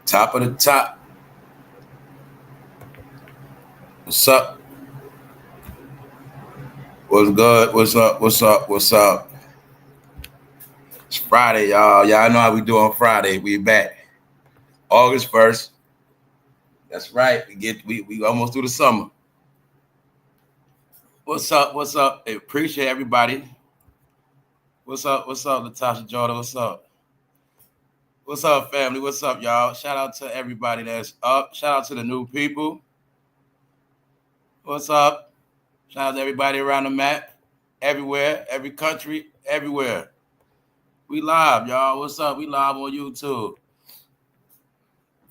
Top of the top. What's up? What's good? What's up? What's up? What's up? It's Friday, y'all. Y'all know how we do on Friday. We back. August 1st. That's right. We almost through the summer. What's up? What's up? I appreciate everybody. What's up? What's up, Latasha Jordan? What's up? What's up, family? What's up, y'all? Shout out to everybody that's up. Shout out to the new people. What's up? Shout out to everybody around the map. Everywhere, every country, everywhere. We live, y'all. What's up? We live on YouTube.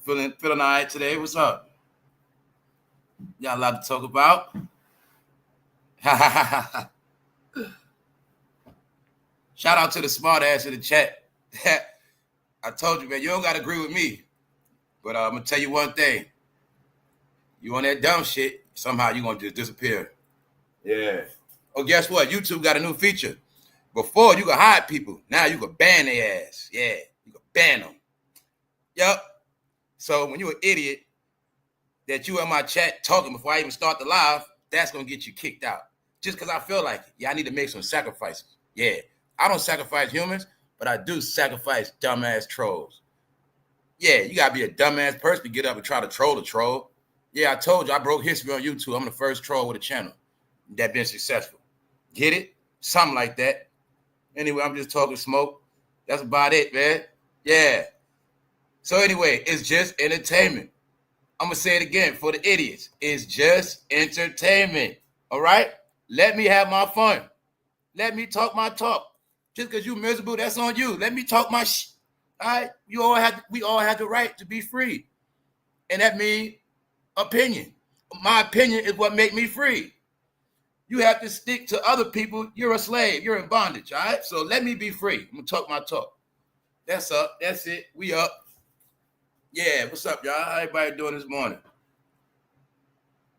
Feeling all right today? What's up? Y'all a lot to talk about? Shout out to the smart ass in the chat. I told you, man, you don't got to agree with me. But I'm going to tell you one thing. You on that dumb shit, somehow you're going to just disappear. Yeah. Oh, guess what? YouTube got a new feature. Before, you could hide people. Now you could ban their ass. Yeah, you could ban them. Yup. So when you're an idiot that you in my chat talking before I even start the live, that's going to get you kicked out. Just because I feel like it. Yeah, I need to make some sacrifices. Yeah. I don't sacrifice humans, but I do sacrifice dumbass trolls. Yeah, you got to be a dumbass person to get up and try to troll a troll. Yeah, I told you, I broke history on YouTube. I'm the first troll with a channel that been successful. Get it? Something like that. Anyway, I'm just talking smoke. That's about it, man. Yeah. So anyway, it's just entertainment. I'm going to say it again for the idiots. It's just entertainment. All right? Let me have my fun. Let me talk my talk. Just because you're miserable, that's on you. Let me talk my shit. All right? We all have the right to be free. And that means opinion. My opinion is what makes me free. You have to stick to other people. You're a slave. You're in bondage, all right? So let me be free. I'm going to talk my talk. That's up. That's it. We up. Yeah, what's up, y'all? How everybody doing this morning?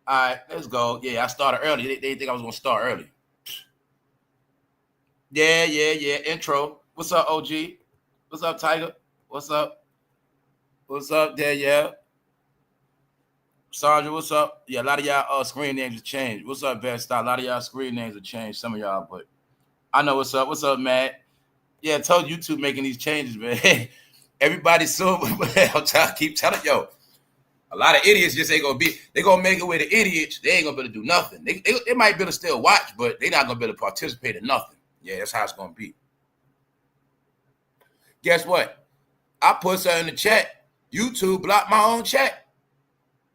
All right, let's go. Yeah, I started early. They think I was going to start early. Yeah. Intro. What's up, OG? What's up, Tiger? What's up? What's up there, yeah? Sandra, what's up? Yeah, a lot of y'all screen names have changed. What's up, Best Style? A lot of y'all screen names have changed. Some of y'all, but I know what's up. What's up, Matt? Yeah, I told YouTube making these changes, man. Everybody's so I keep telling yo. A lot of idiots just ain't gonna be. They gonna make it with the idiots. They ain't gonna be able to do nothing. They might be able to still watch, but they're not gonna be able to participate in nothing. Yeah, that's how it's gonna be. Guess what? I put something in the chat. YouTube blocked my own chat.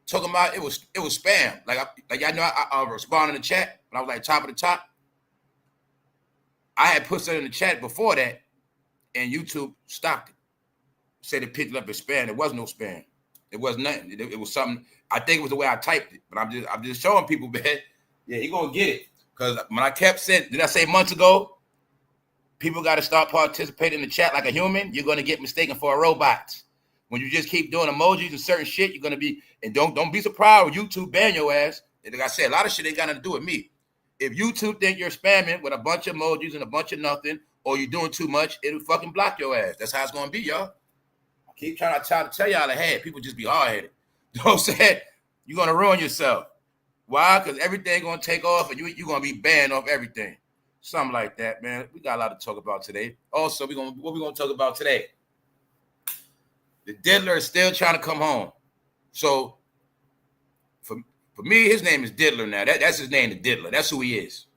Talking about it was spam. Like I know I respond in the chat when I was like top of the top. I had put something in the chat before that, and YouTube stopped it. Said it picked it up as spam. It was no spam. It was nothing. It was something. I think it was the way I typed it. But I'm just showing people, man. Yeah, he gonna get it. Because when I kept saying, did I say months ago? People got to start participating in the chat like a human. You're gonna get mistaken for a robot. When you just keep doing emojis and certain shit, you're gonna be, and don't be surprised when YouTube ban your ass. And like I said, a lot of shit ain't got nothing to do with me. If YouTube think you're spamming with a bunch of emojis and a bunch of nothing, or you're doing too much, it'll fucking block your ass. That's how it's gonna be, y'all. I keep trying to tell y'all ahead. People just be hard-headed. You know what I'm saying? You're gonna ruin yourself. Why? Because everything gonna take off and you're gonna be banned off everything. Something like that, man. We got a lot to talk about today. Also, what we gonna talk about today? The diddler is still trying to come home. So for me, his name is Diddler now. That's his name, the Diddler. That's who he is.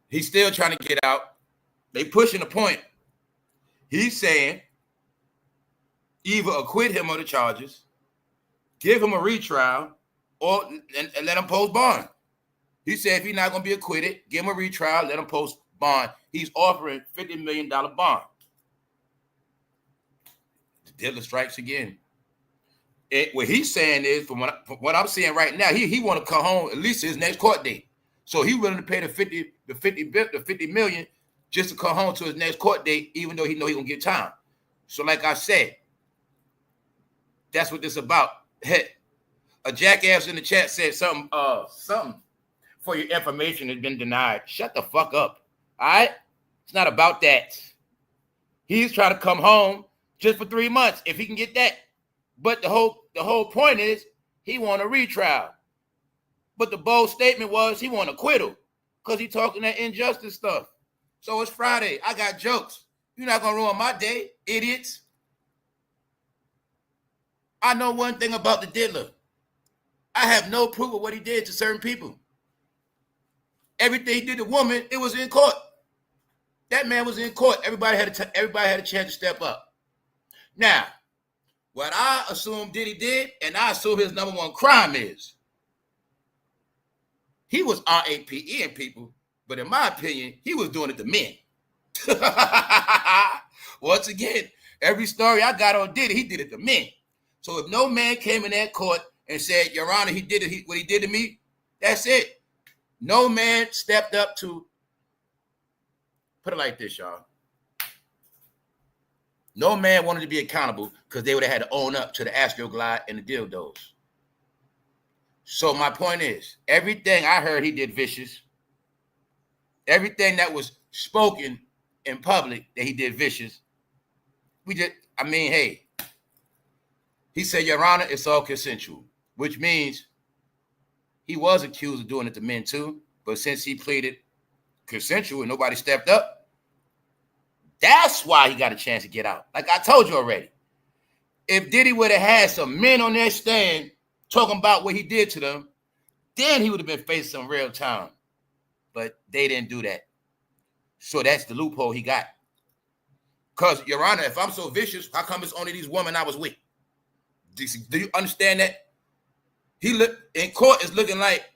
He's still trying to get out. They pushing the point. He's saying either acquit him of the charges, give him a retrial, or and let him post bond. He said if he's not going to be acquitted, give him a retrial, let him post bond. He's offering $50 million bond. The Diddler strikes again. What he's saying is, from what I'm seeing right now, he want to come home at least his next court date. So he's willing to pay the 50 million just to come home to his next court date, even though he know he gonna get time. So, like I said, that's what this about. Hey, a jackass in the chat said something for your information has been denied. Shut the fuck up. All right? It's not about that. He's trying to come home just for 3 months if he can get that. But the whole point is he want a retrial. But the bold statement was he want acquittal because he talking that injustice stuff. So it's Friday. I got jokes. You're not gonna ruin my day, idiots. I know one thing about the diddler. I have no proof of what he did to certain people. Everything he did to women, it was in court. That man was in court. Everybody had a chance to step up. Now, what I assume Diddy did, and I assume his number one crime is, he was RAPing people, but in my opinion, he was doing it to men. Once again, every story I got on Diddy, he did it to men. So if no man came in that court and said, Your Honor, he did it, what he did to me, that's it. No man stepped up to, put it like this, y'all. No man wanted to be accountable because they would have had to own up to the Astroglide and the dildos. So my point is, everything I heard he did vicious. Everything that was spoken in public that he did vicious. Hey, he said, Your Honor, it's all consensual, which means he was accused of doing it to men too. But since he pleaded consensual and nobody stepped up, that's why he got a chance to get out. Like I told you already. If Diddy would have had some men on their stand talking about what he did to them, then he would have been facing some real time. But they didn't do that. So that's the loophole he got. Because, Your Honor, if I'm so vicious, how come it's only these women I was with? Do you understand that? He in court is looking like,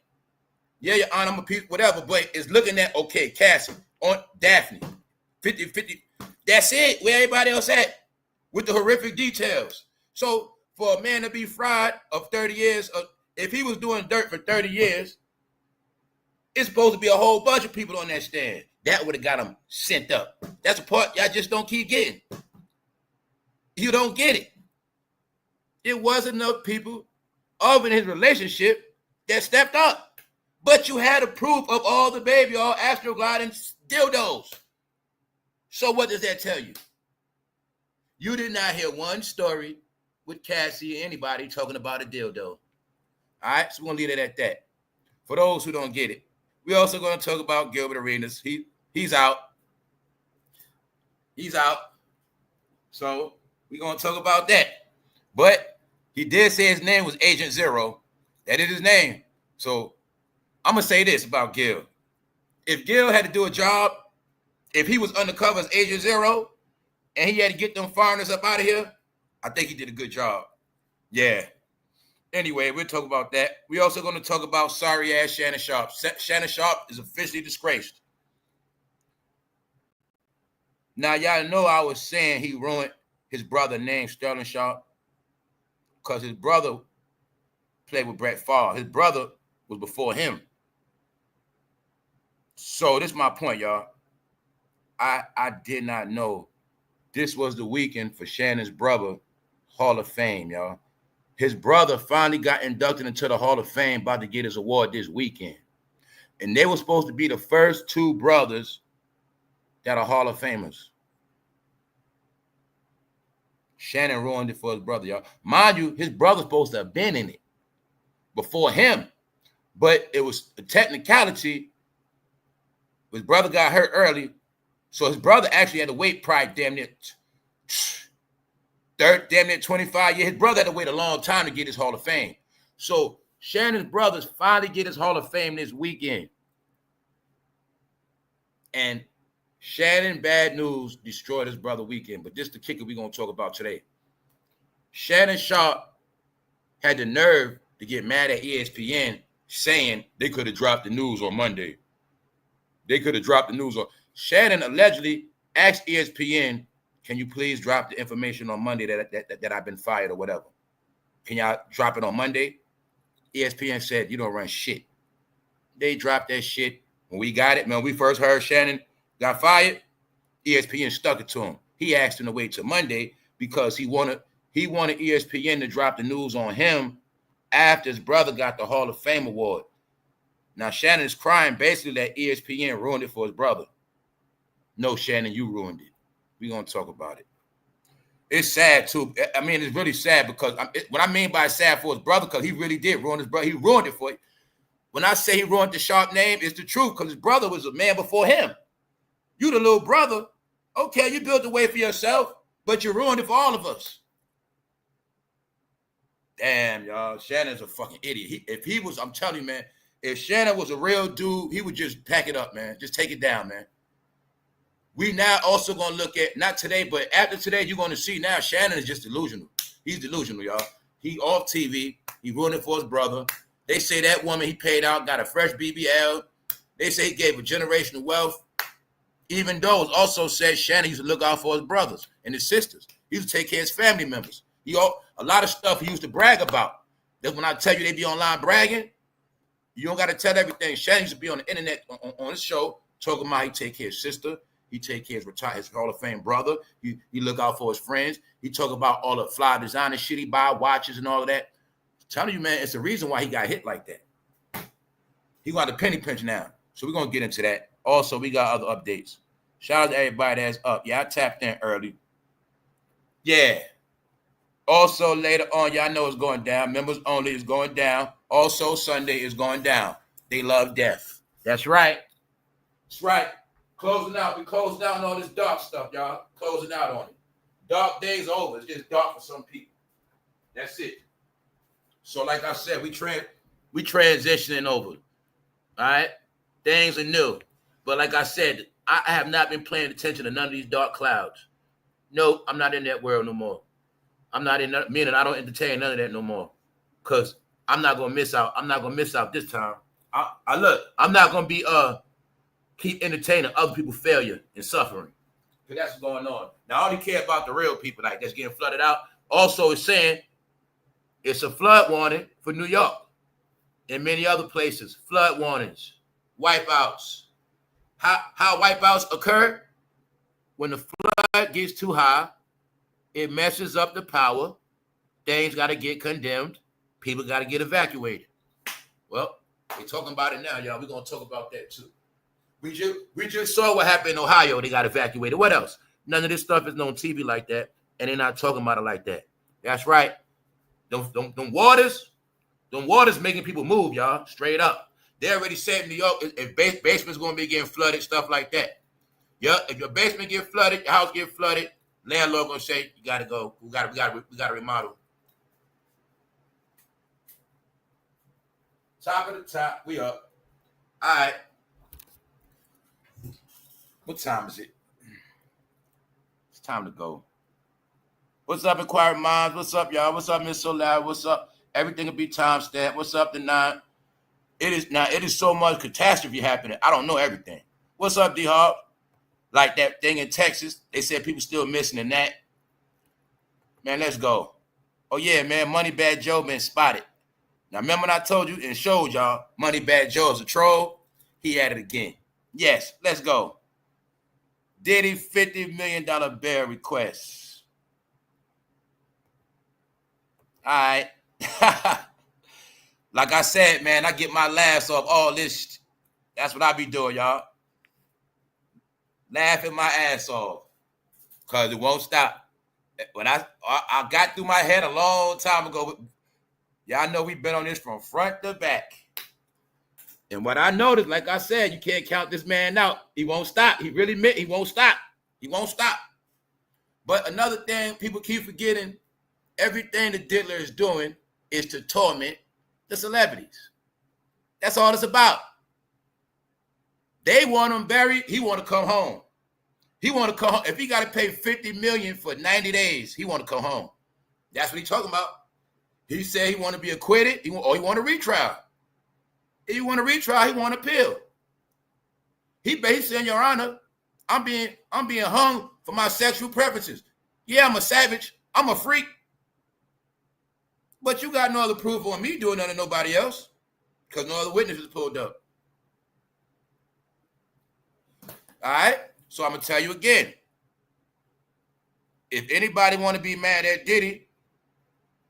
yeah, Your Honor, I'm a piece, whatever, but it's looking at, okay, Cassie, on Daphne, 50-50. That's it. Where everybody else at with the horrific details. So for a man to be fried of 30 years, if he was doing dirt for 30 years, it's supposed to be a whole bunch of people on that stand. That would have got him sent up. That's a part y'all just don't keep getting. You don't get it. It wasn't enough people of in his relationship that stepped up. But you had a proof of all the baby, all Astroglide and dildos. So what does that tell you? You did not hear one story with Cassie or anybody talking about a dildo. All right, so we're going to leave it at that. For those who don't get it, we're also going to talk about Gilbert Arenas. He's out. He's out. So we're going to talk about that. But he did say his name was Agent Zero. That is his name. So I'm going to say this about Gil. If Gil had to do a job, if he was undercover as Agent Zero and he had to get them foreigners up out of here, I think he did a good job. Yeah. Anyway, we'll talk about that. We're also going to talk about sorry-ass Shannon Sharpe. Shannon Sharpe is officially disgraced. Now, y'all know I was saying he ruined his brother named Sterling Sharpe because his brother played with Brett Favre. His brother was before him. So this is my point, y'all. I did not know this was the weekend for Shannon's brother Hall of Fame, y'all. His brother finally got inducted into the Hall of Fame, about to get his award this weekend. And they were supposed to be the first two brothers that are Hall of Famers. Shannon ruined it for his brother, y'all. Mind you, his brother's supposed to have been in it before him. But it was a technicality. His brother got hurt early. So his brother actually had to wait probably damn near 25 years. His brother had to wait a long time to get his Hall of Fame. So Shannon's brothers finally get his Hall of Fame this weekend. And Shannon bad news destroyed his brother weekend. But this is the kicker we're going to talk about today. Shannon Sharpe had the nerve to get mad at ESPN saying they could have dropped the news on Monday. They could have dropped the news on. Shannon allegedly asked ESPN, can you please drop the information on Monday that I've been fired or whatever? Can y'all drop it on Monday? ESPN said, you don't run shit. They dropped that shit. When we got it, man, we first heard Shannon got fired, ESPN stuck it to him. He asked him to wait till Monday because he wanted ESPN to drop the news on him after his brother got the Hall of Fame award. Now, Shannon is crying basically that ESPN ruined it for his brother. No, Shannon, you ruined it. We're going to talk about it. it's sad too. I mean, it's really sad because what I mean by sad for his brother, because he really did ruin his brother. He ruined it for you. When I say he ruined the Sharpe name, it's the truth, because his brother was a man before him. You the little brother. Okay, you built the way for yourself, but you ruined it for all of us. Damn, y'all. Shannon's a fucking idiot. If he was, I'm telling you, man, if Shannon was a real dude, he would just pack it up, man. Just take it down, man. We now also going to look at, not today, but after today, you're going to see now Shannon is just delusional. He's delusional, y'all. He off TV. He ruined it for his brother. They say that woman he paid out got a fresh BBL. They say he gave a generational wealth. Even though it also said Shannon used to look out for his brothers and his sisters. He used to take care of his family members. A lot of stuff he used to brag about. That's when I tell you they be online bragging. You don't got to tell everything. Shannon used to be on the internet on his show talking about he take care of his sister. He take care of his Hall of Fame brother. He look out for his friends. He talk about all the fly designer shit he buy, watches and all of that. I'm telling you, man, it's the reason why he got hit like that. He got the penny pinch now. So we're going to get into that. Also, we got other updates. Shout out to everybody that's up. Yeah, I tapped in early. Yeah. Also, later on, y'all know it's going down. Members only is going down. Also, Sunday is going down. They love death. That's right. That's right. Closing out. We closed down all this dark stuff, y'all. Closing out on it. Dark days over. It's just dark for some people. That's it. So, like I said, we transitioning over. All right? Things are new. But like I said, I have not been paying attention to none of these dark clouds. No, I'm not in that world no more. I'm not in that, meaning I don't entertain none of that no more. Because I'm not going to miss out. I'm not going to miss out this time. Look, I'm not going to be keep entertaining other people's failure and suffering. Because that's what's going on. Now, I only care about the real people like that's getting flooded out. Also, it's saying it's a flood warning for New York and many other places. Flood warnings, wipeouts. How wipeouts occur? When the flood gets too high, it messes up the power. Things got to get condemned. People got to get evacuated. Well, we're talking about it now, y'all. We're going to talk about that too. We just saw what happened in Ohio. They got evacuated. What else? None of this stuff is on TV like that, and they're not talking about it like that. That's right. Them waters making people move, y'all. Straight up. They already said in New York, if basement's going to be getting flooded, stuff like that. Yeah, if your basement get flooded, your house get flooded, landlord going to say, you got to go. We got to remodel. Top of the top, we up. All right. What time is it? It's time to go. What's up, Inquiring Minds? What's up, y'all? What's up, Miss So Loud? What's up? Everything will be timestamped. What's up, the 9? It is so much catastrophe happening. I don't know everything. What's up, D-Hawk? Like that thing in Texas, they said people still missing in that. Man, let's go. Oh, yeah, man, Money Bad Joe been spotted. Now, remember when I told you and showed y'all Money Bad Joe is a troll? He had it again. Yes, let's go. Diddy $50 million bail request. All right. Like I said, man, I get my laughs off all this. That's what I be doing, y'all. Laughing my ass off. Because it won't stop. When I got through my head a long time ago. Y'all know we've been on this from front to back. And what I noticed, like I said, you can't count this man out. He won't stop. He really meant he won't stop. He won't stop. But another thing people keep forgetting, everything the diddler is doing is to torment the celebrities. That's all it's about. They want him buried. He want to come home. He want to come home. If he got to pay $50 million for 90 days, he want to come home. That's what he's talking about. He said he want to be acquitted. He want a retrial. If you want a retrial, he want to appeal. He said, Your Honor, I'm being hung for my sexual preferences. Yeah, I'm a savage. I'm a freak. But you got no other proof on me doing nothing to nobody else because no other witnesses pulled up. All right? So I'm going to tell you again. If anybody want to be mad at Diddy,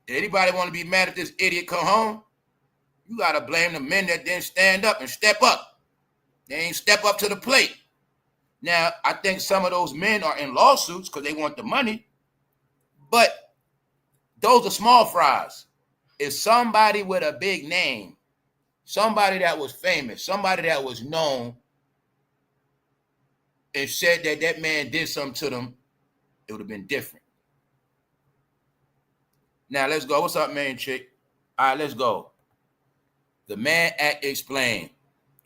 anybody want to be mad at this idiot come home, you got to blame the men that didn't stand up and step up. They ain't step up to the plate. Now, I think some of those men are in lawsuits because they want the money. But those are small fries. If somebody with a big name, somebody that was famous, somebody that was known, and said that that man did something to them, it would have been different. Now, let's go. What's up, main chick? All right, let's go. The Mann Act explained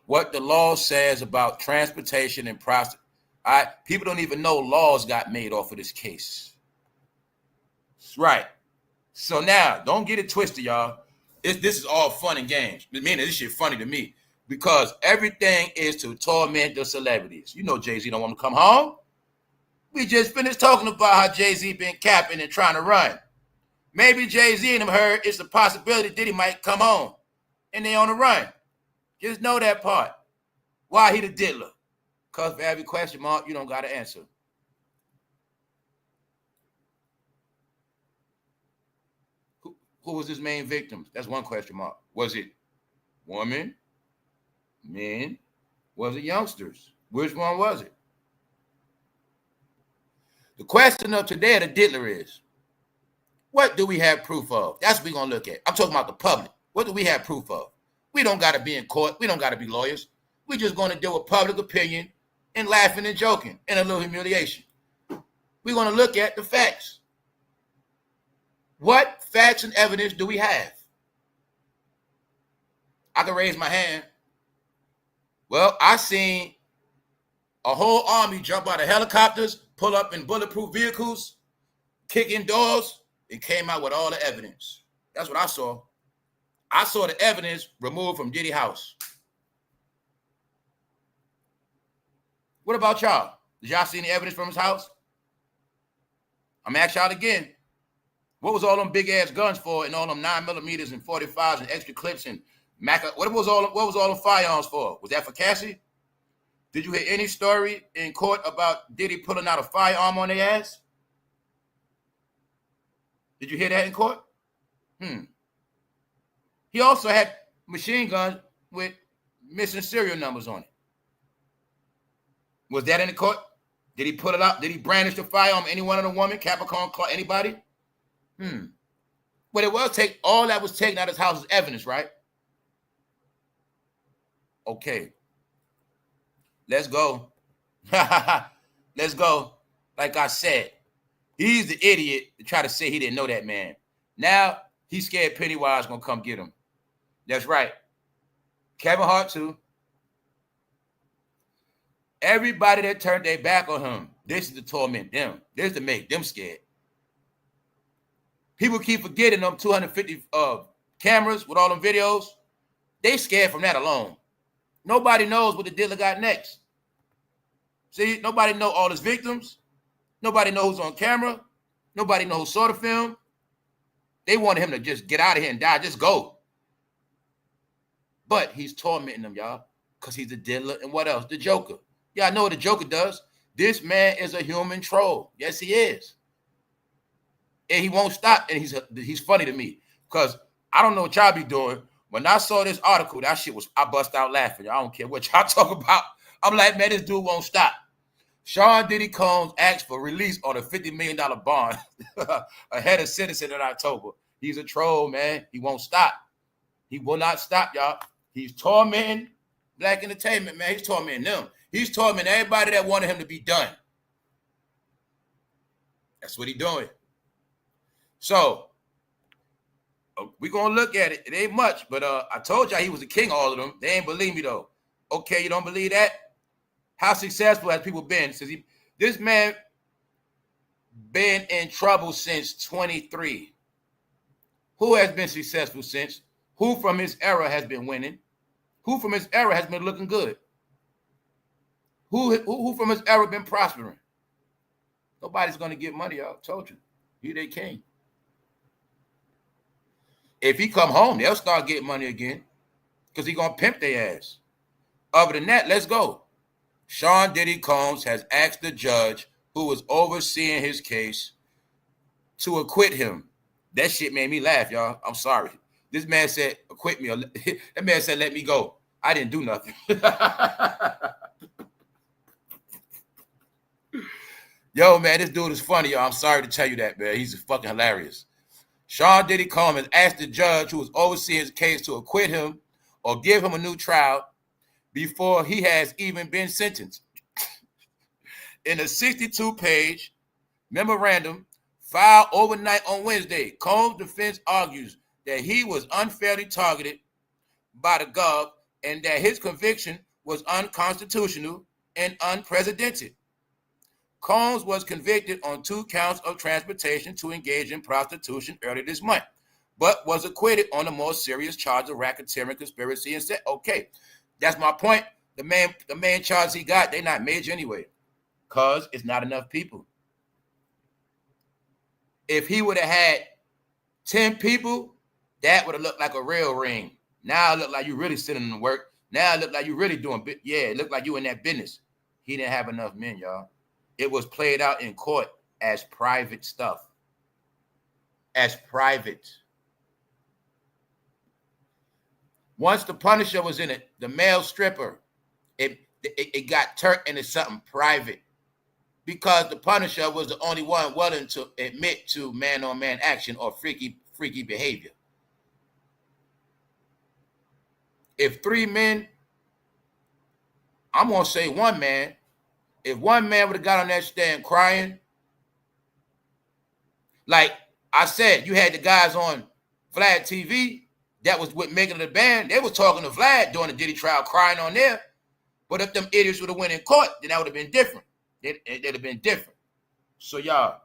what the law says about transportation and prostitution. All right, people don't even know laws got made off of this case. That's right. So now, don't get it twisted, y'all. This is all fun and games. Meaning this shit funny to me because everything is to torment the celebrities. You know Jay-Z don't want to come home. We just finished talking about how Jay-Z been capping and trying to run. Maybe Jay-Z and them heard it's a possibility Diddy might come home and they on the run. Just know that part. Why he the diddler? Because for every question mark, you don't got to answer. Who was his main victims? That's one question mark. Was it women, men? Was it youngsters? Which one was it? The question of today, the diddler is, what do we have proof of? That's what we're going to look at. I'm talking about the public. What do we have proof of? We don't got to be in court. We don't got to be lawyers. We're just going to deal with public opinion and laughing and joking and a little humiliation. We're going to look at the facts. What facts and evidence do we have? I can raise my hand. Well, I seen a whole army jump out of helicopters, pull up in bulletproof vehicles, kick in doors, and came out with all the evidence. That's what I saw. I saw the evidence removed from Diddy's house. What about y'all? Did y'all see any evidence from his house? I'm gonna ask y'all again. What was all them big ass guns for, and all them 9mm and 45s and extra clips and what was all them firearms for? Was that for Cassie? Did you hear any story in court about Diddy pulling out a firearm on their ass? Did you hear that in court? He also had machine guns with missing serial numbers on it. Was that in the court? Did he pull it out? Did he brandish the firearm? Any one of the women? Capricorn, Clark, anybody? But it was all that was taken out of his house is evidence, right? Okay. Let's go. Let's go. Like I said, he's the idiot to try to say he didn't know that man. Now he's scared Pennywise gonna come get him. That's right. Kevin Hart too. Everybody that turned their back on him, this is to torment them. This is to make them scared. People keep forgetting them 250 cameras with all them videos. They scared from that alone. Nobody knows what the dealer got next. See, nobody know all his victims. Nobody knows who's on camera. Nobody knows who saw the film. They wanted him to just get out of here and die. Just go. But he's tormenting them, y'all, because he's the diddler. And what else? The Joker. Yeah, I know what the Joker does. This man is a human troll. Yes, he is. And he won't stop. And he's funny to me because I don't know what y'all be doing. When I saw this article, that shit I bust out laughing. I don't care what y'all talk about. I'm like, man, this dude won't stop. Sean Diddy Combs asked for release on a $50 million bond ahead of sentencing in October. He's a troll, man. He won't stop. He will not stop, y'all. He's tormenting black entertainment, man. He's tormenting them. He's tormenting everybody that wanted him to be done. That's what he's doing. So, we're going to look at it. It ain't much, but I told y'all he was the king of all of them. They ain't believe me, though. Okay, you don't believe that? How successful has people been? This man been in trouble since 23. Who has been successful since? Who from his era has been winning? Who from his era has been looking good? Who from his era been prospering? Nobody's going to get money, y'all. Told you. He they king. If he come home, they'll start getting money again because he going to pimp their ass. Other than that, let's go. Sean Diddy Combs has asked the judge who was overseeing his case to acquit him. That shit made me laugh, y'all. I'm sorry. This man said, acquit me. That man said, let me go. I didn't do nothing. Yo, man, this dude is funny, y'all. I'm sorry to tell you that, man. He's fucking hilarious. Sean Diddy Combs has asked the judge who was overseeing his case to acquit him or give him a new trial before he has even been sentenced. In a 62-page memorandum filed overnight on Wednesday, Combs' defense argues that he was unfairly targeted by the gov and that his conviction was unconstitutional and unprecedented. Combs was convicted on 2 counts of transportation to engage in prostitution earlier this month, but was acquitted on a more serious charge of racketeering, conspiracy, and said, okay, that's my point. The main charge he got, they're not major anyway, because it's not enough people. If he would have had 10 people, that would have looked like a real ring. Now it look like you really sitting in the work. Now it look like you really doing, it looked like you in that business. He didn't have enough men, y'all. It was played out in court as private stuff. As private. Once the Punisher was in it, the male stripper, it got turned into something private because the Punisher was the only one willing to admit to man-on-man action or freaky behavior. If 3 men, I'm going to say 1 man, if 1 man would have got on that stand crying, like I said, you had the guys on Vlad TV that was with making the band. They was talking to Vlad during the Diddy trial, crying on there. But if them idiots would have went in court, then that would have been different. It'd have been different. So y'all,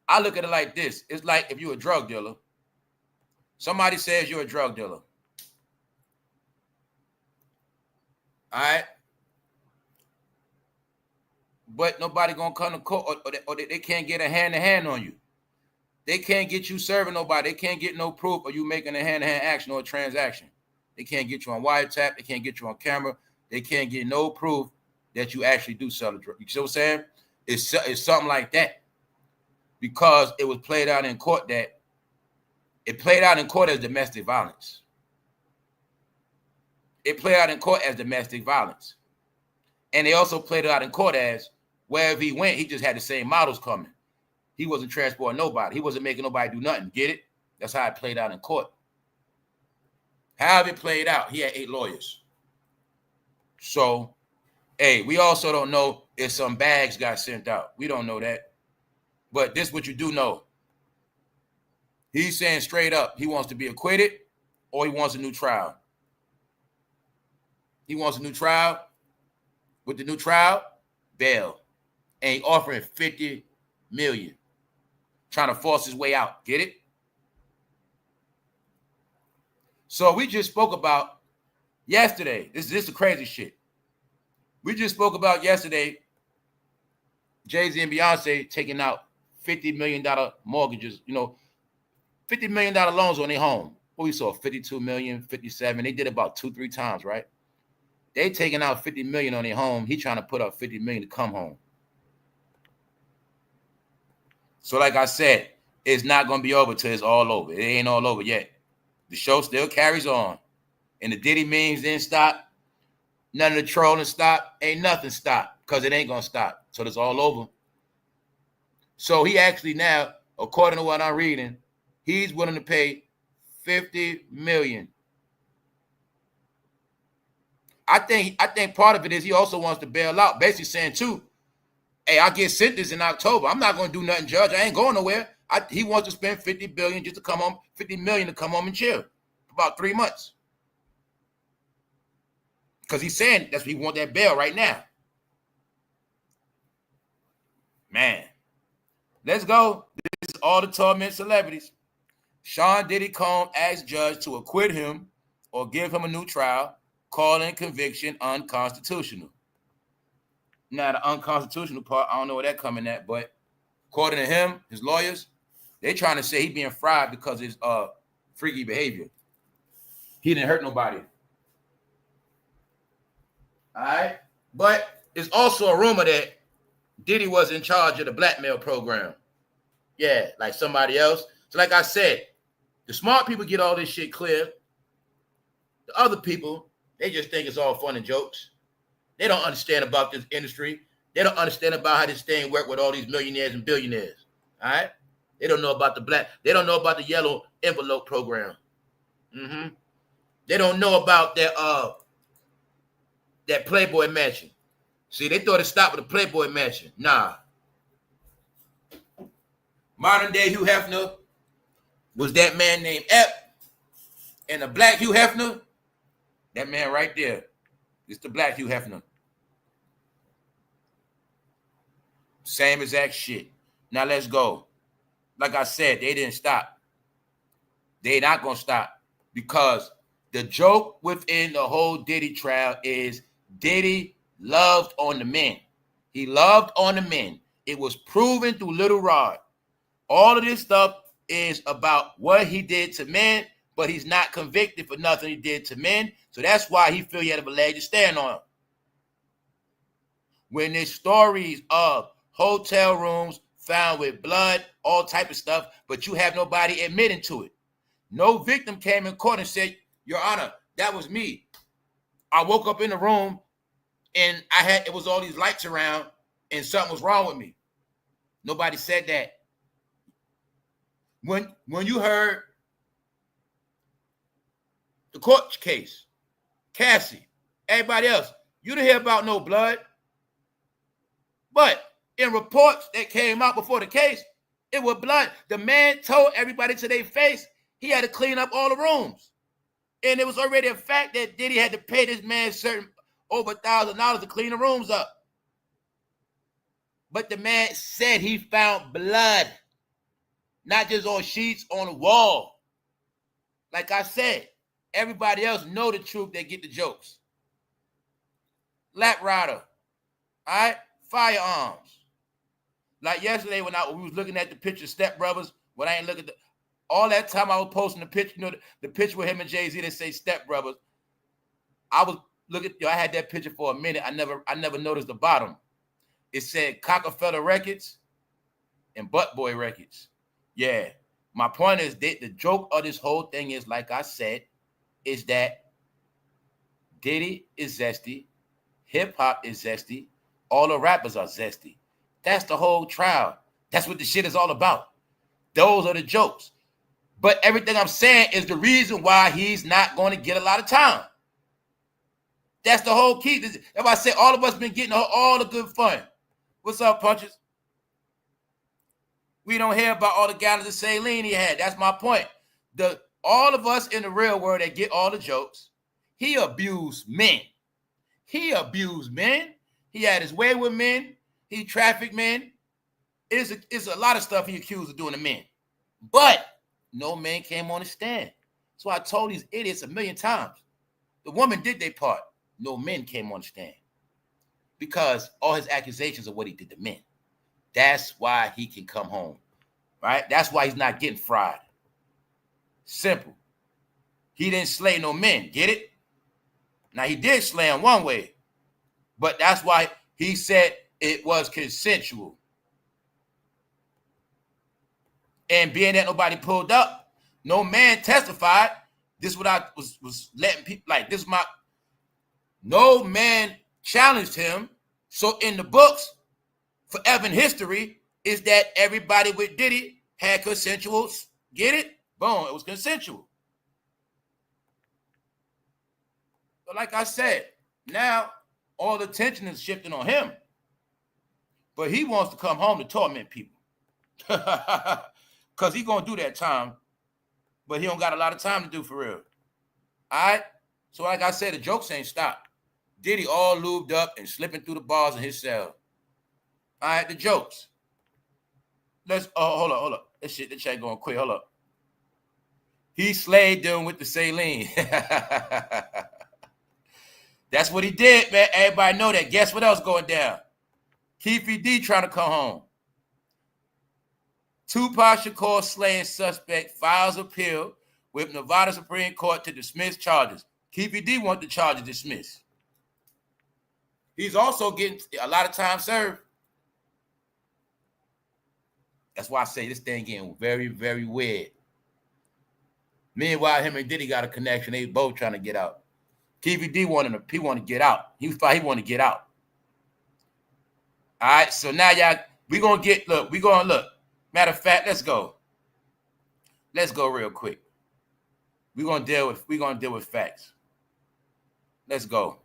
I look at it like this. It's like if you're a drug dealer. Somebody says you're a drug dealer. All right? But nobody gonna come to court, or they can't get a hand-to-hand on you. They can't get you serving nobody. They can't get no proof of you making a hand-to-hand action or a transaction. They can't get you on wiretap. They can't get you on camera. They can't get no proof that you actually do sell the drug. You see what I'm saying? It's something like that. Because it was played out in court that it played out in court as domestic violence. It played out in court as domestic violence. And they also played it out in court as wherever he went, he just had the same models coming. He wasn't transporting nobody. He wasn't making nobody do nothing. Get it? That's how it played out in court. However it played out, he had 8 lawyers. So, hey, we also don't know if some bags got sent out. We don't know that. But this is what you do know. He's saying straight up, he wants to be acquitted or he wants a new trial. He wants a new trial. With the new trial, bail. And he offering $50 million. Trying to force his way out. Get it? So we just spoke about yesterday. This is the crazy shit. We just spoke about yesterday Jayz and Beyonce taking out $50 million mortgages, $50 million loans on their home. What we saw, 52 million, 57. They did about 2-3 times, right? They taking out 50 million on their home. He trying to put up 50 million to come home. So like I said, it's not going to be over till it's all over. It ain't all over yet. The show still carries on. And the Diddy memes didn't stop. None of the trolling stopped. Ain't nothing stopped because it ain't going to stop. So it's all over. So he actually now, according to what I'm reading, he's willing to pay $50 million. I think part of it is he also wants to bail out, basically saying too, hey, I get sentenced in October. I'm not going to do nothing, Judge. I ain't going nowhere. He wants to spend $50 billion just to come home, $50 million to come home and chill for about 3 months. Because he's saying that's what he want, that bail right now. Man, let's go. This is all the torment celebrities. Sean Diddy Combs asked judge to acquit him or give him a new trial, calling conviction unconstitutional. Now, the unconstitutional part, I don't know where that coming at, but according to him, his lawyers, they trying to say he being fried because of his freaky behavior. He didn't hurt nobody. All right? But it's also a rumor that Diddy was in charge of the blackmail program. Yeah, like somebody else. So like I said, the smart people get all this shit clear. The other people, they just think it's all fun and jokes. They don't understand about this industry. They don't understand about how this thing work with all these millionaires and billionaires. All right? They don't know about the black. They don't know about the yellow envelope program. They don't know about that Playboy mansion. See, they thought it stopped with the Playboy mansion. Nah. Modern day Hugh Hefner was that man named Ep. And the black Hugh Hefner, that man right there, is the black Hugh Hefner. Same exact shit. Now let's go. Like I said, they didn't stop. They're not going to stop because the joke within the whole Diddy trial is Diddy loved on the men. He loved on the men. It was proven through Little Rod. All of this stuff is about what he did to men, but he's not convicted for nothing he did to men. So that's why he feel he had a leg to stand on. When there's stories of hotel rooms found with blood, all type of stuff, but you have nobody admitting to it. No victim came in court and said, Your Honor, that was me. I woke up in the room and it was all these lights around and something was wrong with me. Nobody said that. When you heard the court case, Cassie, everybody else, you didn't hear about no blood. But in reports that came out before the case, it was blood. The man told everybody to their face he had to clean up all the rooms. And it was already a fact that Diddy had to pay this man certain over $1,000 to clean the rooms up. But the man said he found blood, not just on sheets, on the wall. Like I said, everybody else know the truth, they get the jokes. Lap rider, all right? Firearms. Like yesterday when we was looking at the picture of Step Brothers, when I ain't looking at all that time I was posting the picture, the picture with him and Jayz that say Step Brothers. I was looking, I had that picture for a minute. I never noticed the bottom. It said Cockefeller Records and Butt Boy Records. Yeah. My point is that the joke of this whole thing is, like I said, is that Diddy is zesty, hip hop is zesty, all the rappers are zesty. That's the whole trial. That's what the shit is all about. Those are the jokes. But everything I'm saying is the reason why he's not going to get a lot of time. That's the whole key. That's why I say all of us been getting all the good fun. What's up, Punches? We don't hear about all the gallons of saline he had. That's my point. All of us in the real world that get all the jokes, he abused men. He abused men. He had his way with men. He trafficked men. It's a lot of stuff he accused of doing to men. But no man came on the stand. So I told these idiots a million times. The woman did their part. No men came on the stand. Because all his accusations of what he did to men. That's why he can come home. Right? That's why he's not getting fried. Simple. He didn't slay no men. Get it? Now, he did slay him one way. But that's why he said it was consensual. And being that nobody pulled up, no man testified. This is what I was letting people, like, this is my, no man challenged him. So in the books, forever in history, is that everybody with Diddy had consensuals. Get it? Boom, it was consensual. But like I said, now all the attention is shifting on him. But he wants to come home to torment people. Because he's going to do that time. But he don't got a lot of time to do for real. All right? So like I said, the jokes ain't stopped. Diddy all lubed up and slipping through the bars in his cell. All right, the jokes. Hold up. This chat going quick. Hold up. He slayed them with the saline. That's what he did, man. Everybody know that. Guess what else going down? P.diddy trying to come home. Tupac Shakur slaying suspect files appeal with Nevada Supreme Court to dismiss charges. P.diddy want the charges dismissed. He's also getting a lot of time served. That's why I say this thing getting very, very weird. Meanwhile, him and Diddy got a connection. They both trying to get out. P.diddy wanted to get out. He want to get out. All right, so now y'all, we're going to look. Matter of fact, let's go. Let's go real quick. We're going to deal with facts. Let's go.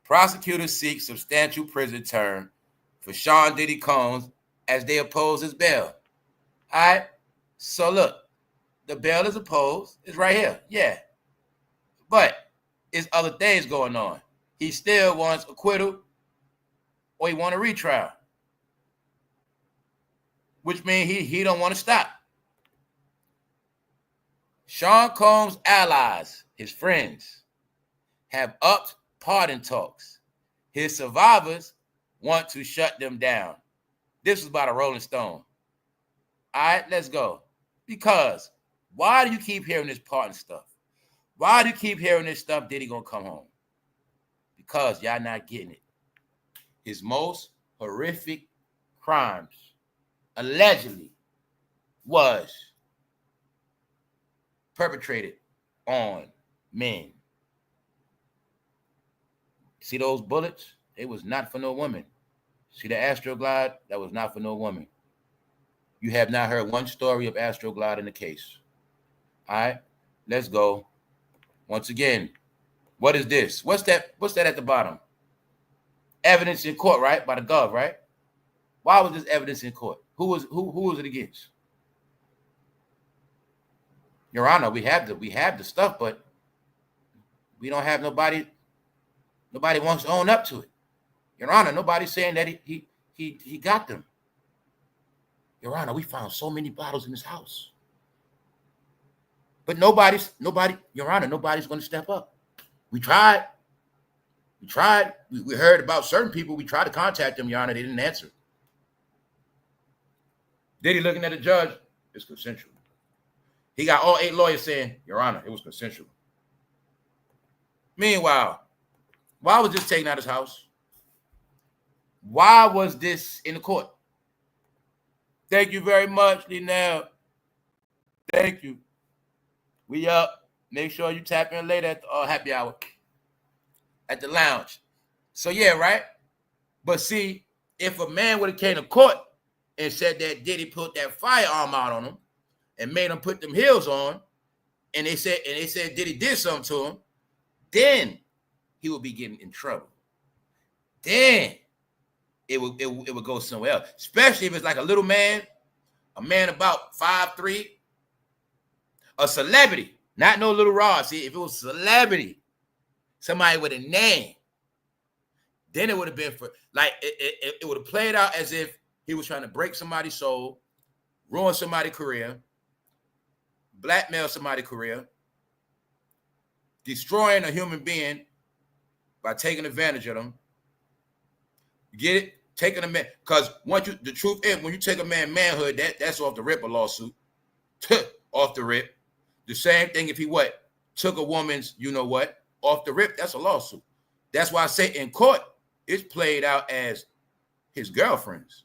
Prosecutors seek substantial prison term for Sean Diddy Combs as they oppose his bail. All right, so look, the bail is opposed. It's right here. Yeah. But it's other things going on. He still wants acquittal or he want a retrial, which means he don't want to stop. Sean Combs' allies, his friends, have upped pardon talks. His survivors want to shut them down. This is by the Rolling Stone. All right, let's go. Because why do you keep hearing this pardon stuff? Why do you keep hearing this stuff? Diddy gonna come home? Because y'all not getting it. His most horrific crimes allegedly was perpetrated on men. See those bullets? It was not for no woman. See the Astroglide? That was not for no woman. You have not heard one story of Astroglide in the case. All right, let's go. Once again, what is this? What's that at the bottom? Evidence in court, right? By the gov, right? Why was this evidence in court? Who was it against? Your Honor, we have the stuff, but we don't have nobody wants to own up to it. Your Honor, nobody's saying that he got them. Your Honor, we found so many bottles in this house. But nobody, Your Honor, nobody's going to step up. We tried. We heard about certain people. We tried to contact them, Your Honor. They didn't answer. Diddy looking at the judge, it's consensual. He got all 8 lawyers saying, Your Honor, it was consensual. Meanwhile, why was this taken out of his house? Why was this in the court? Thank you very much, Linnell. Thank you. We up. Make sure you tap in later at the happy hour at the lounge. So yeah, right? But see, if a man would have came to court and said that Diddy put that firearm out on him and made him put them heels on, and they said Diddy did something to him, then he would be getting in trouble. Then it would go somewhere else. Especially if it's like a little man, a man about 5'3", a celebrity, not no little Rod. See, if it was celebrity, somebody with a name, then it would have been for like it would have played out as if he was trying to break somebody's soul, ruin somebody's career, blackmail somebody's career, destroying a human being by taking advantage of them. You get it? Taking a man, because the truth is, when you take a man manhood, that's off the rip a lawsuit. Off the rip. The same thing if he took a woman's, you know what, off the rip, that's a lawsuit. That's why I say in court, it's played out as his girlfriends.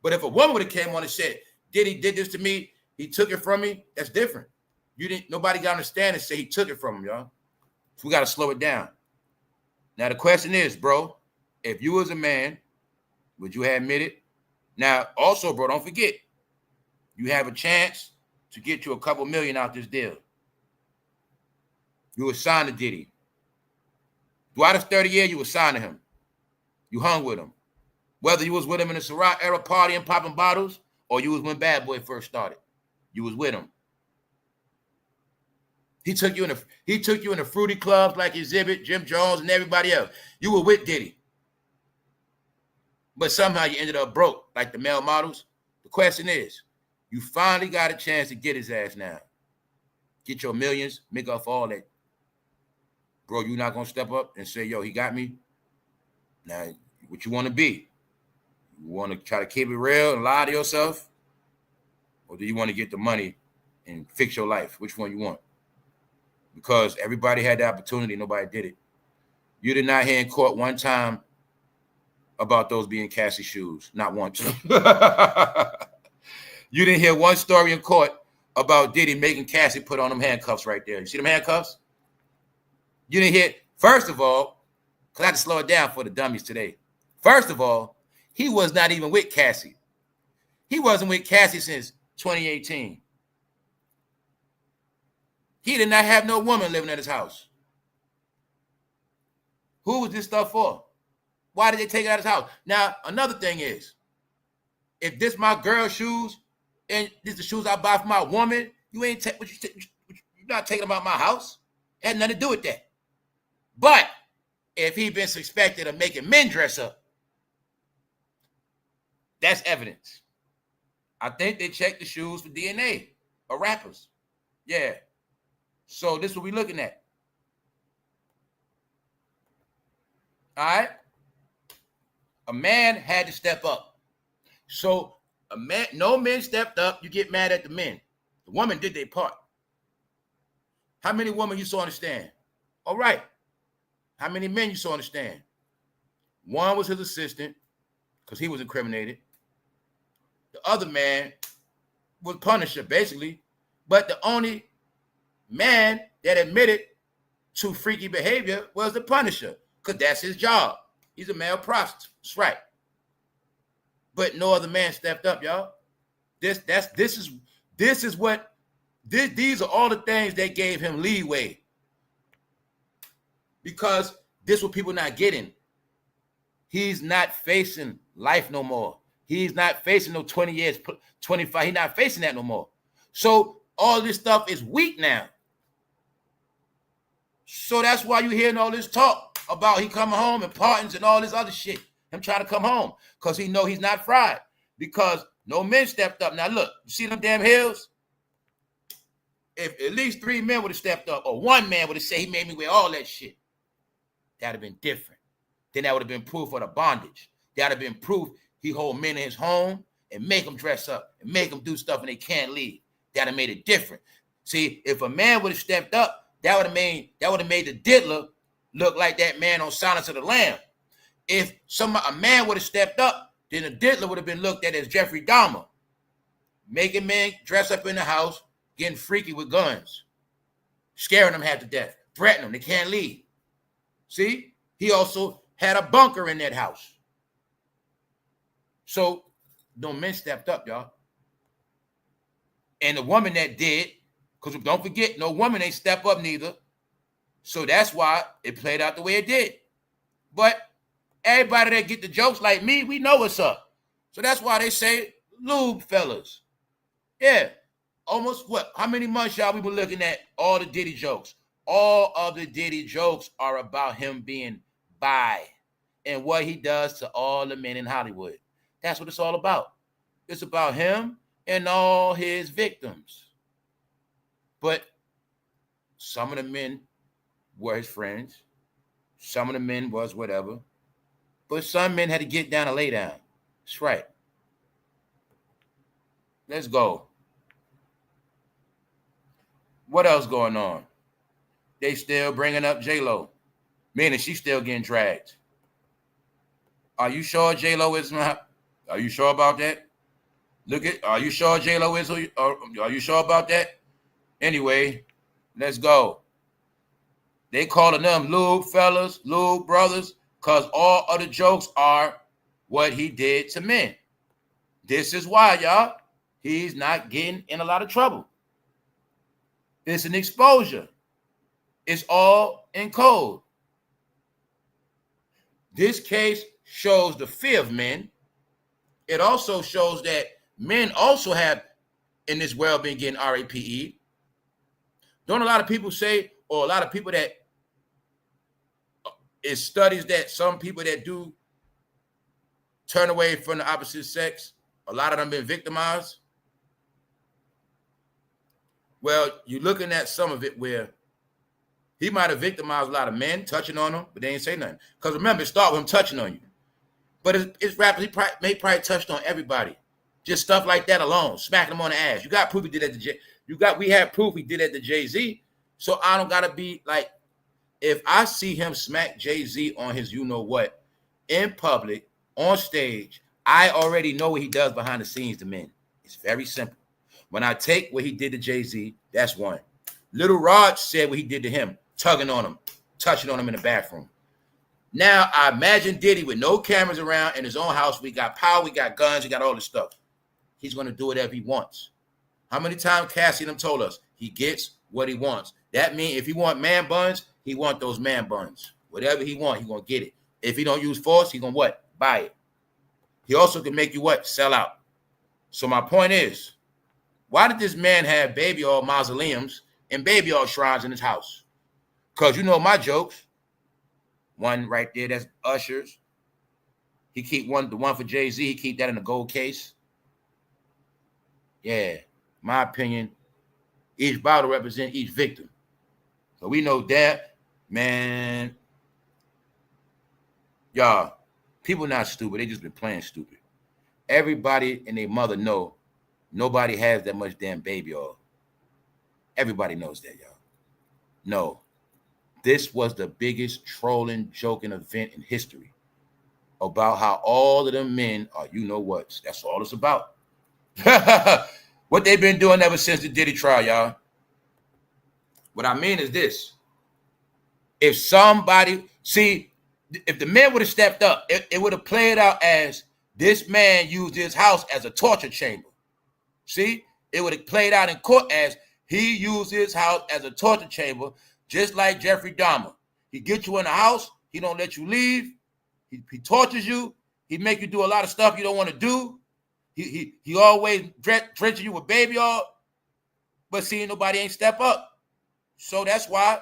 But if a woman would have came on and said, Diddy did this to me, he took it from me, that's different. Nobody got to understand and say he took it from him, y'all. So we got to slow it down. Now the question is, bro, if you was a man, would you have admitted? Now, also, bro, don't forget, you have a chance to get you a couple million out this deal. You were signed to Diddy. Throughout his 30 years, you were signed to him. You hung with him. Whether you was with him in the Ciroc era partying, popping bottles, or you was when Bad Boy first started, you was with him. He took you in the fruity clubs like Exhibit, Jim Jones, and everybody else. You were with Diddy. But somehow you ended up broke, like the male models. The question is, you finally got a chance to get his ass now. Get your millions, make up for all that. Bro, you not going to step up and say, yo, he got me? Now, what you want to be? You want to try to keep it real and lie to yourself? Or do you want to get the money and fix your life? Which one you want? Because everybody had the opportunity. Nobody did it. You did not hear in court one time about those being Cassie shoes. Not once. You didn't hear one story in court about Diddy making Cassie put on them handcuffs right there. You see them handcuffs? You didn't hear, first of all, because I had to slow it down for the dummies today. First of all, he was not even with Cassie. He wasn't with Cassie since 2018. He did not have no woman living at his house. Who was this stuff for? Why did they take it out of his house? Now, another thing is, if this my girl shoes and this the shoes I buy for my woman, you're not taking them out my house. It had nothing to do with that. But if he been suspected of making men dress up, that's evidence. I think they checked the shoes for DNA of rappers. Yeah. So this is what we're looking at. All right. A man had to step up. So no men stepped up. You get mad at the men. The woman did their part. How many women you saw on the stand? All right. How many men you saw on the stand? One was his assistant because he was incriminated. The other man was Punisher, basically. But the only man that admitted to freaky behavior was the Punisher, because that's his job. He's a male prostitute. That's right. But no other man stepped up, y'all. These are all the things that gave him leeway. Because this is what people not getting. He's not facing life no more. He's not facing no 20 years, 25. He's not facing that no more. So all this stuff is weak now. So that's why you're hearing all this talk about he coming home and pardons and all this other shit. Him trying to come home because he know he's not fried. Because no men stepped up. Now look, you see them damn hills? If at least 3 men would have stepped up, or 1 man would have said he made me wear all that shit, that'd have been different. Then that would have been proof of the bondage. That'd have been proof he hold men in his home and make them dress up and make them do stuff and they can't leave. That'd have made it different. See, if a man would have stepped up, that would have made the diddler look like that man on Silence of the Lamb. If a man would have stepped up, then the diddler would have been looked at as Jeffrey Dahmer, making men dress up in the house, getting freaky with guns, scaring them half to death, threatening them, they can't leave. See, he also had a bunker in that house. So no men stepped up, y'all. And the woman that did, because don't forget, no woman ain't step up neither. So that's why it played out the way it did. But everybody that get the jokes like me, we know what's up. So that's why they say lube fellas. Yeah. Almost what? How many months, y'all, we been looking at all the Diddy jokes? All of the Diddy jokes are about him being bi and what he does to all the men in Hollywood. That's what it's all about. It's about him and all his victims. But some of the men were his friends. Some of the men was whatever. But some men had to get down and lay down. That's right. Let's go. What else going on? They still bringing up J-Lo, meaning she's still getting dragged. Are you sure J-Lo is not? Are you sure about that? Are you sure J-Lo is? Are you sure about that? Anyway, let's go. They calling them lube fellas, lube brothers, because all other jokes are what he did to men. This is why, y'all, he's not getting in a lot of trouble. It's an exposure. It's all in code. This case shows the fear of men. It also shows that men also have, in this world, been getting RAPE. Don't a lot of people say, or a lot of people that, it studies that some people that do turn away from the opposite sex, a lot of them been victimized. Well, you're looking at some of it where he might have victimized a lot of men touching on him, but they ain't say nothing. Because remember, it started with him touching on you. But it's rappers, he probably touched on everybody. Just stuff like that alone, smacking him on the ass. You got proof he did that to we have proof he did that to Jay-Z. So I don't gotta be like, if I see him smack Jay-Z on his you-know-what in public, on stage, I already know what he does behind the scenes to men. It's very simple. When I take what he did to Jay-Z, that's one. Little Rod said what he did to him, tugging on him, touching on him in the bathroom. Now, I imagine Diddy with no cameras around in his own house. We got power, we got guns, we got all this stuff. He's going to do whatever he wants. How many times Cassie and them told us he gets what he wants? That means if he want man buns, he want those man buns. Whatever he want, he going to get it. If he don't use force, he going to what? Buy it. He also can make you what? Sell out. So my point is, why did this man have baby oil mausoleums and baby oil shrines in his house? Because you know my jokes. One right there, that's Usher's. He keep the one for Jay-Z, he keep that in a gold case. Yeah, my opinion, each bottle represents each victim. So we know that, man. Y'all, people not stupid. They just been playing stupid. Everybody and their mother know nobody has that much damn baby oil. Everybody knows that, y'all. No. This was the biggest trolling, joking event in history about how all of them men are you-know-whats. That's all it's about. What they've been doing ever since the Diddy trial, y'all. What I mean is this. If somebody, see, if the men would have stepped up, it would have played out as this man used his house as a torture chamber. See, it would have played out in court as he used his house as a torture chamber, just like Jeffrey Dahmer. He gets you in the house. He don't let you leave. He tortures you. He make you do a lot of stuff you don't want to do. He always drenching you with baby oil. But see, nobody ain't step up. So that's why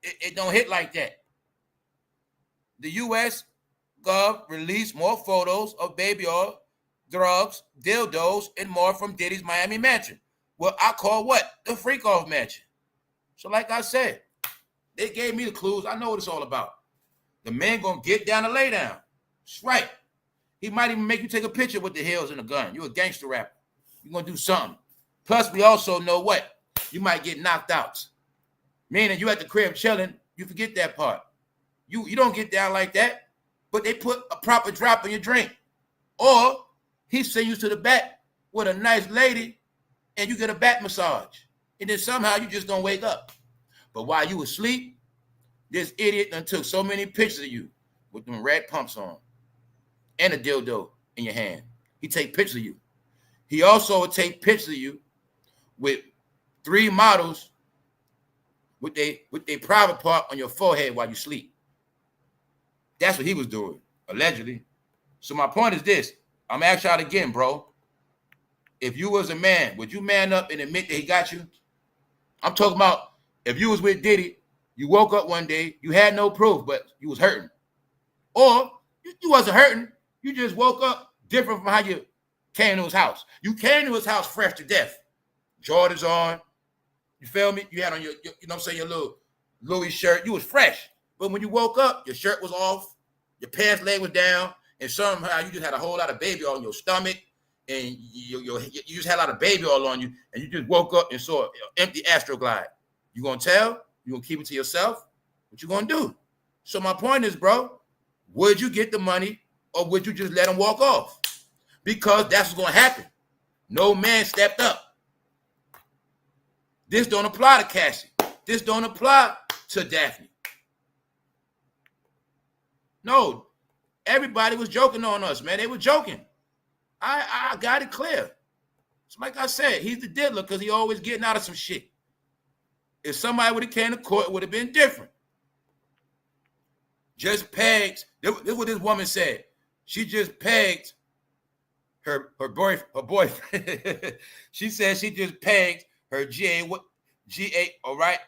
it don't hit like that. The U.S. Gov released more photos of baby oil, drugs, dildos, and more from Diddy's Miami mansion. Well, I call what? The freak-off mansion. So like I said, they gave me the clues. I know what it's all about. The man gonna get down and lay down. That's right. He might even make you take a picture with the heels and a gun. You a gangster rapper. You're gonna do something. Plus, we also know what? You might get knocked out. Meaning you at the crib chilling, you forget that part. You don't get down like that, but they put a proper drop in your drink. Or he send you to the back with a nice lady and you get a back massage. And then somehow you just don't wake up. But while you asleep, this idiot done took so many pictures of you with them red pumps on and a dildo in your hand. He take pictures of you. He also would take pictures of you with 3 models with their private part on your forehead while you sleep. That's what he was doing, allegedly. So my point is this. I'm asking y'all again, bro. If you was a man, would you man up and admit that he got you? I'm talking about if you was with Diddy, you woke up one day, you had no proof, but you was hurting. Or you wasn't hurting. You just woke up different from how you came to his house. You came to his house fresh to death. Jordans on. You feel me? You had on your you know what I'm saying, your little Louis shirt. You was fresh. But when you woke up, your shirt was off, your pants leg was down, and somehow you just had a whole lot of baby oil on your stomach, and you just had a lot of baby oil on you, and you just woke up and saw an empty Astroglide. You gonna tell? You gonna keep it to yourself? What you gonna do? So my point is, bro, would you get the money or would you just let him walk off? Because that's what's gonna happen. No man stepped up. This don't apply to Cassie. This don't apply to Daphne. No, everybody was joking on us, man. They were joking. I got it clear. So like I said, he's the diddler because he always getting out of some shit. If somebody would have came to court, it would have been different. Just pegged. This is what this woman said. She just pegged her boyfriend. She said she just pegged her GA, all right,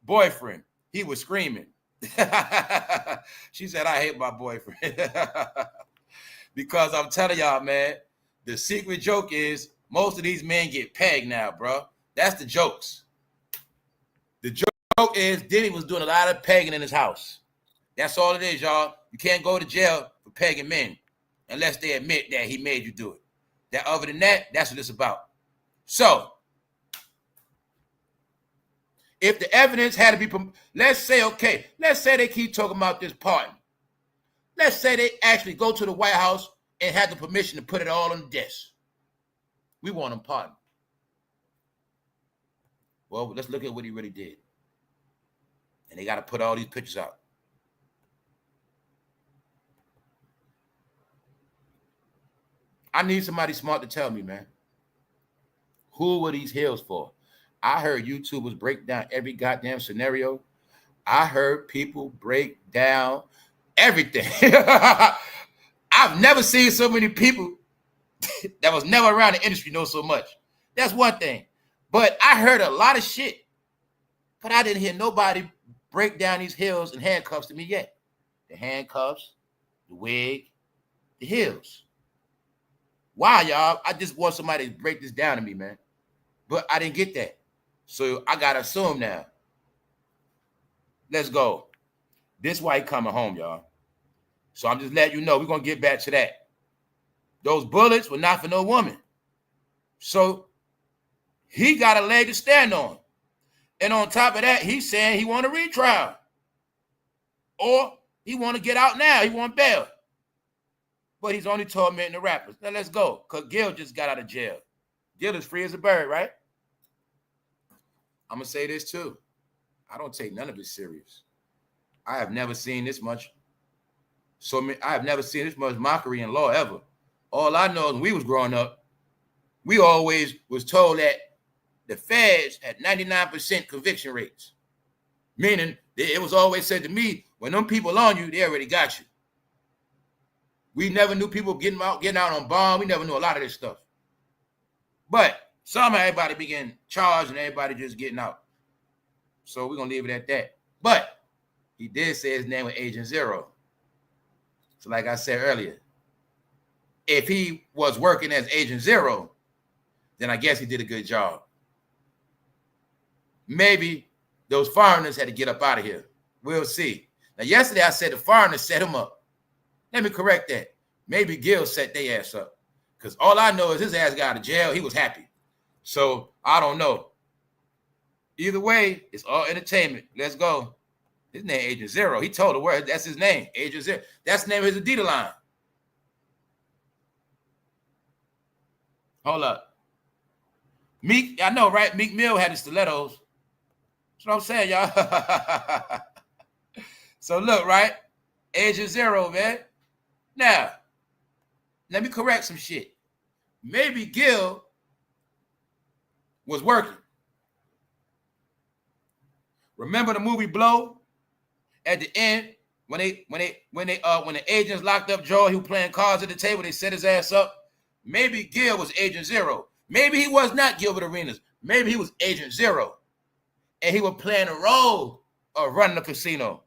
boyfriend. He was screaming. She said, I hate my boyfriend. Because I'm telling y'all, man, the secret joke is most of these men get pegged now, bro. That's the jokes. The joke is Diddy was doing a lot of pegging in his house. That's all it is, y'all. You can't go to jail for pegging men unless they admit that he made you do it. That other than that, that's what it's about. So, if the evidence had to be, let's say they keep talking about this pardon. Let's say they actually go to the White House and have the permission to put it all on the desk. We want him pardoned. Well, let's look at what he really did. And they got to put all these pictures out. I need somebody smart to tell me, man. Who were these hills for? I heard YouTubers break down every goddamn scenario. I heard people break down everything. I've never seen so many people that was never around the industry know so much. That's one thing. But I heard a lot of shit, but I didn't hear nobody break down these hills and handcuffs to me yet. The handcuffs, the wig, the hills. Why, y'all? I just want somebody to break this down to me, man. But I didn't get that. So I got to assume now. Let's go. This white coming home, y'all. So I'm just letting you know, we're going to get back to that. Those bullets were not for no woman. So he got a leg to stand on. And on top of that, he's saying he want a retrial. Or he want to get out now. He want bail. But he's only tormenting the rappers. Now let's go. Because Gil just got out of jail. Gil is free as a bird, right? I'm going to say this too. I don't take none of it serious. I have never seen this much. I have never seen this much mockery in law ever. All I know is when we was growing up, we always was told that the feds had 99% conviction rates. Meaning, it was always said to me, when them people on you, they already got you. We never knew people getting out on bond. We never knew a lot of this stuff. But somehow everybody began charged and everybody just getting out. So we're going to leave it at that. But he did say his name was Agent Zero. So like I said earlier, if he was working as Agent Zero, then I guess he did a good job. Maybe those foreigners had to get up out of here. We'll see. Now, yesterday I said the foreigners set him up. Let me correct that. Maybe Gil set their ass up. Because all I know is his ass got out of jail. He was happy. So I don't know. Either way, it's all entertainment. Let's go. His name Agent Zero. He told the world that's his name. Agent Zero. That's the name of his Adidas line. Hold up. Meek, I know, right? Meek Mill had the stilettos. That's what I'm saying, y'all. So look, right? Agent Zero, man. Now, let me correct some shit. Maybe Gil was working. Remember the movie Blow? At the end, when the agents locked up Joe, he was playing cards at the table, they set his ass up. Maybe Gil was Agent Zero. Maybe he was not Gilbert Arenas. Maybe he was Agent Zero. And he was playing a role of running the casino.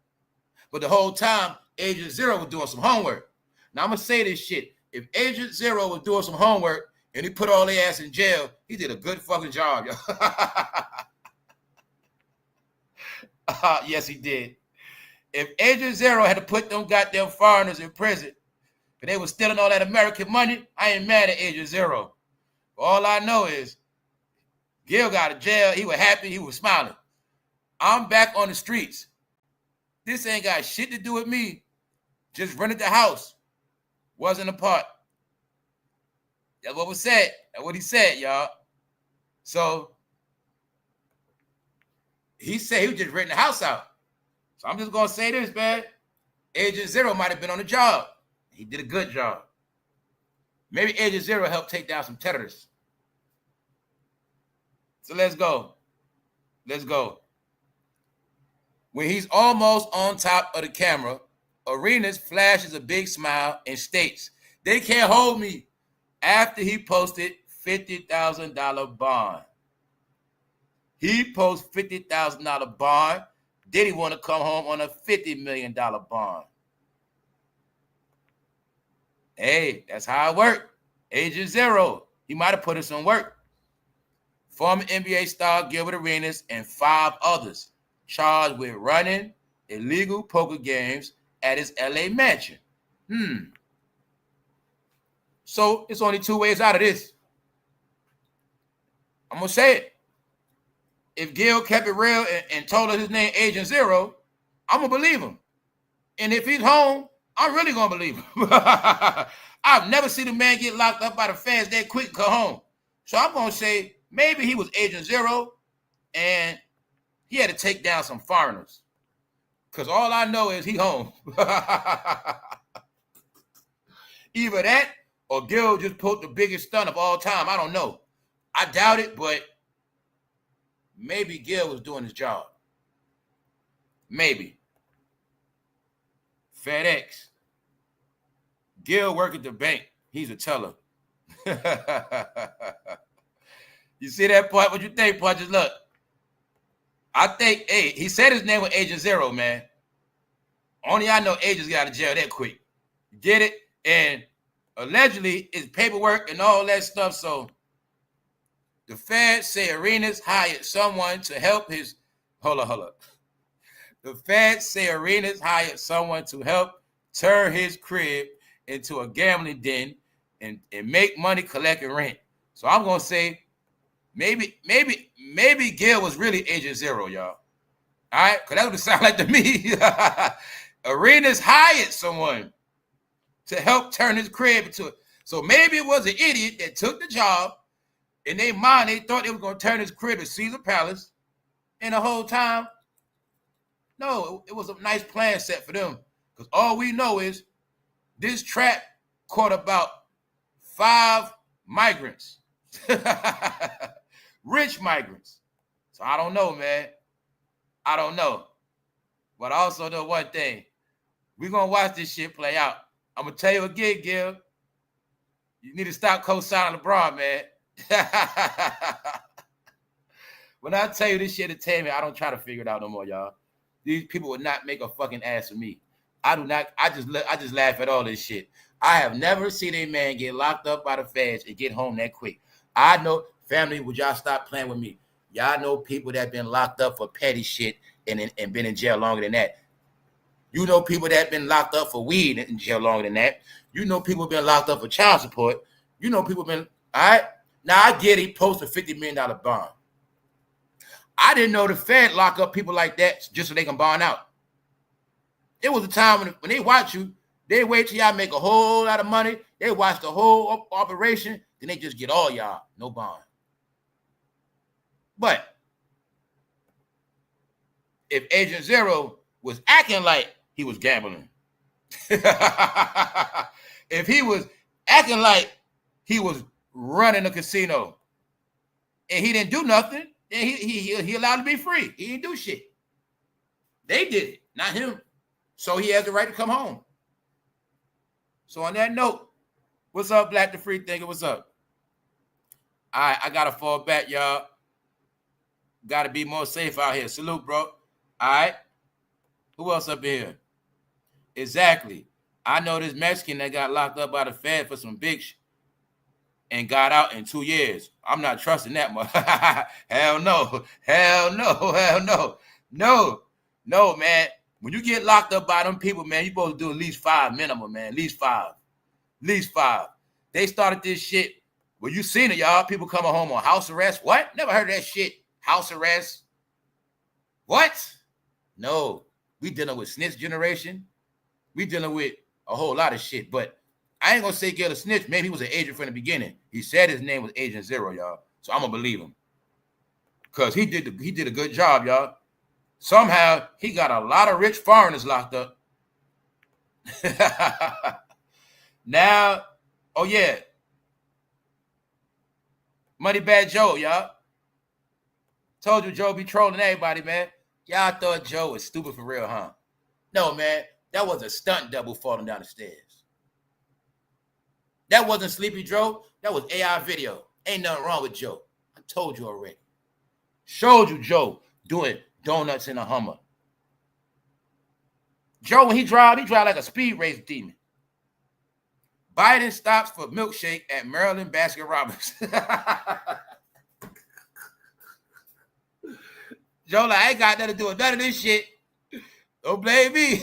But the whole time, Agent Zero was doing some homework. Now, I'm going to say this shit. If Agent Zero was doing some homework and he put all their ass in jail, he did a good fucking job, yo. Yes, he did. If Agent Zero had to put them goddamn foreigners in prison, but they were stealing all that American money, I ain't mad at Agent Zero. But all I know is Gil got out of jail. He was happy. He was smiling. I'm back on the streets. This ain't got shit to do with me. Just rented the house. Wasn't a part. That's what was said. That's what he said, y'all. So he said he was just renting the house out. So I'm just going to say this, man. Agent Zero might have been on the job. He did a good job. Maybe Agent Zero helped take down some terrorists. So let's go. Let's go. When he's almost on top of the camera, Arenas flashes a big smile and states, "They can't hold me," after he posted $50,000 bond. He posts $50,000 bond. Diddy want to come home on a $50 million bond. Hey, that's how it worked. Agent Zero. He might have put in some work. Former NBA star Gilbert Arenas and 5 others charged with running illegal poker games at his LA mansion. So it's only 2 ways out of this. I'm going to say it. If Gil kept it real and told us his name Agent Zero, I'm going to believe him. And if he's home, I'm really going to believe him. I've never seen a man get locked up by the feds that quick and come home. So I'm going to say maybe he was Agent Zero and he had to take down some foreigners. Because all I know is he home. Either that Or Gil just pulled the biggest stunt of all time. I don't know. I doubt it, but maybe Gil was doing his job. Maybe. FedEx. Gil worked at the bank. He's a teller. You see that part? What you think, Punches? Look. I think, hey, he said his name was Agent Zero, man. Only I know agents get out of jail that quick. You get it? And allegedly, it's paperwork and all that stuff. So the feds say Arenas hired someone to help his. Hold on. The feds say Arenas hired someone to help turn his crib into a gambling den and make money collecting rent. So I'm gonna say maybe Gil was really Agent Zero, y'all. All right, because that's what it sounds like to me. Arenas hired someone to help turn his crib into it. So maybe it was an idiot that took the job. In their mind, they thought they were going to turn his crib into Caesar Palace. And the whole time, no, it was a nice plan set for them. Because all we know is this trap caught about 5 migrants. Rich migrants. So I don't know, man. I don't know. But I also know one thing. We're going to watch this shit play out. I'm going to tell you again, Gil. You need to stop co-signing LeBron, man. When I tell you this shit entertainment, I don't try to figure it out no more, y'all. These people would not make a fucking ass of me. I do not. I just laugh at all this shit. I have never seen a man get locked up by the feds and get home that quick. I know, family, would y'all stop playing with me? Y'all know people that been locked up for petty shit and been in jail longer than that. You know people that been locked up for weed in jail longer than that. You know people been locked up for child support. You know people been, all right? Now I get he posted a $50 million bond. I didn't know the Fed lock up people like that just so they can bond out. It was a time when they watch you, they wait till y'all make a whole lot of money. They watch the whole operation, then they just get all y'all, no bond. But if Agent Zero was acting like he was gambling, if he was acting like he was running a casino and he didn't do nothing, then he allowed to be free. He didn't do shit. They did it, not him. So he has the right to come home. So on that note, what's up, Black the Free Thinker? What's up? All right, I got to fall back, y'all. Got to be more safe out here. Salute, bro. All right. Who else up here? Exactly. I know this Mexican that got locked up by the Fed for some big shit and got out in 2 years. I'm not trusting that much. Hell no. Hell no. Hell no. No, man. When you get locked up by them people, man, you supposed to do at least 5 minimum, man. At least five. They started this shit. Well, you seen it, y'all. People coming home on house arrest. What? Never heard of that shit. House arrest. What? No. We dealing with snitch generation. We dealing with a whole lot of shit. But I ain't going to say Gil a snitch. Maybe he was an agent from the beginning. He said his name was Agent Zero, y'all. So I'm going to believe him. Because he did a good job, y'all. Somehow, he got a lot of rich foreigners locked up. Now, oh yeah. Money Bad Joe, y'all. Told you Joe be trolling everybody, man. Y'all thought Joe was stupid for real, huh? No, man. That was a stunt double falling down the stairs. That wasn't Sleepy Joe. That was AI video. Ain't nothing wrong with Joe. I told you already. Showed you Joe doing donuts in a Hummer. Joe, when he drive like a speed race demon. Biden stops for milkshake at Maryland Baskin Robbins. Joe, like, I ain't got nothing to do with none of this shit. Don't blame me.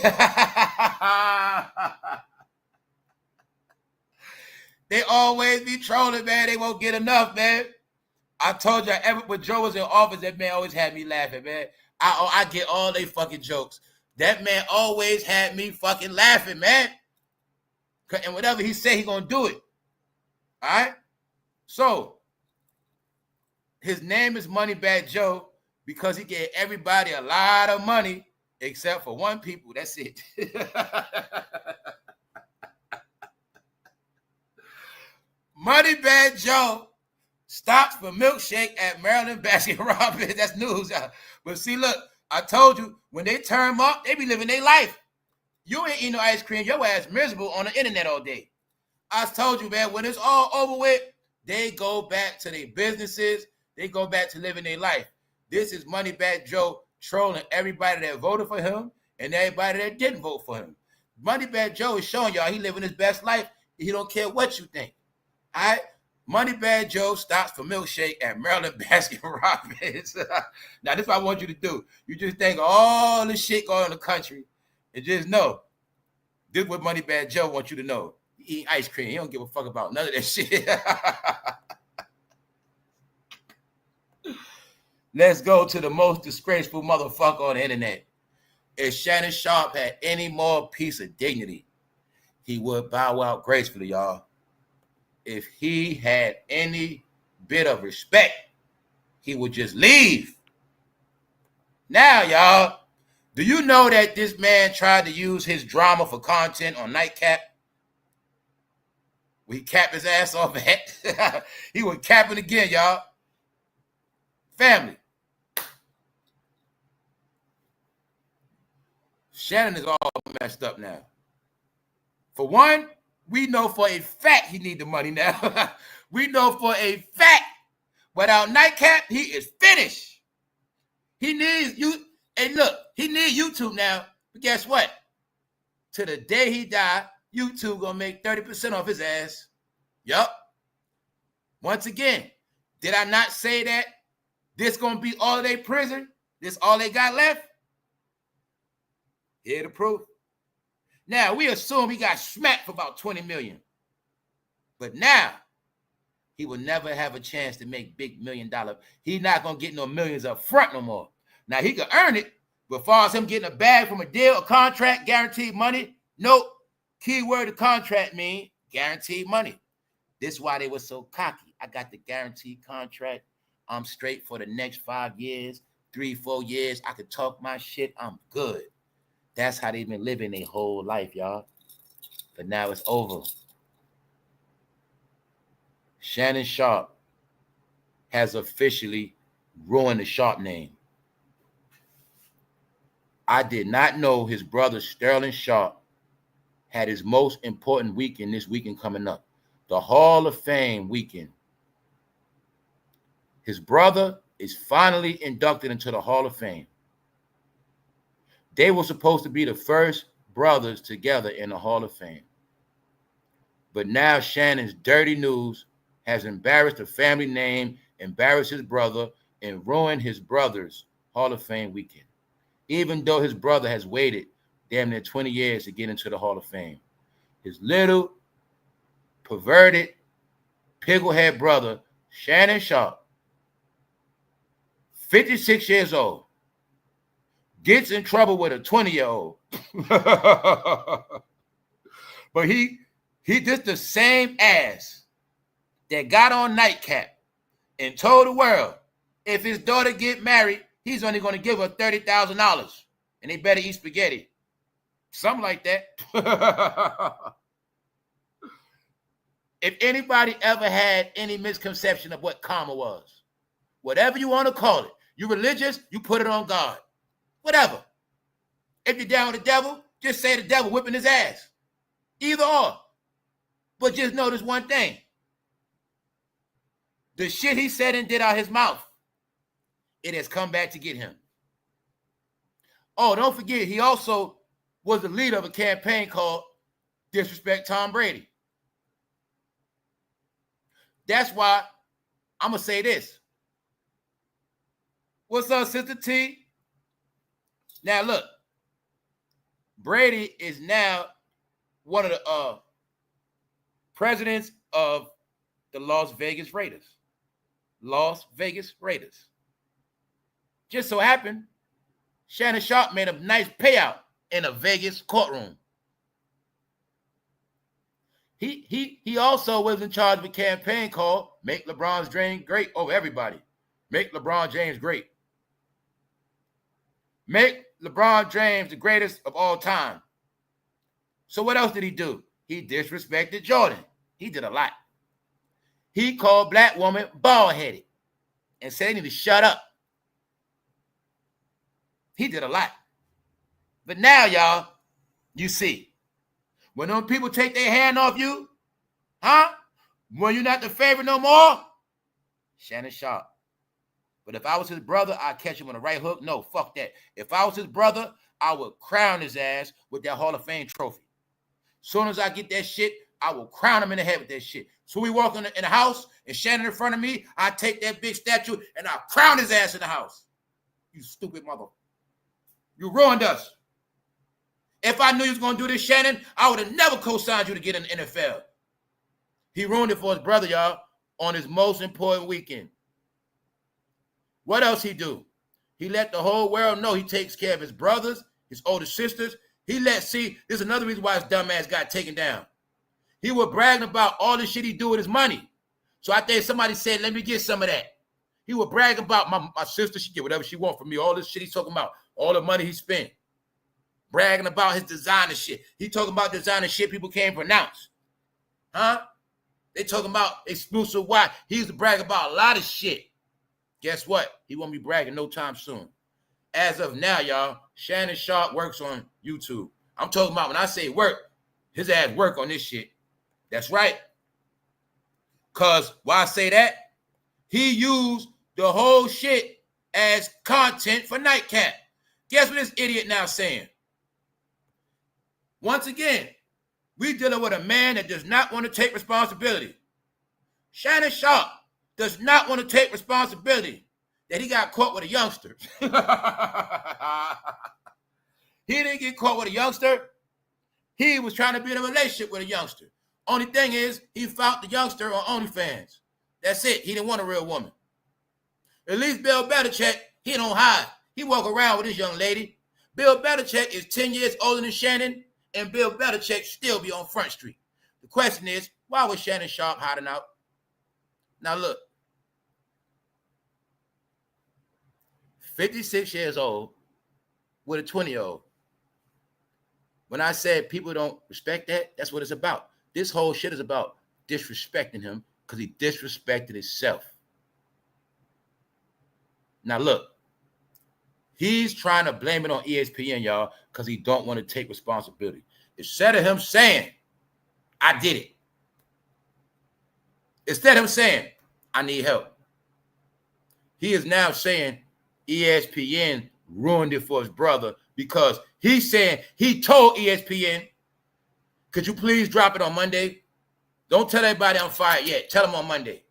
They always be trolling, man. They won't get enough, man. I told you, when Joe was in office, that man always had me laughing, man. I get all they fucking jokes. That man always had me fucking laughing, man. And whatever he said, he gonna do it. All right? So, his name is Money Bad Joe because he gave everybody a lot of money except for one people. That's it. Money Bag Joe stops for milkshake at Maryland Baskin-Robbins. That's news. But see, look, I told you, when they turn them up, they be living their life. You ain't eating no ice cream. Your ass miserable on the internet all day. I told you, man, when it's all over with, they go back to their businesses. They go back to living their life. This is Moneybag Joe trolling everybody that voted for him and everybody that didn't vote for him. Moneybag Joe is showing y'all he living his best life. He don't care what you think. All right? Moneybag Joe stops for milkshake at Maryland Baskin-Robbins. Now, this is what I want you to do. You just think all the shit going on in the country and just know this is what Moneybag Joe wants you to know. He eat ice cream. He don't give a fuck about none of that shit. Let's go to the most disgraceful motherfucker on the internet. If Shannon Sharpe had any more piece of dignity, he would bow out gracefully, y'all. If he had any bit of respect, he would just leave. Now, y'all, do you know that this man tried to use his drama for content on Nightcap? He capped his ass off at. He was capping again, y'all. Family. Shannon is all messed up now. For one, we know for a fact he need the money now. We know for a fact without Nightcap, he is finished. He needs you. And look, he needs YouTube now. But guess what? To the day he die, YouTube gonna make 30% off his ass. Yup. Once again, did I not say that this gonna be all of their prison? This all they got left? Here the proof. Now, we assume he got smacked for about 20 million. But now, he will never have a chance to make big $1 million. He's not going to get no millions up front no more. Now, he could earn it, but as far as him getting a bag from a deal, a contract, guaranteed money, nope. Keyword of contract mean guaranteed money. This is why they were so cocky. I got the guaranteed contract. I'm straight for the next 5 years, 3-4 years. I could talk my shit. I'm good. That's how they've been living their whole life, y'all. But now it's over. Shannon Sharpe has officially ruined the Sharpe name. I did not know his brother Sterling Sharpe had his most important weekend this weekend coming up. The Hall of Fame weekend. His brother is finally inducted into the Hall of Fame. They were supposed to be the first brothers together in the Hall of Fame. But now Shannon's dirty news has embarrassed the family name, embarrassed his brother, and ruined his brother's Hall of Fame weekend. Even though his brother has waited damn near 20 years to get into the Hall of Fame. His little, perverted, picklehead brother, Shannon Sharpe, 56 years old, gets in trouble with a 20-year-old. But he just the same ass that got on Nightcap and told the world if his daughter get married, he's only going to give her $30,000 and they better eat spaghetti. Something like that. If anybody ever had any misconception of what karma was, whatever you want to call it, you religious, you put it on God. Whatever. If you're down with the devil, just say the devil whipping his ass. Either or. But just notice one thing. The shit he said and did out his mouth, it has come back to get him. Oh, don't forget, he also was the leader of a campaign called Disrespect Tom Brady. That's why I'm going to say this. What's up, Sister T? Now, look, Brady is now one of the presidents of the Las Vegas Raiders. Las Vegas Raiders. Just so happened, Shannon Sharpe made a nice payout in a Vegas courtroom. He also was in charge of a campaign called Make LeBron James Great over everybody. Make LeBron James great. Make LeBron James the greatest of all time. So what else did he do? He disrespected Jordan. He did a lot. he called black woman bald-headed and said they need to shut up. He did a lot. But now, y'all, you see, when those people take their hand off you, when you're not the favorite no more, Shannon Sharpe. But if I was his brother, I'd catch him on the right hook. No, fuck that. If I was his brother, I would crown his ass with that Hall of Fame trophy. Soon as I get that shit, I will crown him in the head with that shit. So we walk in the house and Shannon in front of me, I take that big statue and I crown his ass in the house. You stupid mother. You ruined us. If I knew you was going to do this, Shannon, I would have never co-signed you to get in the NFL. He ruined it for his brother, y'all, on his most important weekend. What else he do? He let the whole world know he takes care of his brothers, his older sisters. This is another reason why his dumb ass got taken down. He was bragging about all the shit he do with his money. So I think somebody said, let me get some of that. He was bragging about my sister, she get whatever she want from me. All this shit he's talking about, all the money he spent. Bragging about his designer shit. He talking about designer shit people can't pronounce. They talking about exclusive watch. He used to brag about a lot of shit. Guess what? He won't be bragging no time soon. As of now, y'all, Shannon Sharpe works on YouTube. I'm talking about when I say work, his ass work on this shit. That's right. Because why I say that? He used the whole shit as content for Nightcap. Guess what this idiot now saying? Once again, we dealing with a man that does not want to take responsibility. Shannon Sharpe does not want to take responsibility that he got caught with a youngster. He didn't get caught with a youngster. He was trying to be in a relationship with a youngster. Only thing is, he found the youngster on OnlyFans. That's it. He didn't want a real woman. At least Bill Belichick, he don't hide. He walk around with this young lady. Bill Belichick is 10 years older than Shannon, and Bill Belichick still be on Front Street. The question is, why was Shannon Sharpe hiding out? Now look, 56 years old with a 20-year-old. When I said people don't respect that, that's what it's about. This whole shit is about disrespecting him because he disrespected himself. Now look, he's trying to blame it on ESPN, y'all, because he don't want to take responsibility. Instead of him saying, I did it. Instead of him saying, I need help. He is now saying ESPN ruined it for his brother because he's saying he told ESPN, could you please drop it on Monday? Don't tell everybody I'm fired yet. Tell them on Monday.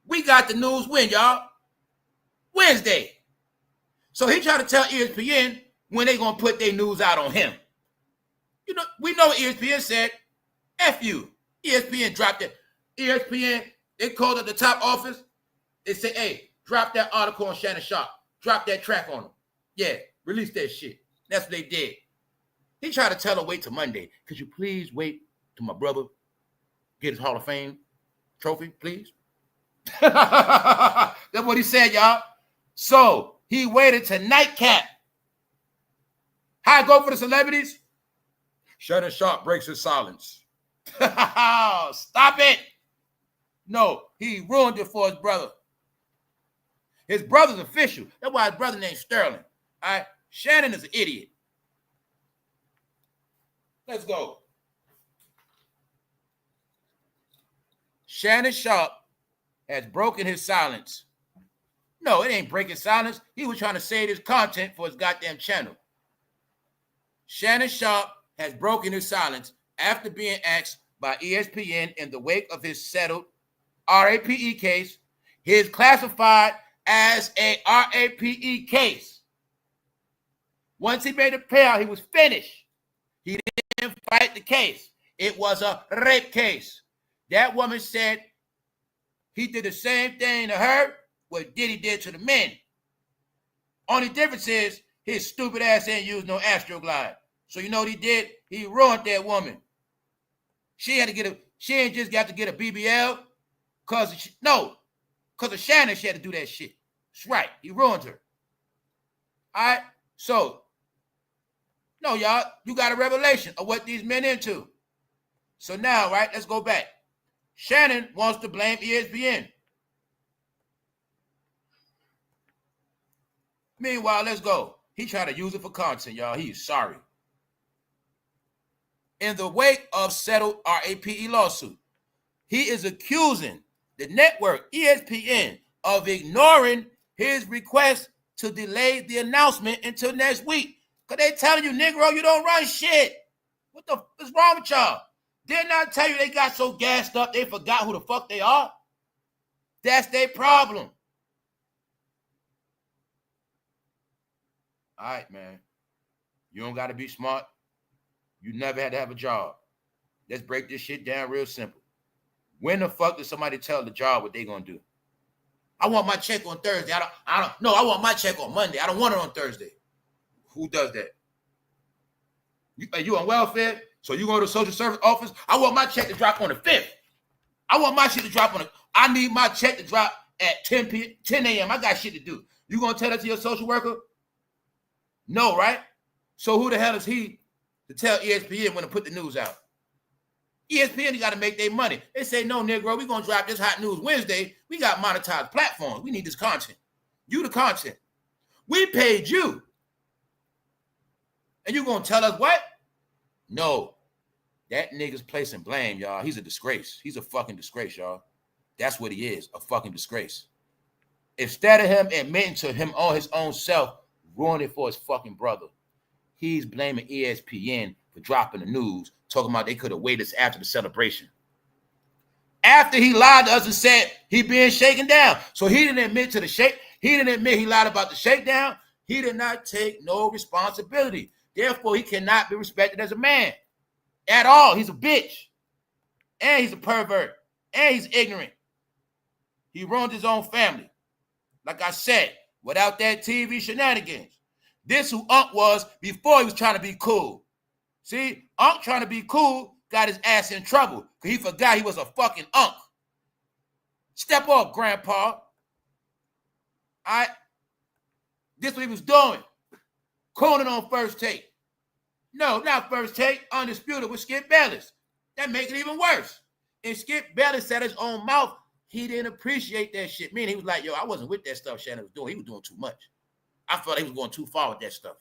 We got the news when, y'all? Wednesday. So he tried to tell ESPN when they going to put their news out on him. You know, we know ESPN said, F you. ESPN dropped it. ESPN, they called up the top office. They said, hey, drop that article on Shannon Sharpe. Drop that track on him. Yeah, release that shit. That's what they did. He tried to tell her, wait till Monday. Could you please wait till my brother get his Hall of Fame trophy, please? That's what he said, y'all. So he waited to Nightcap. How I go for the celebrities? Shannon Sharpe breaks his silence. Stop it. No, he ruined it for his brother. His brother's official. That's why his brother named Sterling. All right. Shannon is an idiot. Let's go. Shannon Sharpe has broken his silence. No, it ain't breaking silence. He was trying to save his content for his goddamn channel. Shannon Sharpe has broken his silence after being asked by ESPN in the wake of his settled RAPE case. He is classified as a RAPE case. Once he made a payout, he was finished. He didn't fight the case. It was a rape case. That woman said he did the same thing to her what Diddy did to the men. Only difference is his stupid ass ain't used no Astroglide. So you know what he did? He ruined that woman. She ain't just got to get a BBL because of Shannon, she had to do that shit. That's right. He ruined her. All right. So, no, y'all, you got a revelation of what these men into. So now, right, let's go back. Shannon wants to blame ESPN. Meanwhile, let's go. He tried to use it for content, y'all. He's sorry. In the wake of settled RAPE lawsuit, he is accusing the network, ESPN, of ignoring his request to delay the announcement until next week. Because they telling you, Negro, you don't run shit. What the is wrong with y'all? Didn't I tell you they got so gassed up they forgot who the fuck they are? That's their problem. All right, man. You don't got to be smart. You never had to have a job. Let's break this shit down real simple. When the fuck does somebody tell the job what they gonna do? I want my check on Thursday. I want my check on Monday. I don't want it on Thursday. Who does that? You on welfare? So you go to the social service office? I want my check to drop on the 5th. I want my shit to drop on I need my check to drop at 10 a.m. I got shit to do. You gonna tell that to your social worker? No, right? So who the hell is he to tell ESPN when to put the news out? ESPN got to make their money. They say, no, Negro, we're going to drop this hot news Wednesday. We got monetized platforms. We need this content. You the content. We paid you. And you going to tell us what? No. That nigga's placing blame, y'all. He's a disgrace. He's a fucking disgrace, y'all. That's what he is, a fucking disgrace. Instead of him admitting to him on his own self, ruining it for his fucking brother, he's blaming ESPN for dropping the news, talking about they could have waited after the celebration. After he lied to us and said he being shaken down. So he didn't admit to the shake. He didn't admit he lied about the shakedown. He did not take no responsibility. Therefore, he cannot be respected as a man at all. He's a bitch. And he's a pervert. And he's ignorant. He ruined his own family. Like I said, without that TV shenanigans. This who Unc was before he was trying to be cool. See, Unc trying to be cool got his ass in trouble because he forgot he was a fucking Unc. Step up, Grandpa. All right? This is what he was doing. Cooning on First Take. No, not First Take. Undisputed with Skip Bayless. That make it even worse. And Skip Bayless said his own mouth, he didn't appreciate that shit. Meaning he was like, yo, I wasn't with that stuff Shannon was doing. He was doing too much. I felt he was going too far with that stuff.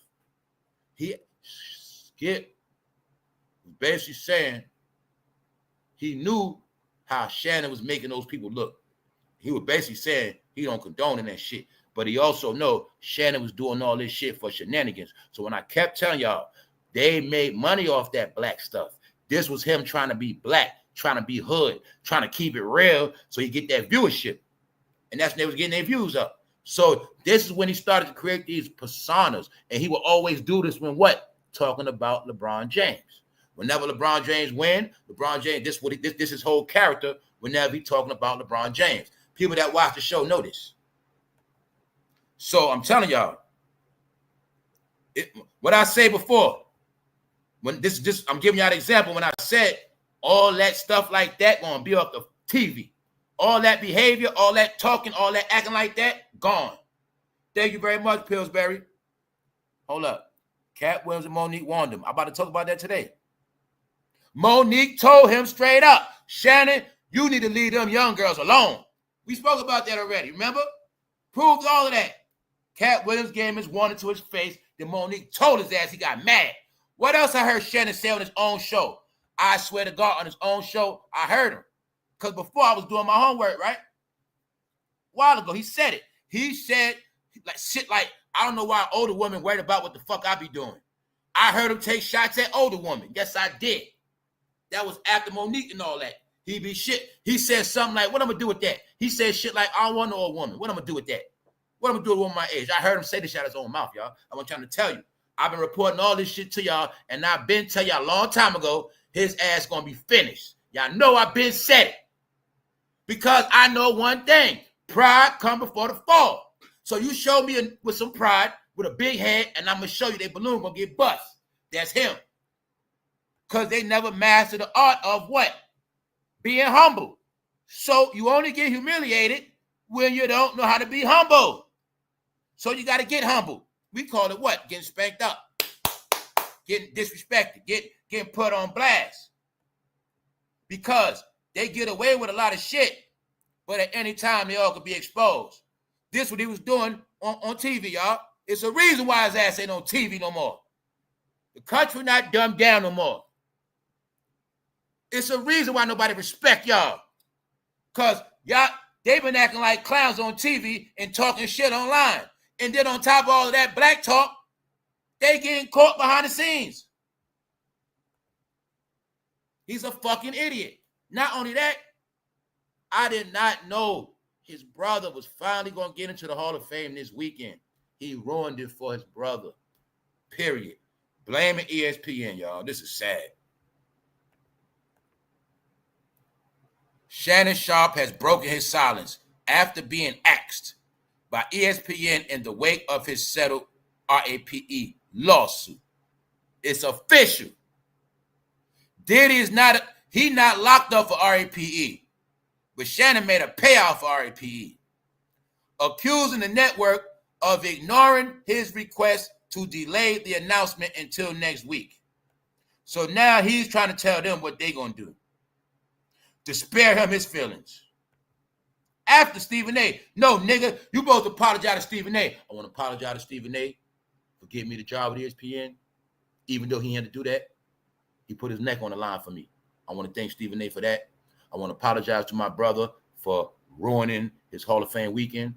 Skip was basically saying he knew how Shannon was making those people look. He was basically saying he don't condone in that shit. But he also know Shannon was doing all this shit for shenanigans. So when I kept telling y'all, they made money off that black stuff. This was him trying to be black, trying to be hood, trying to keep it real so he get that viewership. And that's when they was getting their views up. So this is when he started to create these personas. And he will always do this when what? Talking about LeBron James. Whenever LeBron James win, LeBron James, this is his whole character whenever he talking about LeBron James. People that watch the show know this. So I'm telling y'all, what I say before, when this I'm giving y'all an example when I said all that stuff like that gonna be off the TV. All that behavior, all that talking, all that acting like that, gone. Thank you very much, Pillsbury. Hold up. Cat Williams and Monique warned him. I'm about to talk about that today. Monique told him straight up, Shannon, you need to leave them young girls alone. We spoke about that already, remember? Proved all of that. Cat Williams gave him his warning to his face. Then Monique told his ass he got mad. What else I heard Shannon say on his own show? I swear to God, on his own show, I heard him. Because before I was doing my homework, right? A while ago, he said it. He said like shit like, I don't know why older women worried about what the fuck I be doing. I heard him take shots at older women. Yes, I did. That was after Monique and all that. He be shit. He said something like, what I'm going to do with that? He said shit like, I don't want no old woman. What I'm going to do with that? What I'm going to do with a woman my age? I heard him say this out of his own mouth, y'all. I'm trying to tell you. I've been reporting all this shit to y'all, and I've been telling y'all a long time ago, his ass going to be finished. Y'all know I've been said it. Because I know one thing. Pride come before the fall. So you show me with some pride, with a big head, and I'm going to show you that balloon going to get bust. That's him. Because they never mastered the art of what? Being humble. So you only get humiliated when you don't know how to be humble. So you got to get humble. We call it what? Getting spanked up. Getting disrespected. Getting put on blast. Because They get away with a lot of shit, but at any time, they all could be exposed. This is what he was doing on TV, y'all. It's a reason why his ass ain't on TV no more. The country not dumbed down no more. It's a reason why nobody respect y'all. Because y'all, they been acting like clowns on TV and talking shit online. And then on top of all of that black talk, they getting caught behind the scenes. He's a fucking idiot. Not only that, I did not know his brother was finally going to get into the Hall of Fame this weekend. He ruined it for his brother. Period. Blaming ESPN, y'all. This is sad. Shannon Sharpe has broken his silence after being axed by ESPN in the wake of his settled RAPE lawsuit. It's official. Diddy is not locked up for RAPE, but Shannon made a payout for RAPE, accusing the network of ignoring his request to delay the announcement until next week. So now he's trying to tell them what they're going to do to spare him his feelings. After Stephen A. No, nigga, you both apologize to Stephen A. I want to apologize to Stephen A. for giving me the job with ESPN. Even though he had to do that, he put his neck on the line for me. I want to thank Stephen A. for that. I want to apologize to my brother for ruining his Hall of Fame weekend.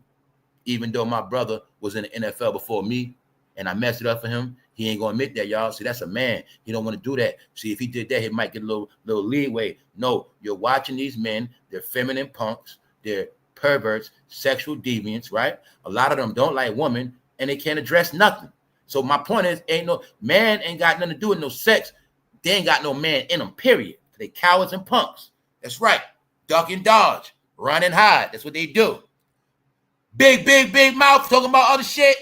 Even though my brother was in the NFL before me and I messed it up for him, he ain't going to admit that, y'all. See, that's a man. He don't want to do that. See, if he did that, he might get a little leeway. No, you're watching these men. They're feminine punks. They're perverts, sexual deviants, right? A lot of them don't like women, and they can't address nothing. So my point is, man ain't got nothing to do with no sex. They ain't got no man in them, period. They cowards and punks. That's right. Duck and dodge. Run and hide. That's what they do. Big mouth talking about other shit.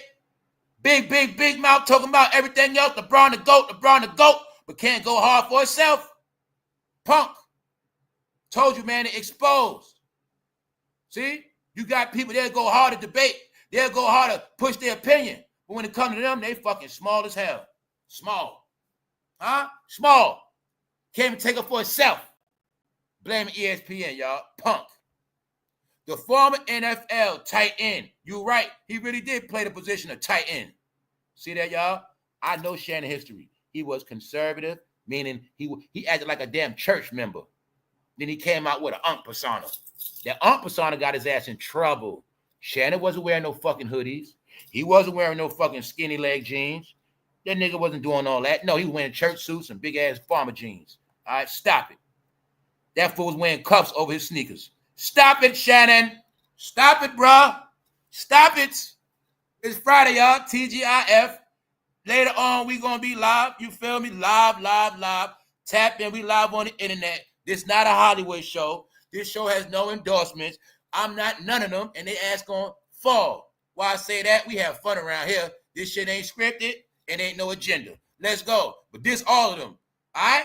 Big mouth talking about everything else. LeBron the GOAT, but can't go hard for himself. Punk. Told you, man, it exposed. See? You got people that go hard to debate. They'll go hard to push their opinion. But when it comes to them, they fucking small as hell. Small. Huh? Small. Can't even take it for itself. Blaming ESPN, y'all. Punk. The former NFL tight end. You right. He really did play the position of tight end. See that, y'all? I know Shannon history. He was conservative, meaning he acted like a damn church member. Then he came out with an unk persona. That unk persona got his ass in trouble. Shannon wasn't wearing no fucking hoodies. He wasn't wearing no fucking skinny leg jeans. That nigga wasn't doing all that. No, he was wearing church suits and big ass farmer jeans. All right, stop it. That fool was wearing cuffs over his sneakers. Stop it, Shannon. Stop it, bruh. Stop it. It's Friday, y'all. TGIF. Later on, we going to be live. You feel me? Live. Tap in. We live on the internet. This not a Hollywood show. This show has no endorsements. I'm not none of them, and they ass going to fall. Why I say that? We have fun around here. This shit ain't scripted. It ain't no agenda. Let's go. But this all of them. All right?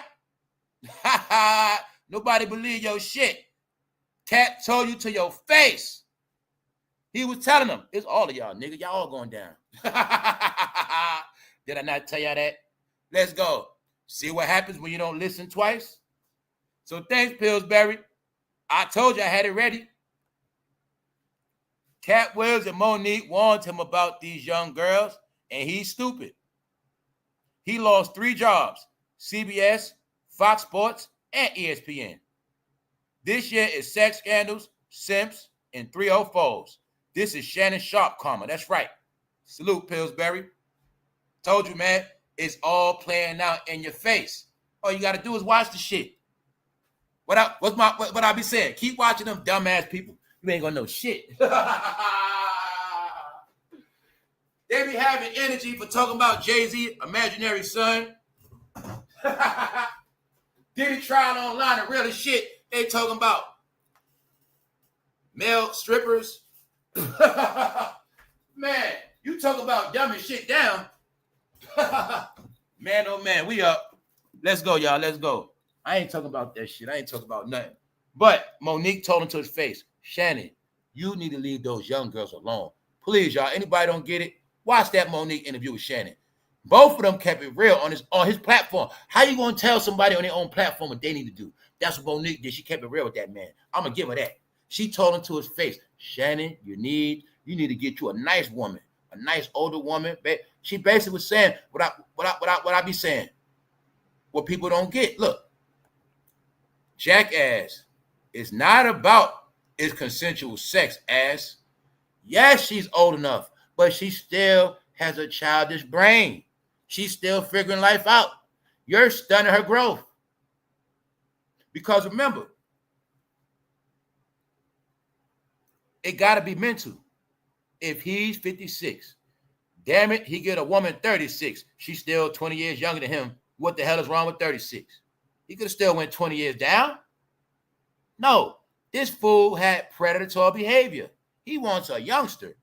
Ha ha. Nobody believe your shit. Cat told you to your face. He was telling them, it's all of y'all, nigga. Y'all all going down. Did I not tell y'all that? Let's go. See what happens when you don't listen twice? So thanks, Pillsbury. I told you I had it ready. Cat Williams and Monique warned him about these young girls, and he's stupid. He lost 3 jobs, CBS, Fox Sports, and ESPN. This year is sex scandals, simps, and 304s. This is Shannon Sharpe karma. That's right. Salute, Pillsbury. Told you, man, it's all playing out in your face. All you got to do is watch the shit. What I be saying? Keep watching them dumbass people. You ain't gonna know shit. They be having energy for talking about Jay-Z, imaginary son. Diddy trying online and real as shit. They talking about male strippers. Man, you talk about dumbing shit down. Man, oh man, we up. Let's go, y'all. Let's go. I ain't talking about that shit. I ain't talking about nothing. But Monique told him to his face, Shannon, you need to leave those young girls alone. Please, y'all. Anybody don't get it? Watch that Monique interview with Shannon. Both of them kept it real on his platform. How you going to tell somebody on their own platform what they need to do? That's what Monique did. She kept it real with that man. I'm gonna give her that. She told him to his face, Shannon, you need to get you a nice woman, a nice older woman. She basically was saying what I be saying, what people don't get. Look, jackass, it's not about its consensual sex, ass. Yes, she's old enough, but she still has a childish brain. She's still figuring life out. You're stunning her growth. Because remember, it got to be mental. If he's 56, damn it, he get a woman 36. She's still 20 years younger than him. What the hell is wrong with 36? He could have still went 20 years down. No, this fool had predatory behavior. He wants a youngster.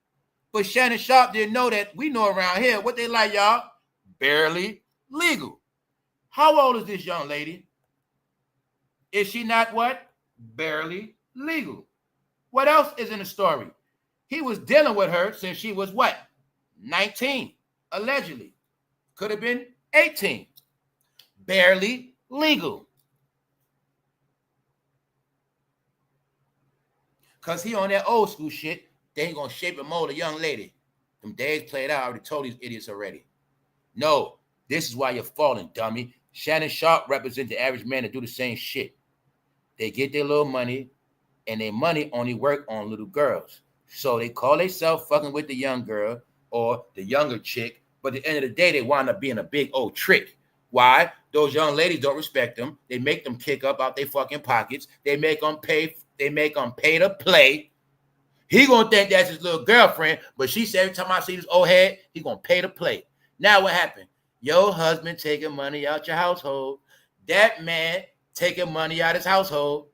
But Shannon Sharpe didn't know that. We know around here what they like, y'all. Barely legal. How old is this young lady? Is she not what? Barely legal. What else is in the story? He was dealing with her since she was what? 19, allegedly. Could have been 18. Barely legal. Because he on that old school shit, they ain't going to shape and mold a young lady. Them days played out. I already told these idiots already. No, this is why you're falling, dummy. Shannon Sharpe represents the average man that do the same shit. They get their little money, and their money only work on little girls. So they call themselves fucking with the young girl or the younger chick, but at the end of the day, they wind up being a big old trick. Why? Those young ladies don't respect them. They make them kick up out their fucking pockets. They make them pay to play. He gonna think that's his little girlfriend, but she said every time I see this old head, he gonna pay to play. Now what happened? Your husband taking money out your household. That man taking money out his household.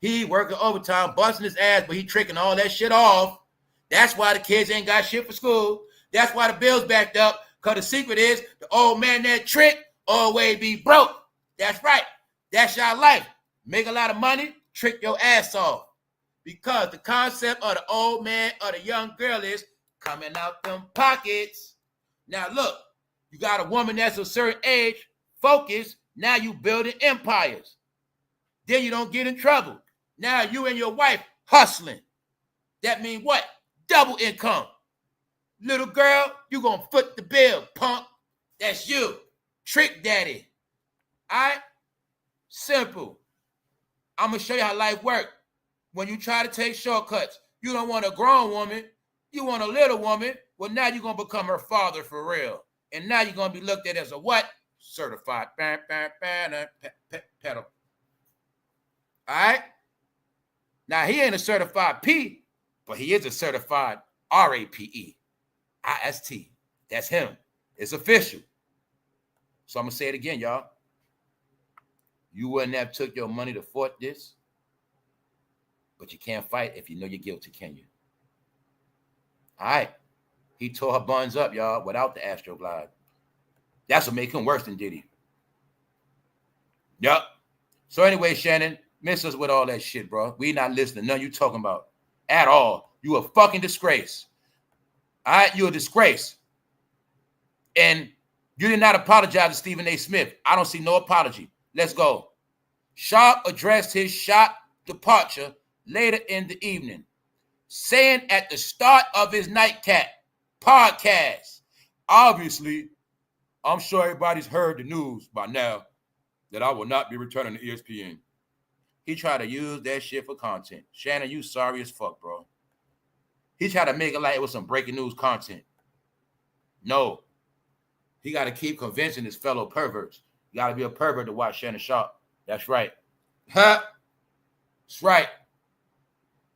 He working overtime, busting his ass, but he tricking all that shit off. That's why the kids ain't got shit for school. That's why the bills backed up. Because the secret is the old man that trick always be broke. That's right. That's your life. Make a lot of money, trick your ass off. Because the concept of the old man or the young girl is coming out them pockets. Now look, you got a woman that's a certain age, focus, now you building empires. Then you don't get in trouble. Now you and your wife hustling. That means what? Double income. Little girl, you gonna foot the bill, punk. That's you. Trick daddy. All right? Simple. I'm gonna show you how life works. When you try to take shortcuts, you don't want a grown woman, you want a little woman. Well, now you're gonna become her father for real. And now you're gonna be looked at as a what? Certified pedal. All right? Now, he ain't a certified P, but he is a certified RAPE. IST. That's him. It's official. So I'm going to say it again, y'all. You wouldn't have took your money to fought this, but you can't fight if you know you're guilty, can you? All right. He tore her buns up, y'all, without the Astroglide. That's what make him worse than Diddy. Yup. So anyway, Shannon, miss us with all that shit, bro. We not listening. None you talking about at all. You a fucking disgrace. All right? You a disgrace. And you did not apologize to Stephen A. Smith. I don't see no apology. Let's go. Sharpe addressed his shot departure later in the evening, saying at the start of his Nightcap podcast, obviously, I'm sure everybody's heard the news by now that I will not be returning to ESPN. He tried to use that shit for content. Shannon, you sorry as fuck, bro. He tried to make it like it was some breaking news content. No. He got to keep convincing his fellow perverts. You got to be a pervert to watch Shannon Sharpe. That's right. Huh? That's right.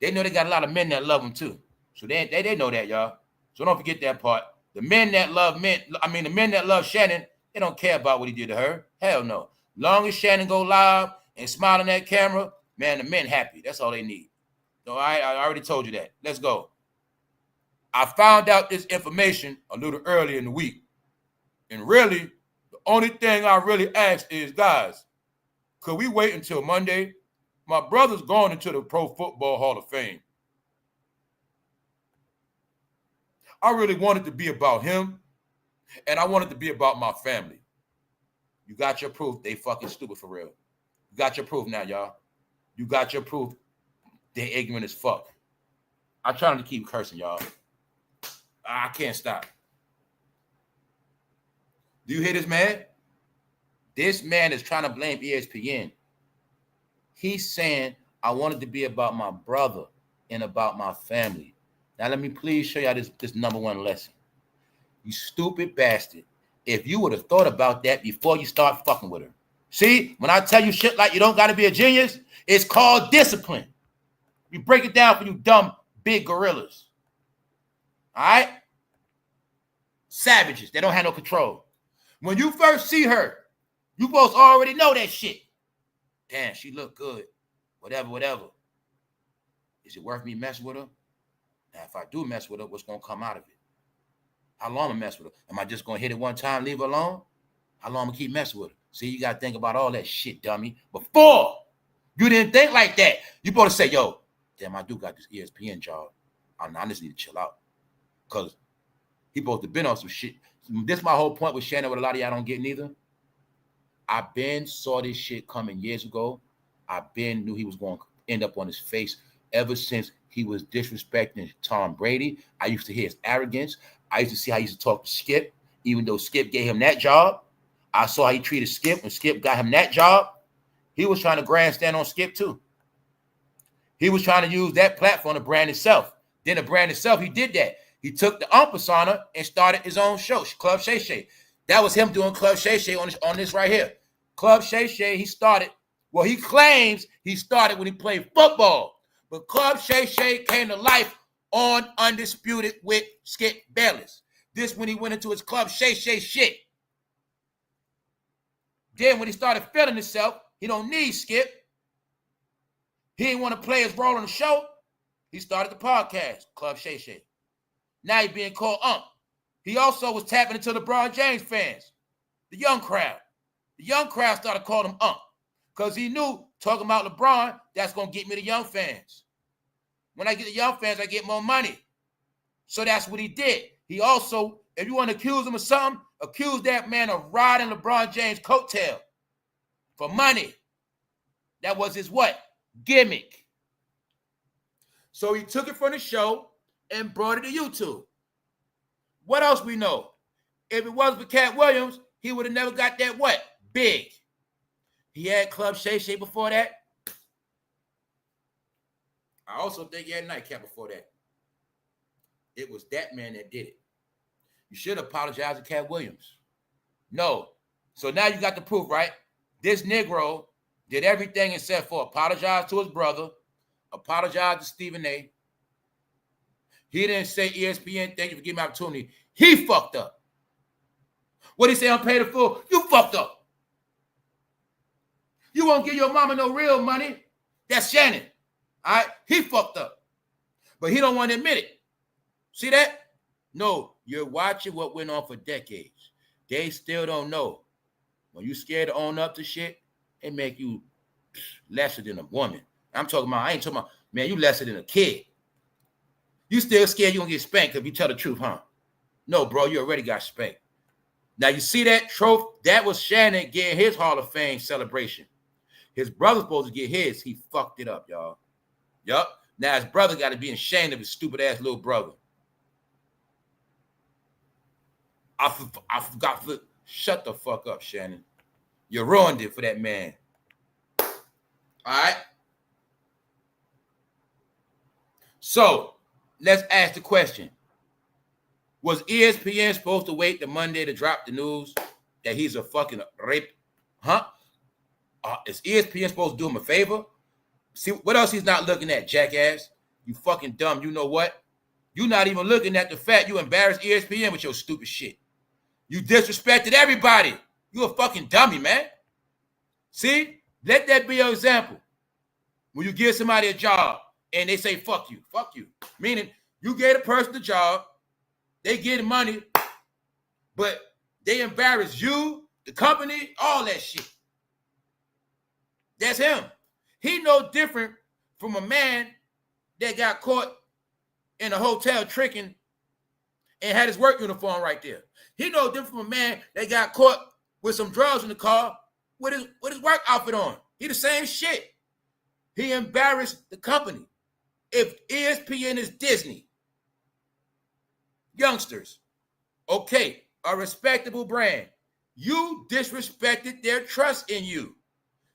They know they got a lot of men that love them too. So they know that, y'all. So don't forget that part. The men that love Shannon, they don't care about what he did to her. Hell no. Long as Shannon go live and smile in that camera, man, the men happy. That's all they need. So I already told you that. Let's go. I found out this information a little early in the week. And really, the only thing I really asked is, guys, could we wait until Monday? My brother's going into the Pro Football Hall of Fame. I really wanted to be about him, and I wanted to be about my family. You got your proof. They fucking stupid for real. You got your proof now, y'all. You got your proof. They're ignorant as fuck. I'm trying to keep cursing, y'all. I can't stop. Do you hear this man? This man is trying to blame ESPN. He's saying, I wanted to be about my brother and about my family. Now, let me please show y'all this number one lesson. You stupid bastard. If you would have thought about that before you start fucking with her. See, when I tell you shit like you don't got to be a genius, it's called discipline. We break it down for you dumb big gorillas. All right? Savages. They don't have no control. When you first see her, you both already know that shit. Damn, she look good. Whatever. Is it worth me messing with her? Now, if I do mess with her, what's going to come out of it? How long am I going to mess with her? Am I just going to hit it one time, leave her alone? How long am I going to keep messing with her? See, you got to think about all that shit, dummy. Before, you didn't think like that. You supposed to say, yo, damn, I do got this ESPN job. I just need to chill out. Because he supposed to been on some shit. This is my whole point with Shannon, what a lot of y'all don't get neither. I been saw this shit coming years ago. I been knew he was going to end up on his face ever since he was disrespecting Tom Brady. I used to hear his arrogance. I used to see how he used to talk to Skip, even though Skip gave him that job. I saw how he treated Skip when Skip got him that job. He was trying to grandstand on Skip too. He was trying to use that platform to brand himself. Then to brand himself, he did that. He took the persona and started his own show, Club Shay Shay. That was him doing Club Shay Shay on this right here. Club Shay Shay, he started, well, he claims he started when he played football. But Club Shay Shay came to life on Undisputed with Skip Bayless. This when he went into his Club Shay Shay shit. Then when he started feeling himself, he don't need Skip. He didn't want to play his role on the show. He started the podcast, Club Shay Shay. Now he's being called Ump. He also was tapping into LeBron James fans, the young crowd. The young crowd started calling him Ump because he knew talking about LeBron, that's going to get me the young fans. When I get the young fans, I get more money. So that's what he did. He also, if you want to accuse him of something, accuse that man of riding LeBron James' coattail for money. That was his what? Gimmick. So he took it from the show and brought it to YouTube. What else we know? If it wasn't for Cat Williams, he would have never got that what? Big. He had Club Shay Shay before that. I also think he had Nightcap before that. It was that man that did it. You should apologize to Cat Williams. No. So now you got the proof, right? This Negro did everything except for apologize to his brother, apologize to Stephen A. He didn't say, ESPN, thank you for giving me opportunity. He fucked up. What did he say on Pay the Fool? You fucked up. You won't give your mama no real money. That's Shannon. All right? He fucked up. But he don't want to admit it. See that? No, you're watching what went on for decades. They still don't know. When you scared to own up to shit, it make you lesser than a woman. I'm talking about, I ain't talking about, man, you lesser than a kid. You still scared you're going to get spanked if you tell the truth, huh? No, bro, you already got spanked. Now, you see that trophy? That was Shannon getting his Hall of Fame celebration. His brother's supposed to get his. He fucked it up, y'all. Yup. Now, his brother got to be ashamed of his stupid-ass little brother. I forgot. Shut the fuck up, Shannon. You ruined it for that man. All right? So, let's ask the question. Was ESPN supposed to wait the Monday to drop the news that he's a fucking rape? Huh? Is ESPN supposed to do him a favor? See, what else he's not looking at, jackass? You fucking dumb. You know what? You're not even looking at the fact you embarrassed ESPN with your stupid shit. You disrespected everybody. You a fucking dummy, man. See? Let that be your example. When you give somebody a job and they say, fuck you. Fuck you. Meaning, you gave a person a job, they get money, but they embarrass you, the company, all that shit. That's him. He no different from a man that got caught in a hotel tricking and had his work uniform right there. He no different from a man that got caught with some drugs in the car with his work outfit on. He the same shit. He embarrassed the company. If ESPN is Disney, youngsters, okay, a respectable brand, you disrespected their trust in you.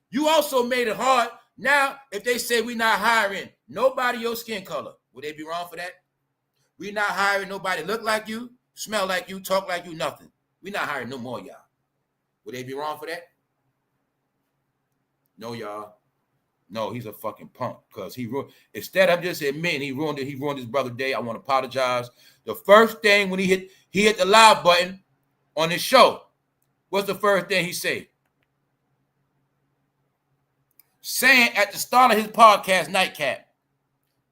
You also made it hard. Now, if they say we're not hiring nobody your skin color, would they be wrong for that? We're not hiring nobody look like you, smell like you, talk like you, nothing. We're not hiring no more, y'all. Would they be wrong for that? No, y'all. No, he's a fucking punk because he ruined. Instead of just admitting he ruined it, he ruined his brother's day. I want to apologize. The first thing when he hit the live button on his show, what's the first thing he said? Saying at the start of his podcast, Nightcap,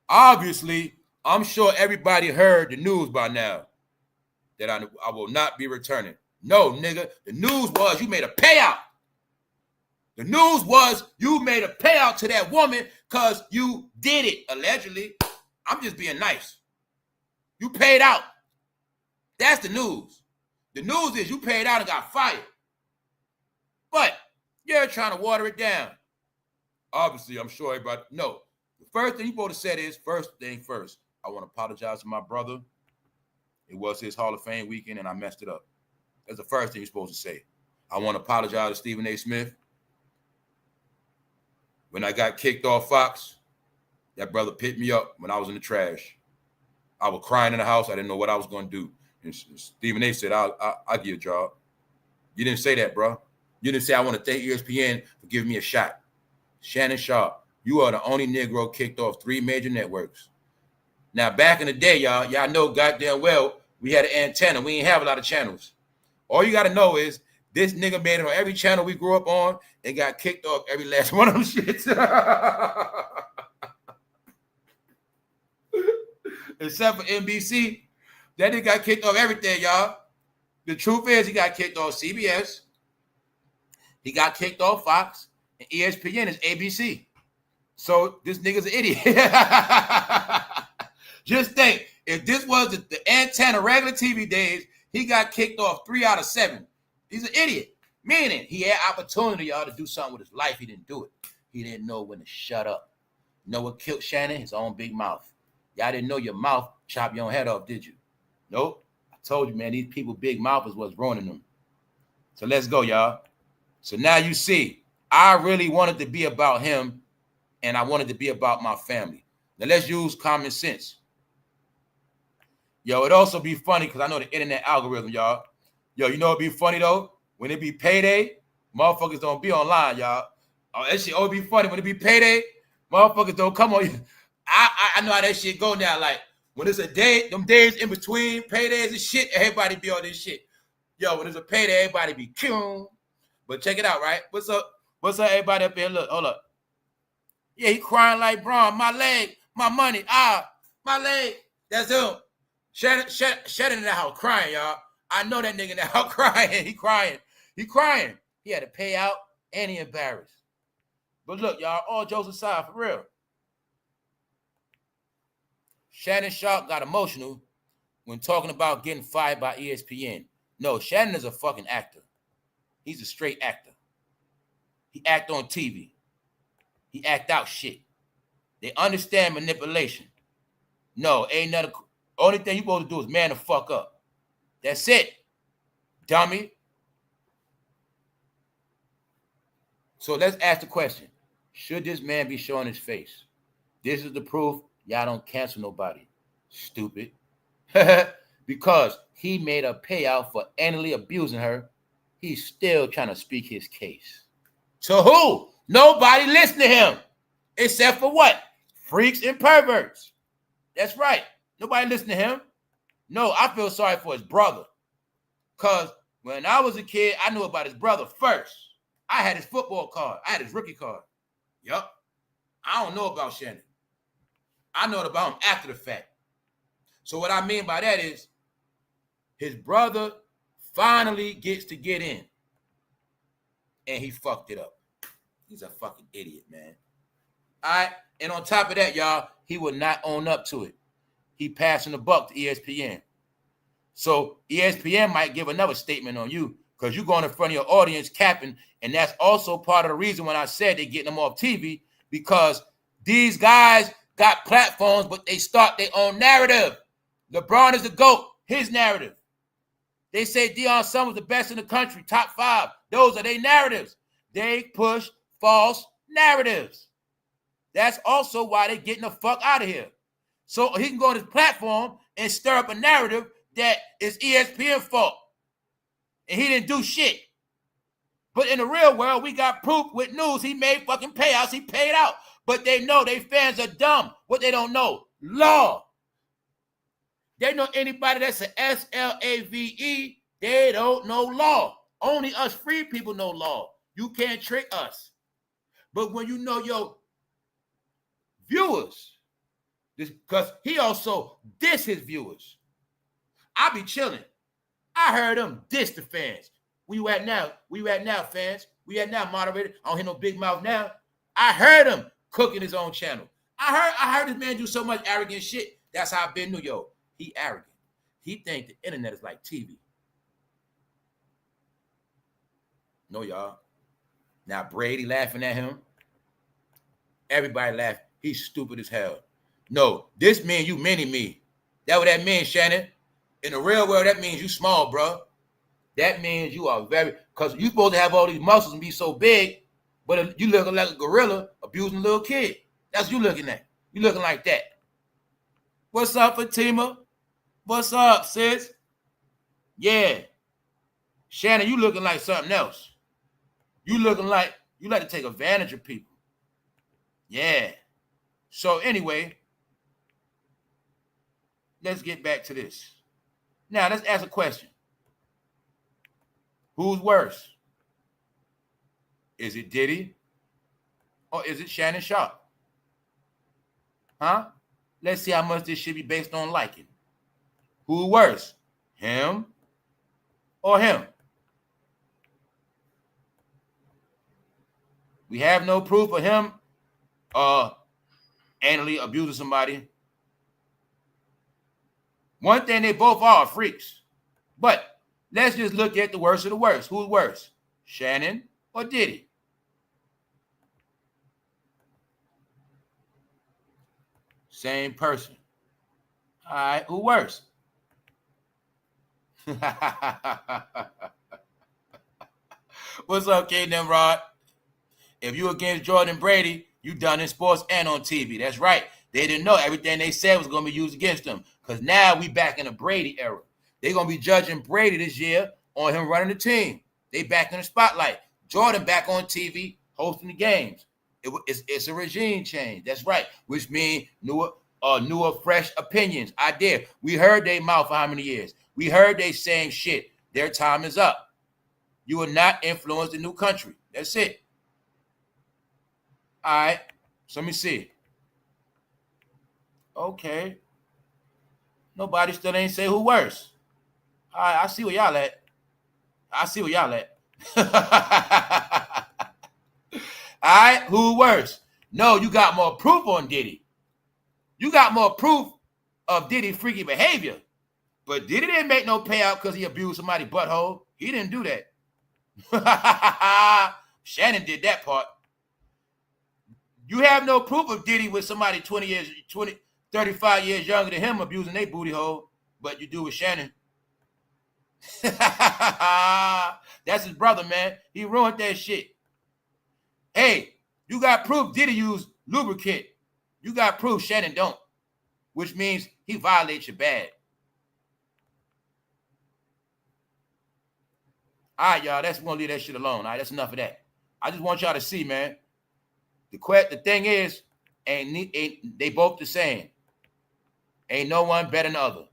obviously, I'm sure everybody heard the news by now that I will not be returning. No, nigga, the news was you made a payout. The news was you made a payout to that woman because you did it, allegedly. I'm just being nice. You paid out. That's the news. The news is you paid out and got fired. But you're trying to water it down. Obviously, I'm sure everybody know. The first thing you supposed to say is, first thing first, I want to apologize to my brother. It was his Hall of Fame weekend and I messed it up. That's the first thing you're supposed to say. I want to apologize to Stephen A. Smith. When I got kicked off Fox, that brother picked me up when I was in the trash. I was crying in the house. I didn't know what I was going to do. And Stephen A. said, I'll give you a job. You didn't say that, bro. You didn't say, I want to thank ESPN for giving me a shot. Shannon Sharpe, you are the only Negro kicked off 3 major networks. Now, back in the day, y'all know goddamn well we had an antenna. We didn't have a lot of channels. All you got to know is this nigga made it on every channel we grew up on and got kicked off every last one of them shits. Except for NBC. That nigga got kicked off everything, y'all. The truth is he got kicked off CBS. He got kicked off Fox. And ESPN is ABC. So this nigga's an idiot. Just think, if this was the antenna regular TV days, he got kicked off 3 out of 7. He's an idiot. Meaning he had opportunity, y'all, to do something with his life. He didn't do it. He didn't know when to shut up. You know what killed Shannon? His own big mouth. Y'all didn't know your mouth chop your own head off, did you? Nope. I told you, man, these people big mouth is what's ruining them. So let's go, y'all. So now you see, I really wanted to be about him and I wanted to be about my family. Now let's use common sense. Yo, it'd also be funny because I know the internet algorithm, y'all. Yo, you know it'd be funny though? When it be payday, motherfuckers don't be online, y'all. Oh, that shit always be funny. When it be payday, motherfuckers don't come on. I know how that shit go now. Like, when it's a day, them days in between paydays and shit, everybody be on this shit. Yo, when it's a payday, everybody be cute. But check it out, right? What's up? What's up, everybody up here? Look, hold up. Yeah, he crying like Braun. My leg, my money, my leg. That's him. Shannon in the house crying, y'all. I know that nigga in the house crying. He crying. He crying. He had to pay out and he embarrassed. But look, y'all, all jokes aside, for real. Shannon Sharpe got emotional when talking about getting fired by ESPN. No, Shannon is a fucking actor. He's a straight actor. He act on TV. He act out shit. They understand manipulation. No, ain't nothing. Only thing you supposed to do is man the fuck up. That's it, dummy. So let's ask the question. Should this man be showing his face? This is the proof y'all don't cancel nobody. Stupid. Because he made a payout for anally abusing her. He's still trying to speak his case. To who? Nobody listen to him. Except for what? Freaks and perverts. That's right. Nobody listen to him. No, I feel sorry for his brother. Because when I was a kid, I knew about his brother first. I had his football card. I had his rookie card. Yup. I don't know about Shannon. I know about him after the fact. So what I mean by that is his brother finally gets to get in. And he fucked it up. He's a fucking idiot, man. All right. And on top of that, y'all, he would not own up to it. He passing the buck to ESPN. So ESPN might give another statement on you, because you going in front of your audience capping, and that's also part of the reason when I said they're getting them off TV, because these guys got platforms, but they start their own narrative. LeBron is the GOAT, his narrative. They say Deion Sanders was the best in the country, top 5. Those are their narratives. They push false narratives. That's also why they're getting the fuck out of here. So he can go on his platform and stir up a narrative that is ESPN fault. And he didn't do shit. But in the real world, we got proof with news. He made fucking payouts. He paid out. But they know they fans are dumb. What they don't know? Law. They know anybody that's an SLAVE, they don't know law. Only us free people know law. You can't trick us. But when you know your viewers, because he also diss his viewers. I be chilling. I heard him diss the fans. Where you at now? Where you at now, fans? Where you at now, moderator? I don't hear no big mouth now. I heard him cooking his own channel. I heard this man do so much arrogant shit. That's how Ben knew, yo. He arrogant. He think the internet is like TV. No, y'all. Now Brady laughing at him. Everybody laugh. He's stupid as hell. No, this mean you mini me. That what that means, Shannon. In the real world, that means you small, bro. That means you are very, because you supposed to have all these muscles and be so big, but you looking like a gorilla abusing a little kid. That's what you looking at. You looking like that. What's up, Fatima? What's up, sis? Yeah. Shannon, you looking like something else. You looking like you like to take advantage of people. Yeah. So anyway, let's get back to this. Now, let's ask a question. Who's worse? Is it Diddy or is it Shannon Sharpe? Huh? Let's see how much this should be based on liking. Who worse? Him or him? We have no proof of him anally abusing somebody. One thing, they both are freaks. But let's just look at the worst of the worst. Who's worse? Shannon or Diddy? Same person. All right, who worse? What's up, K Nimrod? If you against Jordan Brady, you done in sports and on TV. That's right. They didn't know everything they said was going to be used against them. Because now we back in the Brady era. They're going to be judging Brady this year on him running the team. They back in the spotlight. Jordan back on TV hosting the games. It's a regime change. That's right. Which means newer, fresh opinions. Idea. We heard they mouth for how many years? We heard they saying shit. Their time is up. You will not influence the new country. That's it. All right. So let me see. Okay. Nobody still ain't say who worse. All right, I see where y'all at. All right, who worse? No, you got more proof on Diddy. You got more proof of Diddy's freaky behavior. But Diddy didn't make no payout because he abused somebody's butthole. He didn't do that. Shannon did that part. You have no proof of Diddy with somebody 35 years younger than him abusing their booty hole, but you do with Shannon. That's his brother, man. He ruined that shit. Hey, you got proof Diddy used lubricant. You got proof Shannon don't, which means he violates your bad. All right, y'all, that's going to leave that shit alone. All right, that's enough of that. I just want y'all to see, man. The thing is, they both the same. Ain't no one better than the other.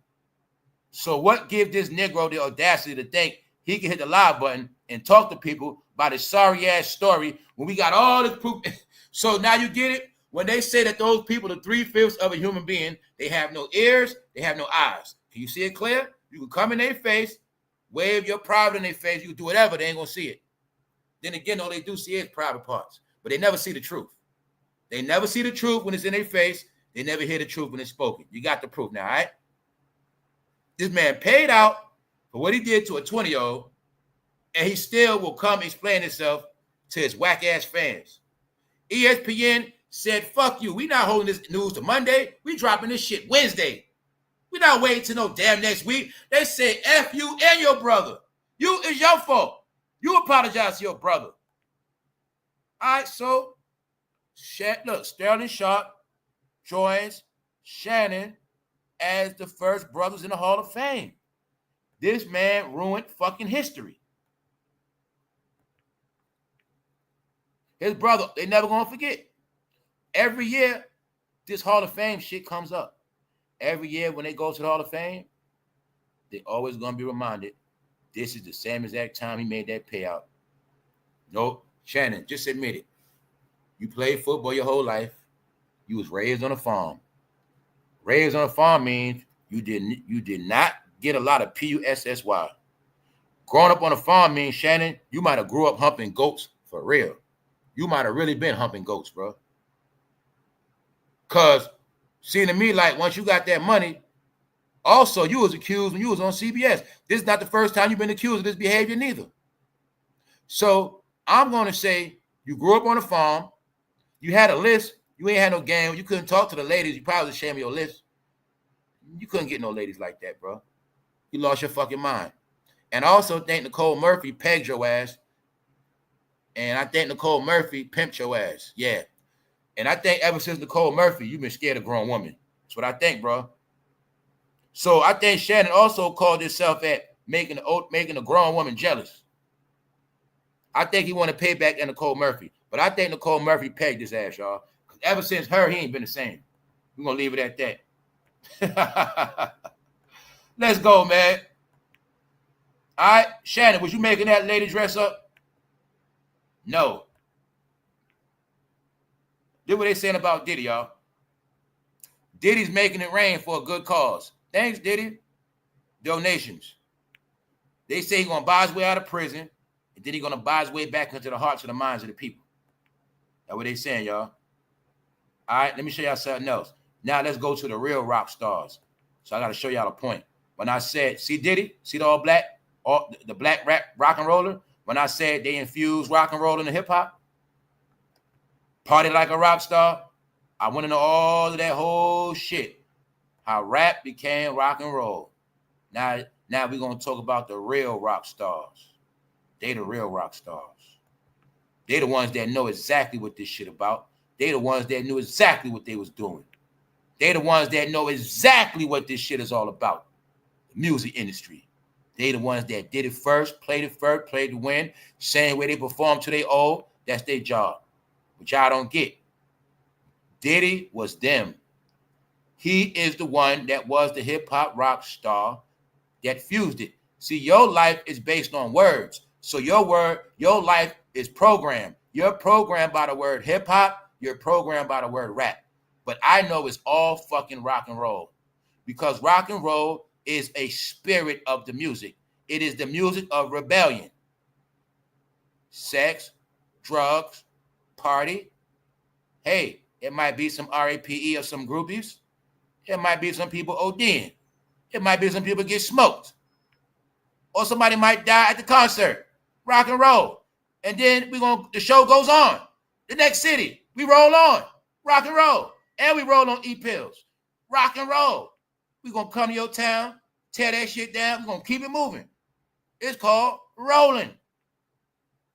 So what gives this Negro the audacity to think he can hit the live button and talk to people about his sorry-ass story when we got all this proof? So now you get it? When they say that those people are 3/5 of a human being, they have no ears, they have no eyes. Can you see it clear? You can come in their face, wave your private in their face, you can do whatever, they ain't going to see it. Then again, all they do see is private parts, but they never see the truth. They never see the truth when it's in their face. They never hear the truth when it's spoken. You got the proof now, all right? This man paid out for what he did to a 20-year-old, And he still will come explain himself to his whack-ass fans. ESPN said, fuck you. We not holding this news to Monday. We dropping this shit Wednesday. We not waiting till no damn next week. They say, F you and your brother. It's your fault. You apologize to your brother. All right, so, look, Sterling Sharpe joins Shannon as the first brothers in the Hall of Fame. This man ruined fucking history. His brother, they never gonna forget. Every year, this Hall of Fame shit comes up. Every year when they go to the Hall of Fame, they always gonna be reminded, this is the same exact time he made that payout. Nope, Shannon, just admit it. You played football your whole life. You was raised on a farm. Raised on a farm means you did not get a lot of PUSSY. Growing up on a farm means, Shannon, you might have grew up humping goats for real. You might have really been humping goats, bro. Because, seeing to me, like, once you got that money, also, you was accused when you was on CBS. This is not the first time you've been accused of this behavior, neither. So, I'm going to say, you grew up on a farm, you had a list, you ain't had no game, you couldn't talk to the ladies, you probably was ashamed of your list. You couldn't get no ladies like that, bro. You lost your fucking mind. And I also think Nicole Murphy pegged your ass. And I think Nicole Murphy pimped your ass. Yeah. And I think ever since Nicole Murphy, you've been scared of grown women. That's what I think, bro. So I think Shannon also called himself at making a grown woman jealous. I think he wanted payback at Nicole Murphy. But I think Nicole Murphy pegged his ass, y'all. Because ever since her, he ain't been the same. We're going to leave it at that. Let's go, man. All right. Shannon, was you making that lady dress up? No. Look what they saying about Diddy, y'all. Diddy's making it rain for a good cause. Thanks, Diddy. Donations. They say he's going to buy his way out of prison, and then he's going to buy his way back into the hearts and the minds of the people. That's what they saying, y'all. All right, let me show y'all something else. Now let's go to the real rock stars. So I got to show y'all a point. When I said, see Diddy? See the all black? The black rock and roller? When I said they infused rock and roll into hip hop, party like a rock star, I went into all of that whole shit. How rap became rock and roll. Now we're going to talk about the real rock stars. They the real rock stars. They the ones that know exactly what this shit about. They the ones that knew exactly what they was doing. They the ones that know exactly what this shit is all about. The music industry. They the ones that did it first, played to win, same way they perform till they old. That's their job. But y'all don't get. Diddy was them. He is the one that was the hip-hop rock star that fused it. See, your life is based on words. So your life is programmed. You're programmed by the word hip-hop. You're programmed by the word rap. But I know it's all fucking rock and roll. Because rock and roll is a spirit of the music. It is the music of rebellion. Sex, drugs, party. Hey, it might be some RAPE or some groupies. It might be some people ODing. It might be some people get smoked. Or somebody might die at the concert. Rock and roll. And then the show goes on. The next city, we roll on. Rock and roll. And we roll on E-pills. Rock and roll. We're going to come to your town, tear that shit down. We're going to keep it moving. It's called rolling.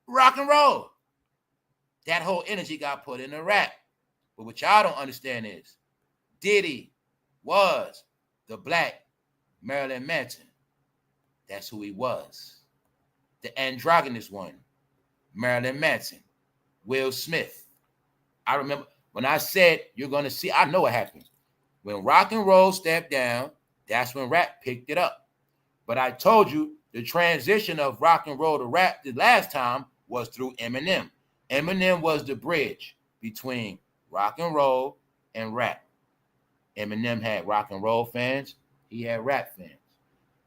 Rock and roll. That whole energy got put in the rap. But what y'all don't understand is Diddy was the black Marilyn Manson. That's who he was. The androgynous one. Marilyn Manson. Will Smith. I remember when I said you're going to see, I know what happened. When rock and roll stepped down, that's when rap picked it up. But I told you the transition of rock and roll to rap the last time was through Eminem. Eminem was the bridge between rock and roll and rap. Eminem had rock and roll fans. He had rap fans.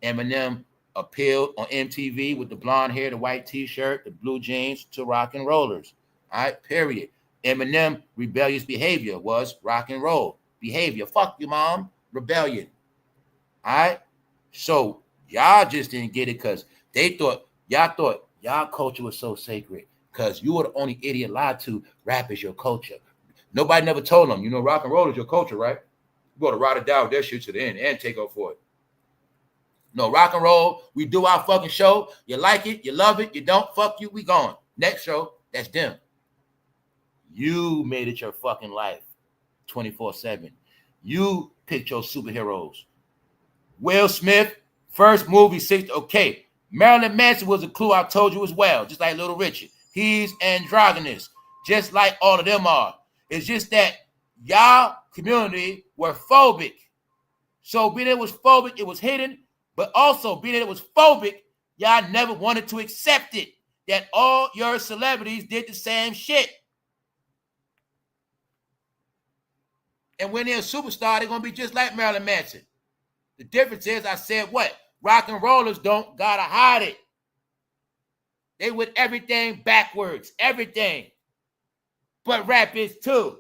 Eminem appealed on MTV with the blonde hair, the white t-shirt, the blue jeans to rock and rollers. All right, period. Eminem rebellious behavior was rock and roll behavior. Fuck you, mom. Rebellion. All right. So y'all just didn't get it because y'all thought Y'all culture was so sacred because you were the only idiot lied to. Rap is your culture. Nobody never told them, rock and roll is your culture, right? You got to ride it down with that shit to the end and take up for it. No, rock and roll, we do our fucking show. You like it, you love it, you don't, fuck you, we gone. Next show, that's them. You made it your fucking life 24/7. You picked your superheroes. Will Smith, first movie, okay. Marilyn Manson was a clue I told you as well, just like Little Richard. He's androgynous, just like all of them are. It's just that y'all community were phobic. So being it was phobic, it was hidden, but also being it was phobic, y'all never wanted to accept it, that all your celebrities did the same shit. And when they're a superstar, they're going to be just like Marilyn Manson. The difference is, I said what? Rock and rollers don't gotta hide it. They with everything backwards, everything. But rap is too.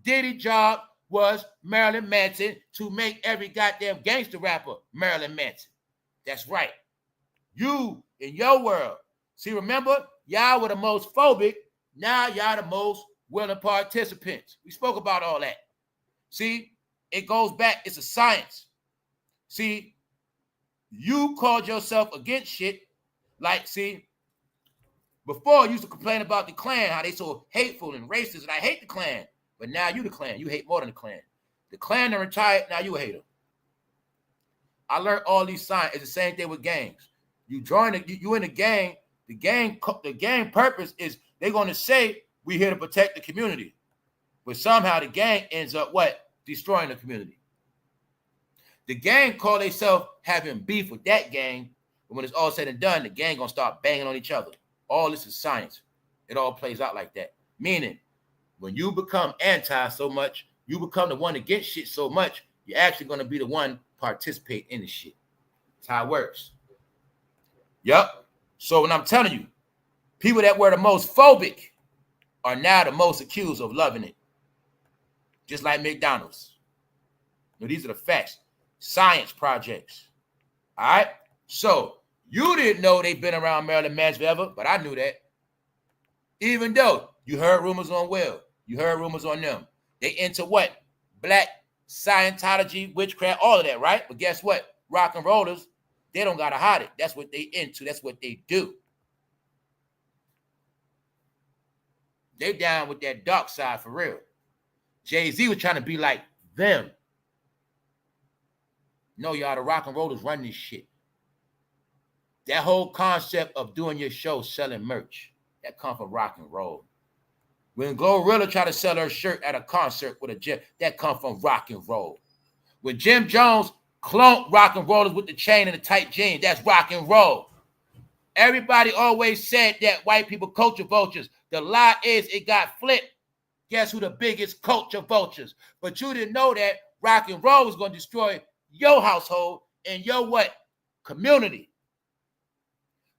Diddy job was Marilyn Manson to make every goddamn gangster rapper Marilyn Manson. That's right. You in your world. See, remember, y'all were the most phobic. Now y'all the most willing participants. We spoke about all that. See, it goes back. It's a science. See, you called yourself against shit. Like, see, before you used to complain about the Klan, how they so hateful and racist, and I hate the Klan. But now you the Klan. You hate more than the Klan. The Klan are retired, now you a hater. I learned all these signs. It's the same thing with gangs. You join you in the gang purpose is they're gonna say we're here to protect the community. But somehow the gang ends up what? Destroying the community. The gang call themselves having beef with that gang, but when it's all said and done, the gang gonna start banging on each other. All this is science. It all plays out like that. Meaning, when you become anti so much, you become the one against shit so much, you're actually gonna be the one participate in the shit. That's how it works. Yep. So when I'm telling you, people that were the most phobic are now the most accused of loving it. Just like McDonald's. These are the facts. Science projects. All right? So, you didn't know they've been around Marilyn Manson forever, but I knew that. Even though you heard rumors on Will, you heard rumors on them. They into what? Black Scientology, witchcraft, all of that, right? But guess what? Rock and rollers, they don't got to hide it. That's what they into. That's what they do. They down with that dark side for real. Jay-Z was trying to be like them. No, y'all, the rock and rollers run this shit. That whole concept of doing your show selling merch, that come from rock and roll. When Glorilla tried to sell her shirt at a concert with a jet, that come from rock and roll. When Jim Jones cloned rock and rollers with the chain and the tight jeans, that's rock and roll. Everybody always said that white people culture vultures. The lie is it got flipped. Guess who the biggest culture vultures? But you didn't know that rock and roll was going to destroy your household and your what? Community.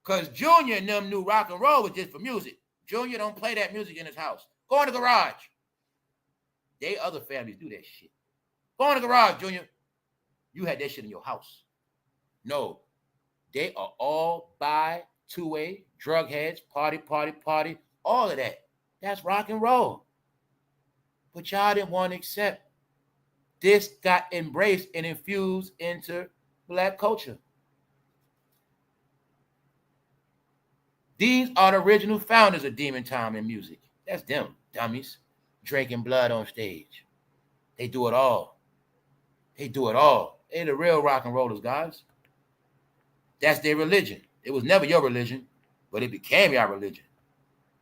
Because Junior and them knew rock and roll was just for music. Junior don't play that music in his house. Go in the garage. They other families do that shit. Go in the garage, Junior. You had that shit in your house. No. They are all bi, two-way, drug heads, party, all of that. That's rock and roll. But y'all didn't want to accept. This got embraced and infused into black culture. These are the original founders of Demon Time in music. That's them, dummies, drinking blood on stage. They do it all. They do it all. They the real rock and rollers, guys. That's their religion. It was never your religion, but it became your religion.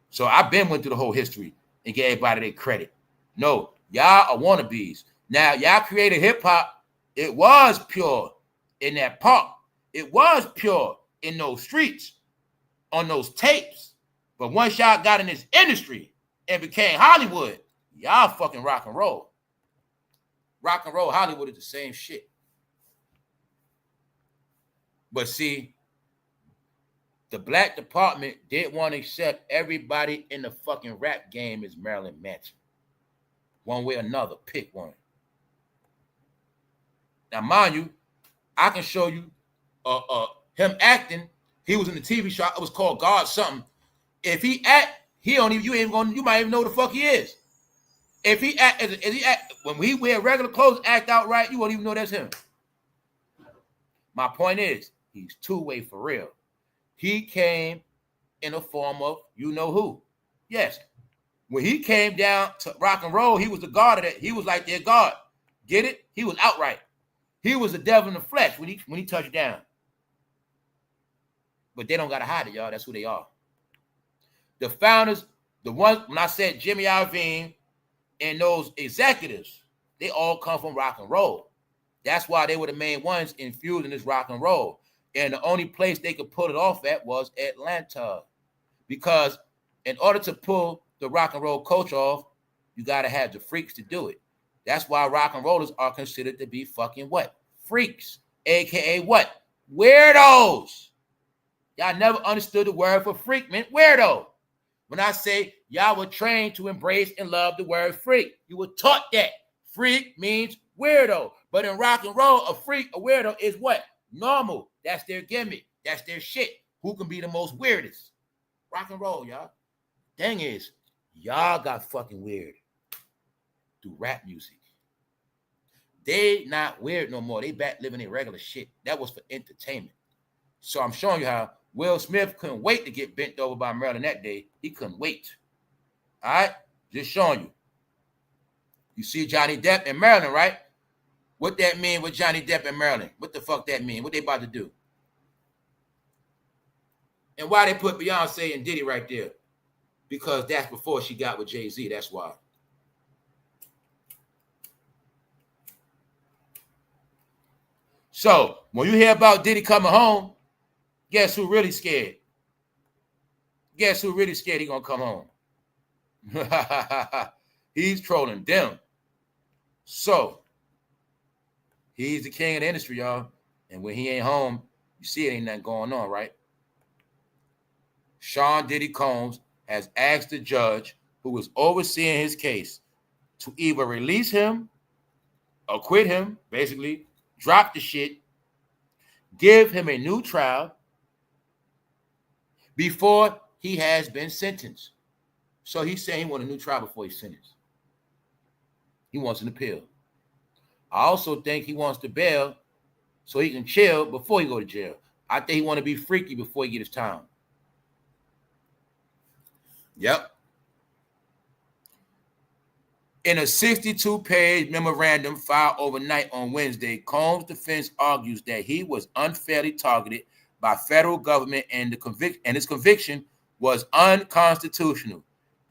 So I've been went through the whole history and gave everybody their credit. No, y'all are wannabes. Now, y'all created hip-hop. It was pure in that park. It was pure in those streets, on those tapes. But once y'all got in this industry and became Hollywood, y'all fucking rock and roll. Rock and roll, Hollywood is the same shit. But see, the black department didn't want to accept everybody in the fucking rap game is Marilyn Manson. One way or another, pick one. Now, mind you, I can show you him acting He was in the TV show. It was called God something. If he act, he don't even, you might even know the fuck he is. If he act, when we wear regular clothes, act out right, you won't even know that's him. My point is, he's two-way for real. He came in the form of you know who. Yes. When he came down to rock and roll, he was the god of that. He was like their god. Get it? He was outright. He was the devil in the flesh when he touched down. But they don't got to hide it, y'all. That's who they are. The founders, the ones, when I said Jimmy Iovine and those executives, they all come from rock and roll. That's why they were the main ones infusing this rock and roll. And the only place they could pull it off at was Atlanta. Because in order to pull the rock and roll culture off, you got to have the freaks to do it. That's why rock and rollers are considered to be fucking what? Freaks. AKA what? Weirdos. Y'all never understood the word for freak meant weirdo. When I say y'all were trained to embrace and love the word freak, you were taught that. Freak means weirdo. But in rock and roll, a freak, a weirdo is what? Normal. That's their gimmick. That's their shit. Who can be the most weirdest? Rock and roll, y'all. Thing is, y'all got fucking weird through rap music. They not weird no more. They back living their regular shit. That was for entertainment. So I'm showing you how Will Smith couldn't wait to get bent over by Marilyn that day. He couldn't wait. All right? Just showing you. You see Johnny Depp and Marilyn, right? What that mean with Johnny Depp and Marilyn? What the fuck that mean? What they about to do? And why they put Beyonce and Diddy right there? Because that's before she got with Jay-Z. That's why. So when you hear about Diddy coming home, guess who really scared? Guess who really scared he gonna come home? He's trolling them. So he's the king of the industry, y'all. And when he ain't home, you see it ain't nothing going on, right? Sean Diddy Combs has asked the judge who is overseeing his case to either release him, acquit him, basically, drop the shit, give him a new trial before he has been sentenced. So he's saying he wants a new trial before he's sentenced. He wants an appeal. I also think he wants to bail so he can chill before he go to jail. I think he want to be freaky before he get his time. Yep. In a 62-page memorandum filed overnight on Wednesday, Combs' defense argues that he was unfairly targeted by federal government and his conviction was unconstitutional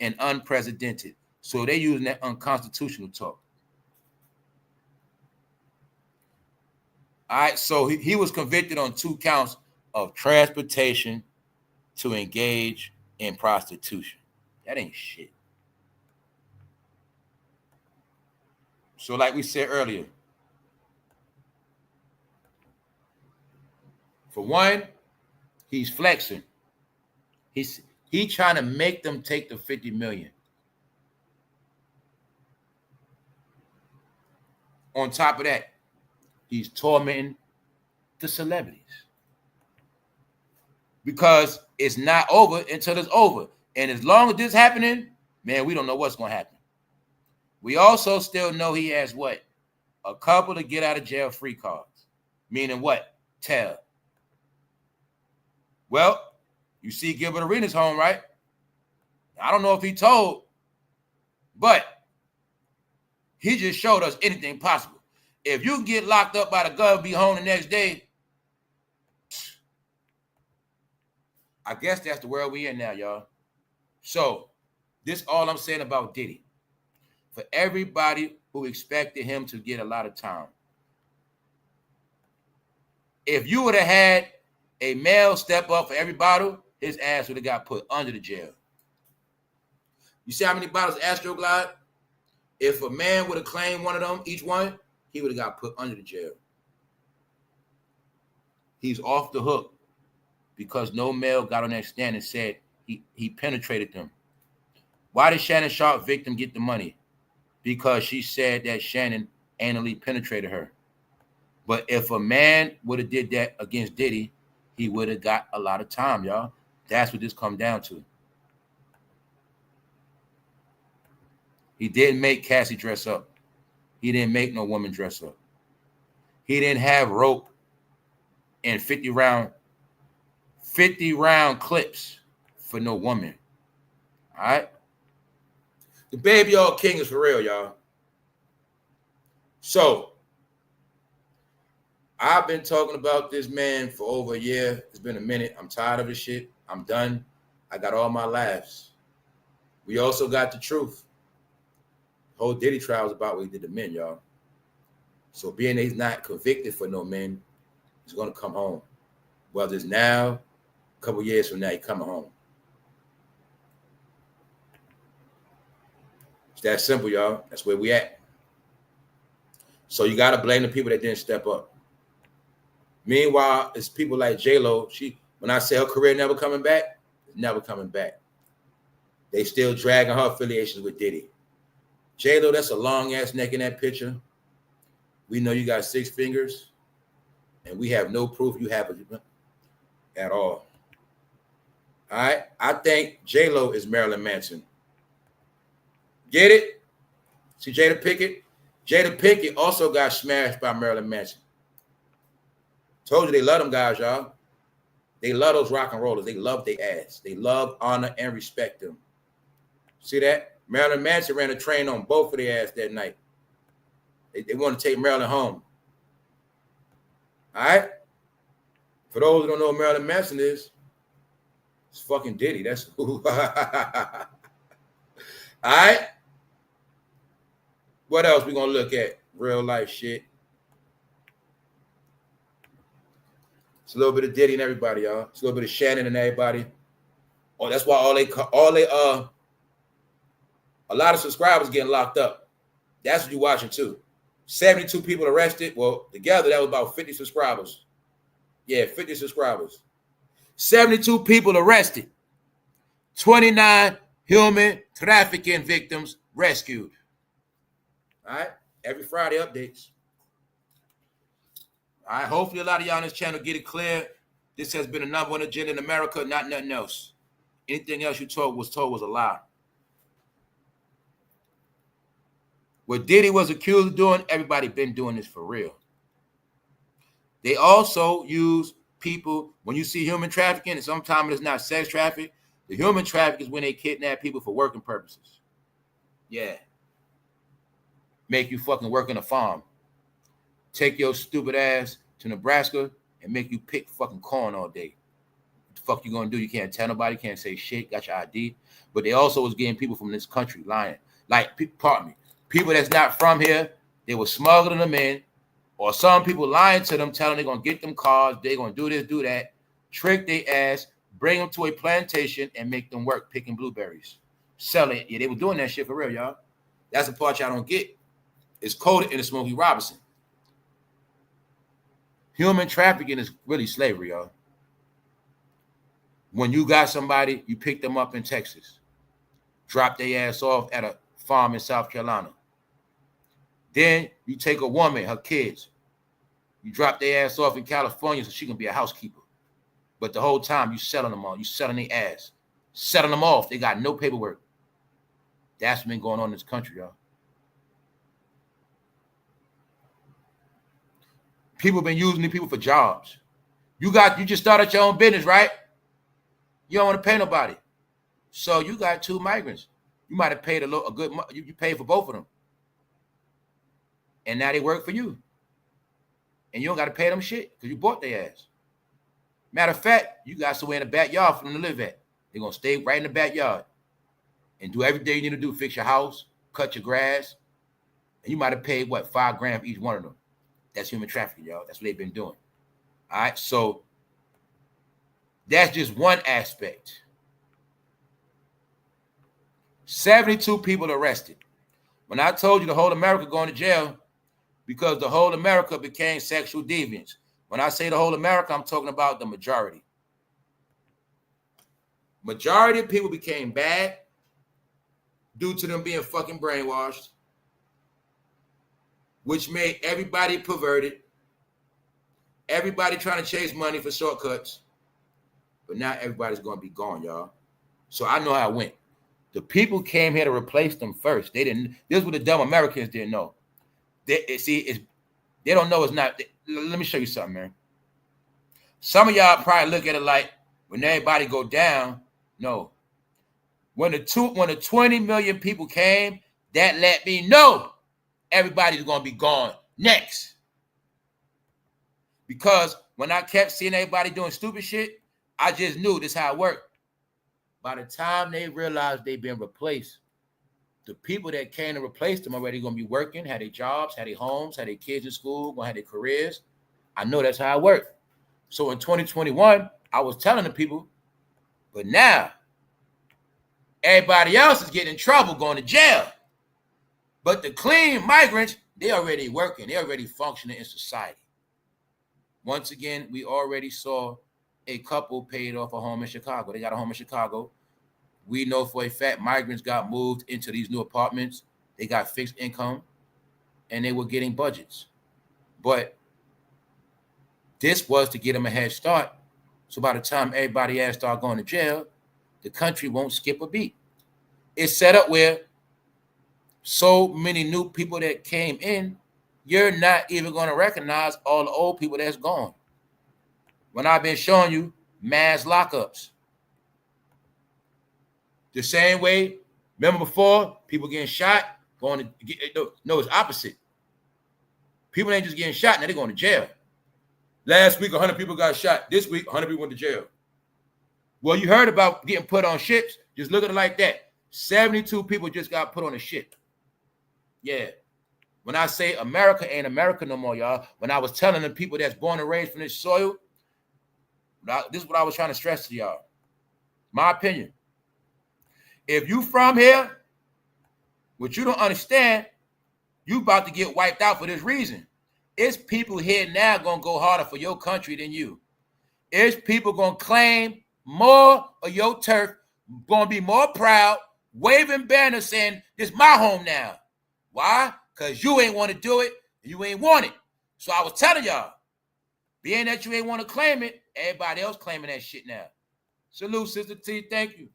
and unprecedented. So they're using that unconstitutional talk. All right, so he was convicted on 2 counts of transportation to engage in prostitution. That ain't shit. So like we said earlier, for one, he's flexing. He's trying to make them take the $50 million. On top of that, he's tormenting the celebrities. Because it's not over until it's over. And as long as this is happening, man, we don't know what's going to happen. We also still know he has what? A couple to get out of jail free cards. Meaning what? Tell. Well, you see Gilbert Arenas home, right? I don't know if he told, but he just showed us anything possible. If you get locked up by the government, be home the next day, I guess that's the world we in now, y'all. So this all I'm saying about Diddy. For everybody who expected him to get a lot of time. If you would have had a male step up for every bottle, his ass would have got put under the jail. You see how many bottles Astroglide? If a man would have claimed one of them, each one, he would have got put under the jail. He's off the hook because no male got on that stand and said he penetrated them. Why did Shannon Sharpe victim get the money? Because she said that Shannon anally penetrated her. But if a man would have did that against Diddy, he would have got a lot of time, y'all. That's what this come down to. He didn't make Cassie dress up. He didn't make no woman dress up. He didn't have rope and 50 round clips for no woman. All right? The baby all king is for real, y'all. So, I've been talking about this man for over a year. It's been a minute. I'm tired of this shit. I'm done. I got all my laughs. We also got the truth. The whole Diddy trial is about what he did to men, y'all. So being that he's not convicted for no men, he's going to come home. Whether it's now, a couple years from now, he's coming home. It's that simple, y'all. That's where we at. So you got to blame the people that didn't step up. Meanwhile, it's people like J-Lo. When I say her career never coming back, it's never coming back. They still dragging her affiliations with Diddy. J-Lo, that's a long-ass neck in that picture. We know you got 6 fingers, and we have no proof you have it at all. All right? I think J-Lo is Marilyn Manson. Get it? See Jada Pinkett? Jada Pinkett also got smashed by Marilyn Manson. Told you they love them guys, y'all. They love those rock and rollers. They love their ass. They love, honor, and respect them. See that? Marilyn Manson ran a train on both of their ass that night. They want to take Marilyn home. All right? For those who don't know who Marilyn Manson is, it's fucking Diddy. That's who. All right? What else we going to look at? Real life shit. It's a little bit of Diddy and everybody, y'all. It's a little bit of Shannon and everybody. Oh, that's why a lot of subscribers getting locked up. That's what you're watching too. 72 people arrested. Well, together that was about 50 subscribers. Yeah, 50 subscribers. 72 people arrested. 29 human trafficking victims rescued. All right? Every Friday updates. All right, hopefully a lot of y'all on this channel get it clear. This has been a number one agenda in America, not nothing else. Anything else you was told was a lie. What Diddy was accused of doing, everybody been doing this for real. They also use people, when you see human trafficking, and sometimes it's not sex trafficking, the human trafficking is when they kidnap people for working purposes. Yeah. Make you fucking work in a farm. Take your stupid ass to Nebraska and make you pick fucking corn all day. What the fuck you gonna do? You can't tell nobody, can't say shit, got your ID. But they also was getting people from this country lying. Like, pardon me, people that's not from here, they were smuggling them in, or some people lying to them, telling they're gonna get them cars, they're gonna do this, do that, trick their ass, bring them to a plantation and make them work picking blueberries. Sell it. Yeah, they were doing that shit for real, y'all. That's the part y'all don't get. It's coded in the Smokey Robinson. Human trafficking is really slavery, y'all. When you got somebody, you pick them up in Texas, drop their ass off at a farm in South Carolina. Then you take a woman, her kids, you drop their ass off in California so she can be a housekeeper. But the whole time you selling them all, you selling their ass, selling them off. They got no paperwork. That's what's been going on in this country, y'all. People been using these people for jobs. You just started your own business, right? You don't want to pay nobody. So you got 2 migrants. You might have paid a good, you paid for both of them. And now they work for you. And you don't got to pay them shit because you bought their ass. Matter of fact, you got somewhere in the backyard for them to live at. They're going to stay right in the backyard and do everything you need to do. Fix your house, cut your grass. And you might have paid, what, $5,000 for each one of them. That's human trafficking, y'all. That's what they've been doing. All right, so that's just one aspect. 72 people arrested. When I told you the whole America going to jail because the whole America became sexual deviants. When I say the whole America, I'm talking about the majority. Majority of people became bad due to them being fucking brainwashed, which made everybody perverted, everybody trying to chase money for shortcuts, but now everybody's going to be gone, y'all. So I know how it went. The people came here to replace them first. They didn't. This is what the dumb Americans didn't know. They don't know it's not. Let me show you something, man. Some of y'all probably look at it like when everybody go down. No. When the 20 million people came, that let me know everybody's going to be gone next. Because when I kept seeing everybody doing stupid shit, I just knew this is how it worked. By the time they realized they've been replaced, the people that came to replace them already going to be working, had their jobs, had their homes, had their kids in school, going to have their careers. I know that's how it worked. So in 2021, I was telling the people, but now everybody else is getting in trouble, going to jail. But the clean migrants, they already working. They already functioning in society. Once again, we already saw a couple paid off a home in Chicago. They got a home in Chicago. We know for a fact migrants got moved into these new apartments. They got fixed income, and they were getting budgets. But this was to get them a head start. So by the time everybody else start going to jail, the country won't skip a beat. It's set up where so many new people that came in, you're not even going to recognize all the old people that's gone. When I've been showing you mass lockups. The same way, remember before, people getting shot, going to get, no, it's opposite. People ain't just getting shot, now they're going to jail. Last week, 100 people got shot. This week, 100 people went to jail. Well, you heard about getting put on ships. Just look at it like that. 72 people just got put on a ship. Yeah. When I say America ain't America no more, y'all, when I was telling the people that's born and raised from this soil, this is what I was trying to stress to y'all. My opinion. If you from here, what you don't understand, you about to get wiped out for this reason. It's people here now going to go harder for your country than you. It's people going to claim more of your turf, going to be more proud, waving banners saying, this is my home now. Why? Because you ain't want to do it, and you ain't want it. So I was telling y'all, being that you ain't want to claim it, everybody else claiming that shit now. Salute, Sister T, thank you.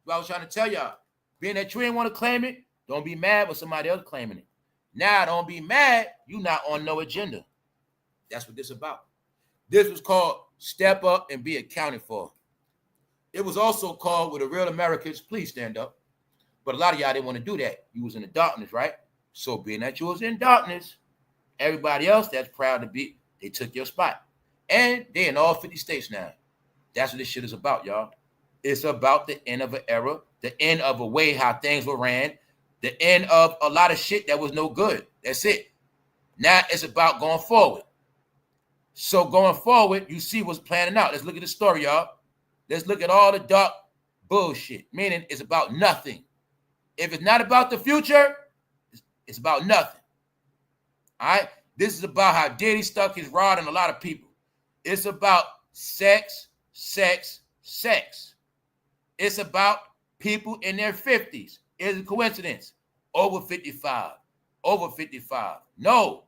What I was trying to tell y'all, being that you ain't want to claim it, don't be mad with somebody else claiming it. Now, don't be mad, you not on no agenda. That's what this is about. This was called Step Up and Be Accounted For. It was also called, with the real Americans, please stand up. But a lot of y'all didn't want to do that. You was in the darkness, right? So being that you was in darkness, everybody else that's proud to be, they took your spot. And they in all 50 states now. That's what this shit is about, y'all. It's about the end of an era, the end of a way how things were ran, the end of a lot of shit that was no good. That's it. Now it's about going forward. So going forward, you see what's planning out. Let's look at the story, y'all. Let's look at all the dark bullshit, meaning it's about nothing. If it's not about the future, it's about nothing. All right? This is about how Diddy stuck his rod on a lot of people. It's about sex, sex, sex. It's about people in their 50s. Is it a coincidence? Over 55. Over 55. No.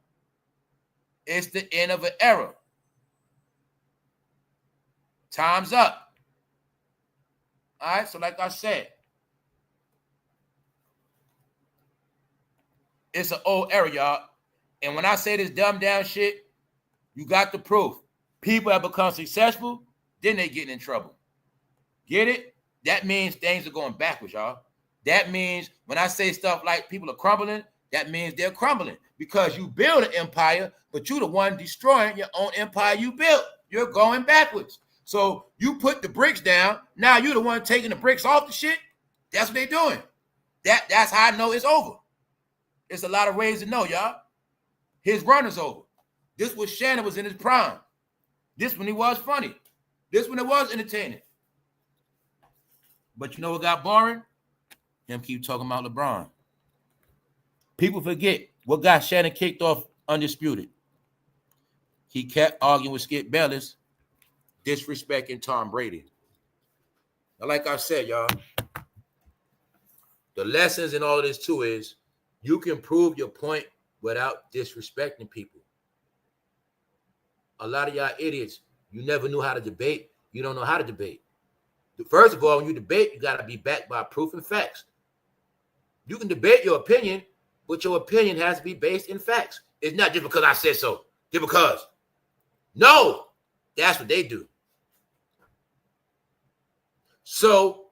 It's the end of an era. Time's up. All right? So like I said, it's an old era, y'all. And when I say this dumb down shit, you got the proof. People have become successful, then they getting in trouble. Get it? That means things are going backwards, y'all. That means when I say stuff like people are crumbling, that means they're crumbling because you build an empire, but you're the one destroying your own empire you built. You're going backwards. So you put the bricks down. Now you're the one taking the bricks off the shit. That's what they're doing. That's how I know it's over. It's a lot of ways to know, y'all. His run is over. This was Shannon was in his prime. This when he was funny. This when it was entertaining. But you know what got boring? Him keep talking about LeBron. People forget what got Shannon kicked off Undisputed. He kept arguing with Skip Bayless, disrespecting Tom Brady. Now, like I said, y'all, the lessons in all of this too is you can prove your point without disrespecting people. A lot of y'all idiots, you never knew how to debate. You don't know how to debate. First of all, when you debate, you got to be backed by proof and facts. You can debate your opinion, but your opinion has to be based in facts. It's not just because I said so. Just because. No, that's what they do. So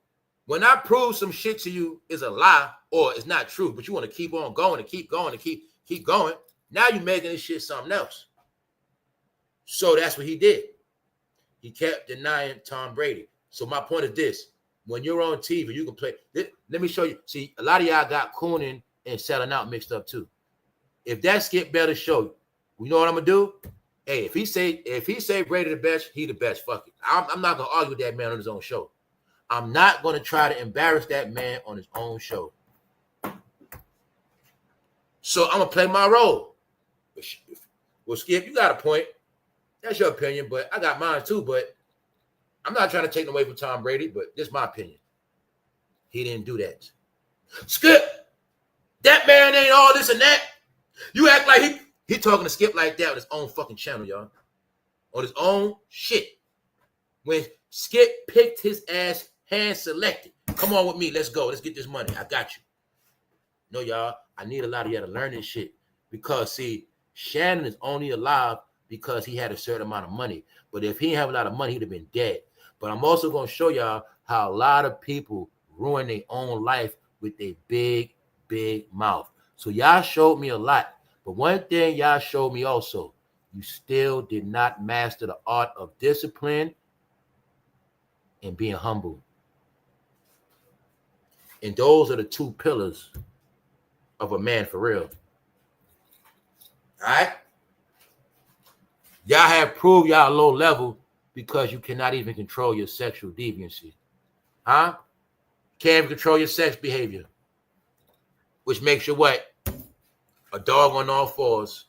when I prove some shit to you is a lie or it's not true, but you want to keep on going and keep going and keep going, now you're making this shit something else. So that's what he did. He kept denying Tom Brady. So my point is this. When you're on TV, you can play. Let me show you. See, a lot of y'all got cooning and selling out mixed up too. If that skip better show you, you know what I'm gonna do? Hey, if he say Brady the best, he the best. Fuck it. I'm not gonna argue with that man on his own show. I'm not gonna try to embarrass that man on his own show. So I'm gonna play my role. Well, Skip, you got a point. That's your opinion, but I got mine too. But I'm not trying to take away from Tom Brady, but this is my opinion. He didn't do that. Skip, that man ain't all this and that. You act like he talking to Skip like that on his own fucking channel, y'all. On his own shit. When Skip picked his ass, hand selected. Come on with me. Let's go. Let's get this money. I got you. No, y'all. I need a lot of y'all to learn this shit. Because, see, Shannon is only alive because he had a certain amount of money. But if he didn't have a lot of money, he'd have been dead. But I'm also going to show y'all how a lot of people ruin their own life with a big, big mouth. So y'all showed me a lot. But one thing y'all showed me also, you still did not master the art of discipline and being humble. And those are the two pillars of a man for real. All right? Y'all have proved y'all low level because you cannot even control your sexual deviancy. Huh? Can't even control your sex behavior. Which makes you what? A dog on all fours.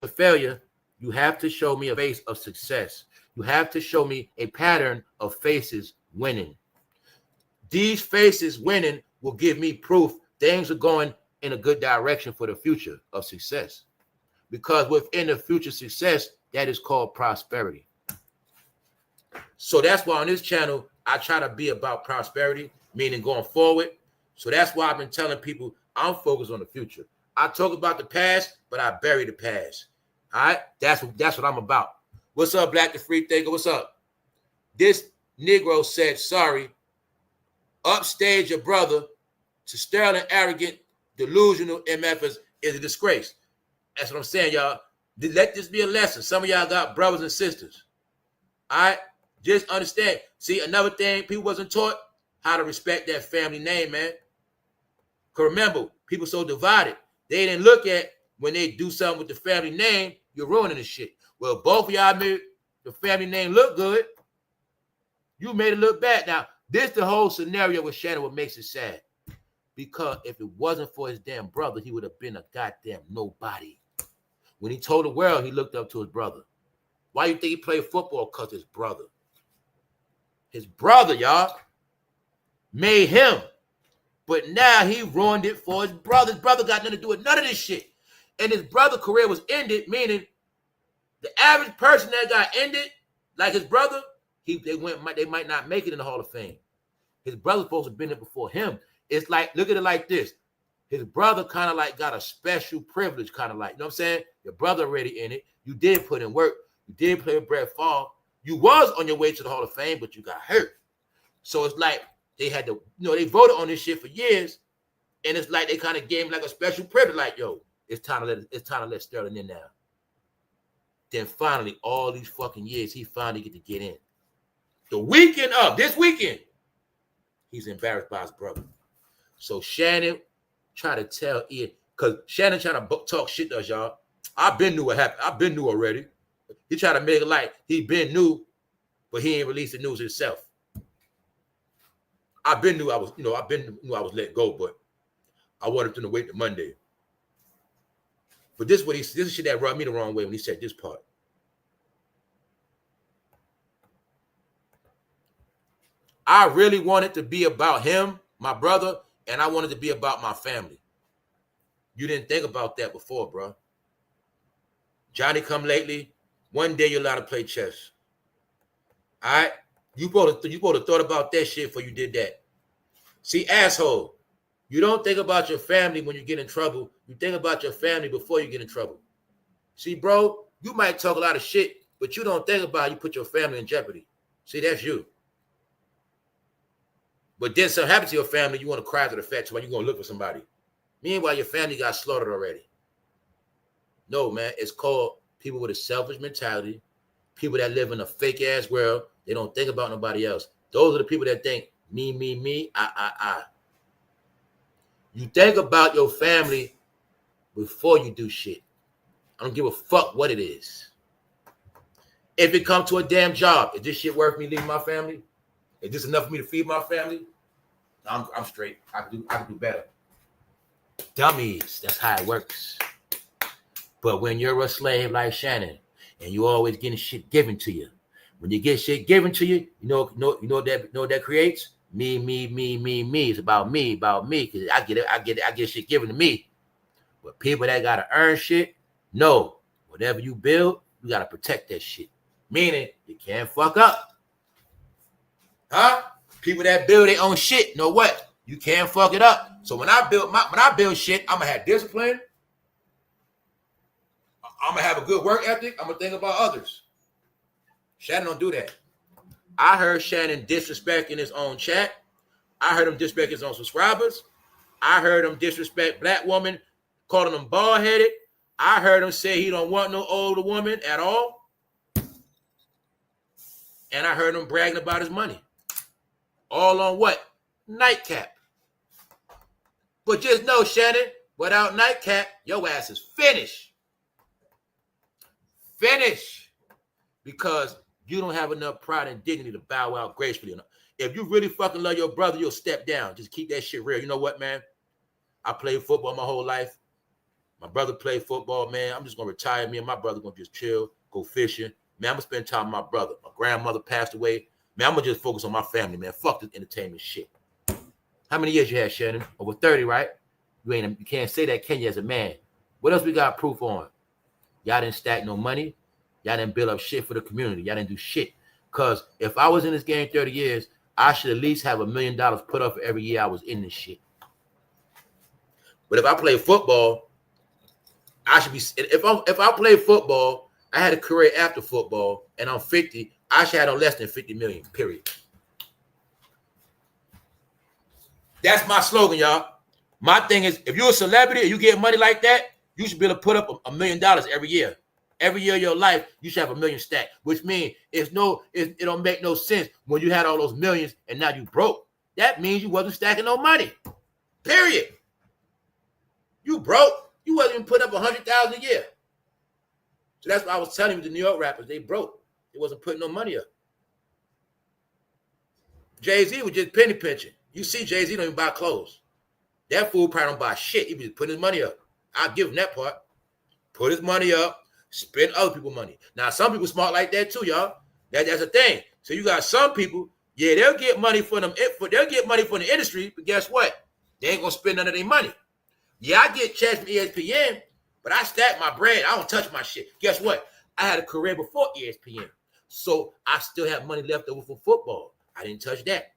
For failure, you have to show me a face of success. You have to show me a pattern of faces winning. These faces winning will give me proof things are going in a good direction for the future of success. Because within the future success, that is called prosperity. So that's why on this channel, I try to be about prosperity, meaning going forward. So that's why I've been telling people I'm focused on the future. I talk about the past, but I bury the past. All right? That's what I'm about. What's up, Black the Free Thinker? What's up? This Negro said, sorry, upstage your brother to sterling, arrogant, delusional MFers is a disgrace. That's what I'm saying, y'all. Let this be a lesson. Some of y'all got brothers and sisters. All right? Just understand. See, another thing people wasn't taught, how to respect that family name, man. Because remember, people so divided. They didn't look at when they do something with the family name, you're ruining the shit. Well, both of y'all made the family name look good. You made it look bad. Now, this the whole scenario with Shannon, what makes it sad. Because if it wasn't for his damn brother, he would have been a goddamn nobody. When he told the world, he looked up to his brother. Why you think he played football? Because his brother. His brother, y'all, made him. But now he ruined it for his brother. His brother got nothing to do with none of this shit. And his brother's career was ended, meaning the average person that got ended, like his brother, they might not make it in the Hall of Fame. His brother's supposed to have been there before him. It's like, look at it like this. His brother kind of like got a special privilege, kind of like, you know what I'm saying? Your brother already in it. You did put in work. You did play with Brett Favre. You was on your way to the Hall of Fame, but you got hurt. So it's like they had to, they voted on this shit for years, and it's like they kind of gave him like a special privilege, like, yo, it's time to let Sterling in now. Then finally, all these fucking years, he finally get in. The weekend of this weekend, he's embarrassed by his brother. So Shannon trying to tell Ian, because Shannon trying to talk shit to us, y'all. I've been knew what happened. I've been knew already. He tried to make it like he been knew, but he ain't released the news himself. I've been knew I was, knew I was let go, but I wanted them to wait till Monday. But this is shit that rubbed me the wrong way when he said this part. I really wanted to be about him, my brother, and I wanted to be about my family. You didn't think about that before, bro. Johnny come lately. One day you're allowed to play chess. All right? You supposed to thought about that shit before you did that. See, asshole, you don't think about your family when you get in trouble. You think about your family before you get in trouble. See, bro, you might talk a lot of shit, but you don't think about you put your family in jeopardy. See, that's you. But then something happens to your family, you want to cry to the fat when you're going to look for somebody. Meanwhile, your family got slaughtered already. No, man, it's called people with a selfish mentality, people that live in a fake-ass world. They don't think about nobody else. Those are the people that think, me, I. You think about your family before you do shit. I don't give a fuck what it is. If it comes to a damn job, is this shit worth me leaving my family? Is this enough for me to feed my family? I'm straight. I can do better. Dummies, that's how it works. But when you're a slave like Shannon, and you always getting shit given to you, when you get shit given to you, you know what that creates? Me. It's about me. Because I get shit given to me. But people that gotta earn shit, no. Whatever you build, you gotta protect that shit. Meaning you can't fuck up. Huh? People that build their own shit, know what? You can't fuck it up. So when I build shit, I'm gonna have discipline. I'm gonna have a good work ethic. I'm gonna think about others. Shannon don't do that. I heard Shannon disrespecting his own chat. I heard him disrespect his own subscribers. I heard him disrespect black women, calling them bald-headed. I heard him say he don't want no older woman at all. And I heard him bragging about his money. All on what? Nightcap. But just know, Shannon, without nightcap, your ass is finished. Finish. Because you don't have enough pride and dignity to bow out gracefully enough. If you really fucking love your brother, you'll step down. Just keep that shit real. You know what, man? I played football my whole life. My brother played football, man. I'm just going to retire. Me and my brother going to just chill, go fishing. Man, I'm going to spend time with my brother. My grandmother passed away. Man, I'm going to just focus on my family, man. Fuck this entertainment shit. How many years you had, Shannon? Over 30, right? You can't say that, can you, as a man? What else we got proof on? Y'all didn't stack no money. Y'all didn't build up shit for the community. Y'all didn't do shit. Because if I was in this game 30 years, I should at least have $1 million put up for every year I was in this shit. But if I play football, I should be. If I play football, I had a career after football, and I'm 50. I should have no less than 50 million. Period. That's my slogan, y'all. My thing is, if you're a celebrity and you get money like that, you should be able to put up $1 million every year. Every year of your life, you should have $1 million stacked, which means it don't make no sense when you had all those millions and now you broke. That means you wasn't stacking no money. Period. You broke. You wasn't even putting up $100,000 a year. So that's why I was telling you the New York rappers, they broke. They wasn't putting no money up. Jay-Z was just penny pinching. You see Jay-Z don't even buy clothes. That fool probably don't buy shit. He was just putting his money up. I'll give him that part. Put his money up. Spend other people's money. Now, some people smart like that too, y'all. That's a thing. So you got some people, yeah, they'll get money from them. They'll get money from the industry, but guess what? They ain't gonna spend none of their money. Yeah, I get checks from ESPN, but I stack my bread. I don't touch my shit. Guess what? I had a career before ESPN, so I still have money left over for football. I didn't touch that.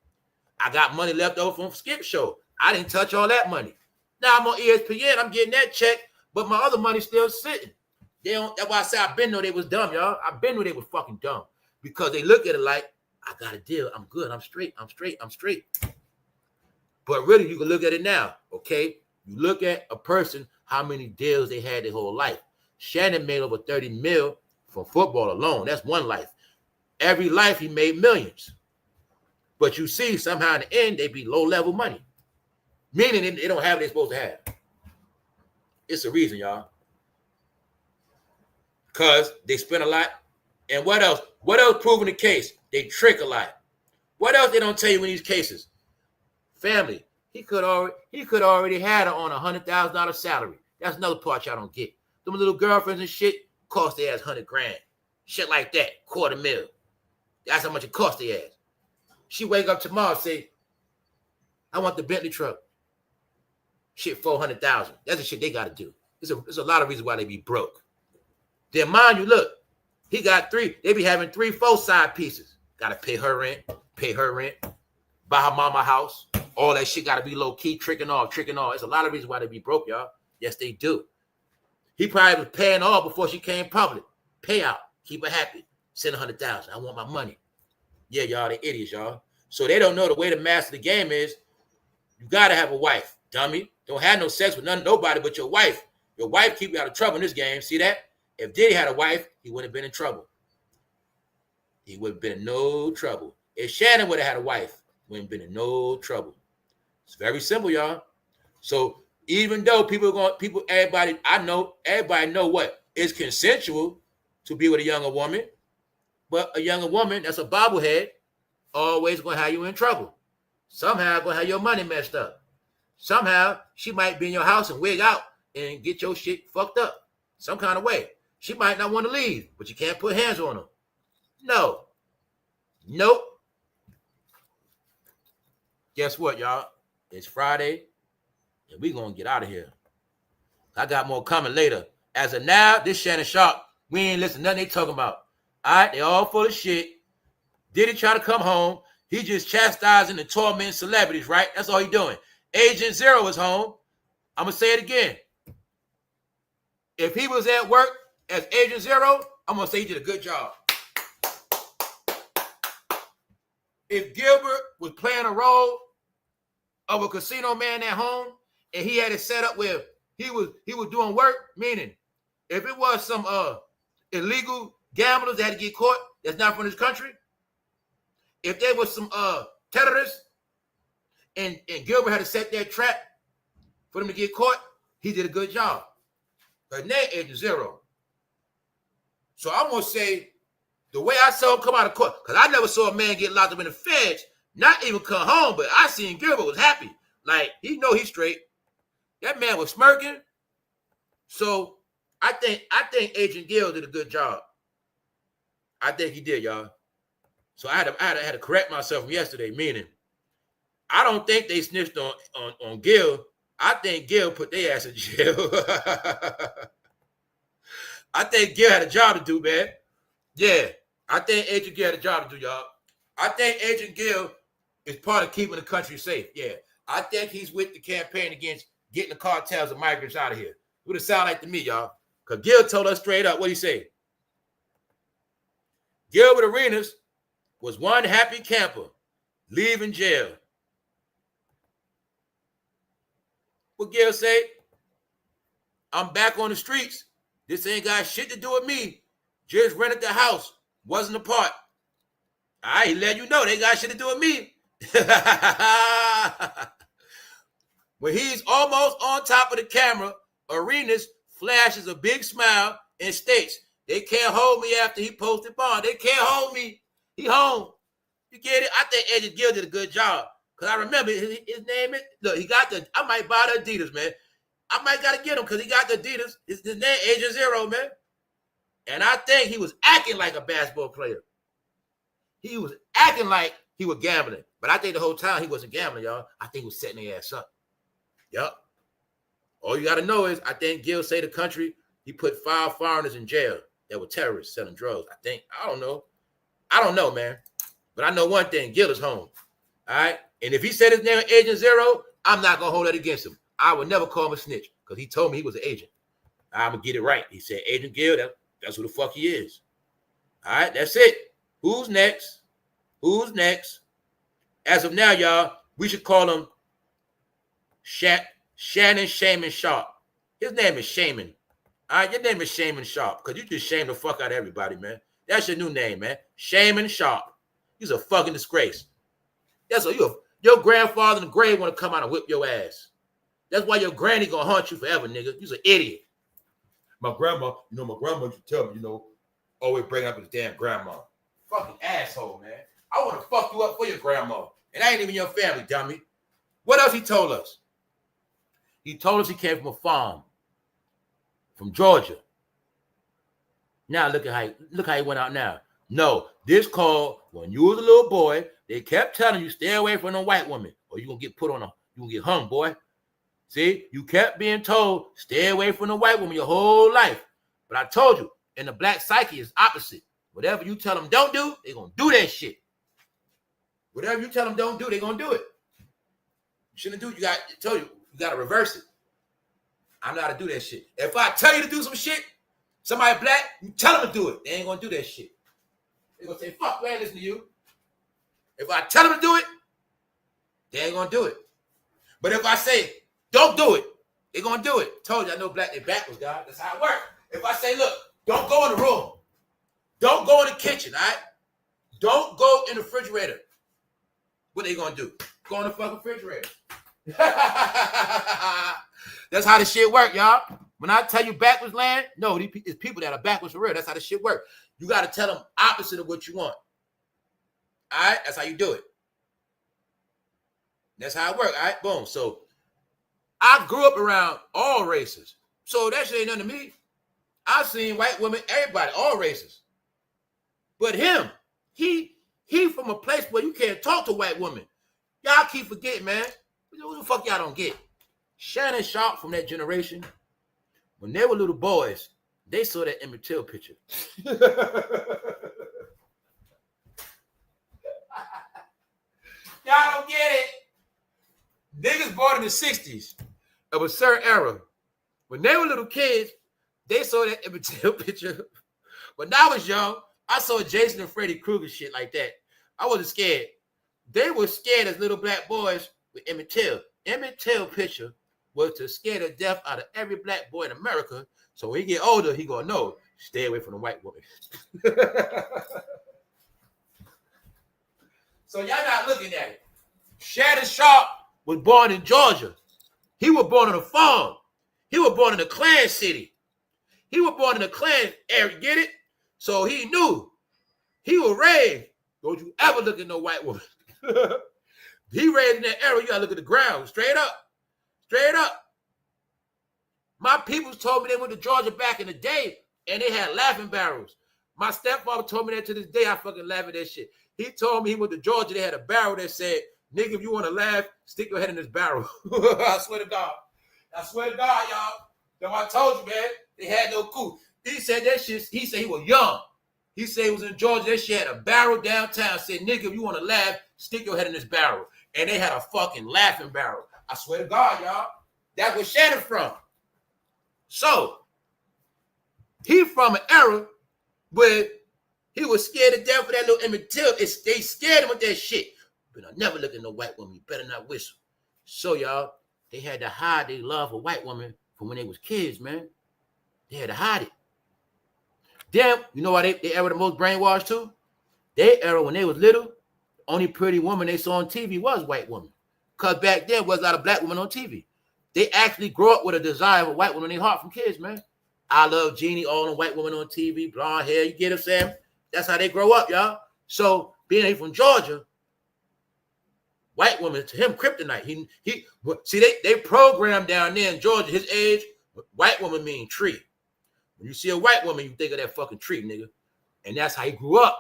I got money left over from Skip Show. I didn't touch all that money. Now I'm on ESPN. I'm getting that check, but my other money's still sitting. They don't. That's why I say I've been know they was dumb, y'all. I've been know they was fucking dumb because they look at it like I got a deal. I'm good. I'm straight. But really, you can look at it now, okay? You look at a person, how many deals they had their whole life. Shannon made over 30 mil from football alone. That's one life. Every life he made millions. But you see, somehow in the end, they be low-level money. Meaning they don't have what they're supposed to have. It's a reason, y'all. Because they spend a lot. And what else? What else proving the case? They trick a lot. What else they don't tell you in these cases? Family. He could already had her on $100,000 salary. That's another part y'all don't get. Them little girlfriends and shit cost their ass $100,000. Shit like that, $250,000. That's how much it cost their ass. She wake up tomorrow and say, I want the Bentley truck. shit 400,000. That's the shit they got to do. There's a lot of reasons why they be broke. Then mind you, look, he got 3. They be having 3, 4 side pieces. Got to pay her rent, buy her mama house. All that shit got to be low key, tricking off. There's a lot of reasons why they be broke, y'all. Yes, they do. He probably was paying all before she came public. Payout, keep her happy. Send 100,000. I want my money. Yeah, y'all, they idiots, y'all. So they don't know the way to master the game is you got to have a wife, dummy. Don't have no sex with nobody but your wife. Your wife keep you out of trouble in this game. See that? If Diddy had a wife, he wouldn't have been in trouble. He would have been in no trouble. If Shannon would have had a wife, wouldn't have been in no trouble. It's very simple, y'all. So even though everybody know what is consensual to be with a younger woman, but a younger woman that's a bobblehead always gonna have you in trouble. Somehow gonna have your money messed up. Somehow she might be in your house and wig out and get your shit fucked up some kind of way. She might not want to leave, but you can't put hands on her. No. Nope. Guess what, y'all? It's Friday, and we're going to get out of here. I got more coming later. As of now, this Shannon Sharpe, we ain't listening to nothing they talking about. All right? They all full of shit. Diddy try to come home. He just chastising and tormenting celebrities, right? That's all he doing. Agent Zero is home. I'm going to say it again. If he was at work as Agent Zero, I'm going to say he did a good job. If Gilbert was playing a role of a casino man at home and he had it set up where he was doing work, meaning if it was some illegal gamblers that had to get caught that's not from this country, if there was some terrorists and Gilbert had to set that trap for them to get caught, he did a good job. But now Agent Zero. So I'm going to say the way I saw him come out of court, because I never saw a man get locked up in the feds, not even come home, but I seen Gilbert was happy. Like, he know he's straight. That man was smirking. So I think Agent Gil did a good job. I think he did, y'all. So I had to correct myself from yesterday, meaning I don't think they snitched on Gil. I think Gil put their ass in jail. I think Gil had a job to do, man. Yeah, I think Agent Gil had a job to do, y'all. I think Agent Gil is part of keeping the country safe. Yeah, I think he's with the campaign against getting the cartels and migrants out of here. What it sound like to me, y'all? Because Gil told us straight up, what he say? Gilbert Arenas was one happy camper leaving jail. What Gil say? I'm back on the streets. This ain't got shit to do with me. Just rented the house. Wasn't a part. I ain't let you know they got shit to do with me. When he's almost on top of the camera, Arenas flashes a big smile and states, they can't hold me after he posted bond. They can't hold me. He home. You get it? I think Agent Gil did a good job. Because I remember his name is, look, he got the, I might buy the Adidas, man. I might got to get him because he got the Adidas. His name, Agent Zero, man. And I think he was acting like a basketball player. He was acting like he was gambling. But I think the whole time he wasn't gambling, y'all. I think he was setting their ass up. Yup. All you got to know is I think Gil say the country, he put 5 foreigners in jail that were terrorists selling drugs. I think. I don't know, man. But I know one thing. Gil is home. All right? And if he said his name Agent Zero, I'm not going to hold that against him. I would never call him a snitch because he told me he was an agent. I'm going to get it right. He said Agent Gil, that's who the fuck he is. All right? That's it. Who's next? Who's next? As of now, y'all, we should call him Shannon Shaman Sharpe. His name is Shaman. All right, your name is Shaman Sharpe because you just shame the fuck out of everybody, man. That's your new name, man. Shaman Sharpe. He's a fucking disgrace. That's what your grandfather in the grave want to come out and whip your ass. That's why your granny gonna haunt you forever, nigga. You's an idiot. My grandma used to tell me, always bring up his damn grandma. Fucking asshole, man. I want to fuck you up for your grandma. And I ain't even your family, dummy. What else he told us? He told us he came from a farm. From Georgia. Now look how he went out now. No, this called when you was a little boy, they kept telling you stay away from a white woman or you're gonna get put on you gonna get hung, boy. See, you kept being told, stay away from the white woman your whole life. But I told you, in the black psyche is opposite. Whatever you tell them don't do, they're going to do that shit. Whatever you tell them don't do, they're going to do it. You shouldn't do it. I told you, you got to reverse it. I know how to do that shit. If I tell you to do some shit, somebody black, you tell them to do it. They ain't going to do that shit. They're going to say, fuck, man, listen to you. If I tell them to do it, they ain't going to do it. But if I say, don't do it, they're going to do it. Told you, I know black, they backwards, God. That's how it works. If I say, look, don't go in the room. Don't go in the kitchen, all right? Don't go in the refrigerator. What they going to do? Go in the fucking refrigerator. That's how the shit work, y'all. When I tell you backwards land, no, it's people that are backwards for real. That's how the shit work. You got to tell them opposite of what you want. All right? That's how you do it. That's how it works, all right? Boom. So I grew up around all races. So that shit ain't nothing to me. I've seen white women, everybody, all races. But him, he from a place where you can't talk to white women. Y'all keep forgetting, man. What the fuck y'all don't get? Shannon Sharpe from that generation, when they were little boys, they saw that Emmett Till picture. Y'all don't get it. Niggas born in the 60s of a certain era. When they were little kids, they saw that Emmett Till picture. When I was young, I saw Jason and Freddy Krueger shit like that. I wasn't scared. They were scared as little black boys with Emmett Till. Emmett Till picture was to scare the death out of every black boy in America. So when he get older, he gonna know, stay away from the white woman. So y'all not looking at it. Shannon Sharpe was born in Georgia. He was born on a farm. He was born in a Klan city. He was born in a Klan area, get it? So he knew. He was raised. Don't you ever look at no white woman. He raised in that era, you gotta look at the ground. Straight up. Straight up. My peoples told me they went to Georgia back in the day and they had laughing barrels. My stepfather told me that to this day. I fucking laugh at that shit. He told me he went to Georgia. They had a barrel that said, nigga, if you want to laugh, stick your head in this barrel. I swear to God. I swear to God, y'all. That's what I told you, man. They had no cool. He said that shit. He said he was young. He said he was in Georgia. That shit had a barrel downtown. Said, nigga, if you want to laugh, stick your head in this barrel. And they had a fucking laughing barrel. I swear to God, y'all. That's where Shannon from. So, he from an era where he was scared to death for that little Emmett Till. They scared him with that shit. But I never look at no white woman. You better not whistle. So, y'all, they had to hide their love for white women from when they was kids, man. They had to hide it. Damn, you know why they ever the most brainwashed too? They era when they was little, the only pretty woman they saw on TV was white woman. Because back then was a lot of black women on TV. They actually grew up with a desire of a white woman in their heart from kids, man. I Love Jeannie, all the white women on TV, blonde hair, you get what I'm saying? That's how they grow up, y'all. So being from Georgia, white woman to him kryptonite. He see they programmed down there in Georgia, his age, white woman mean tree. When you see a white woman, you think of that fucking tree, nigga. And that's how he grew up.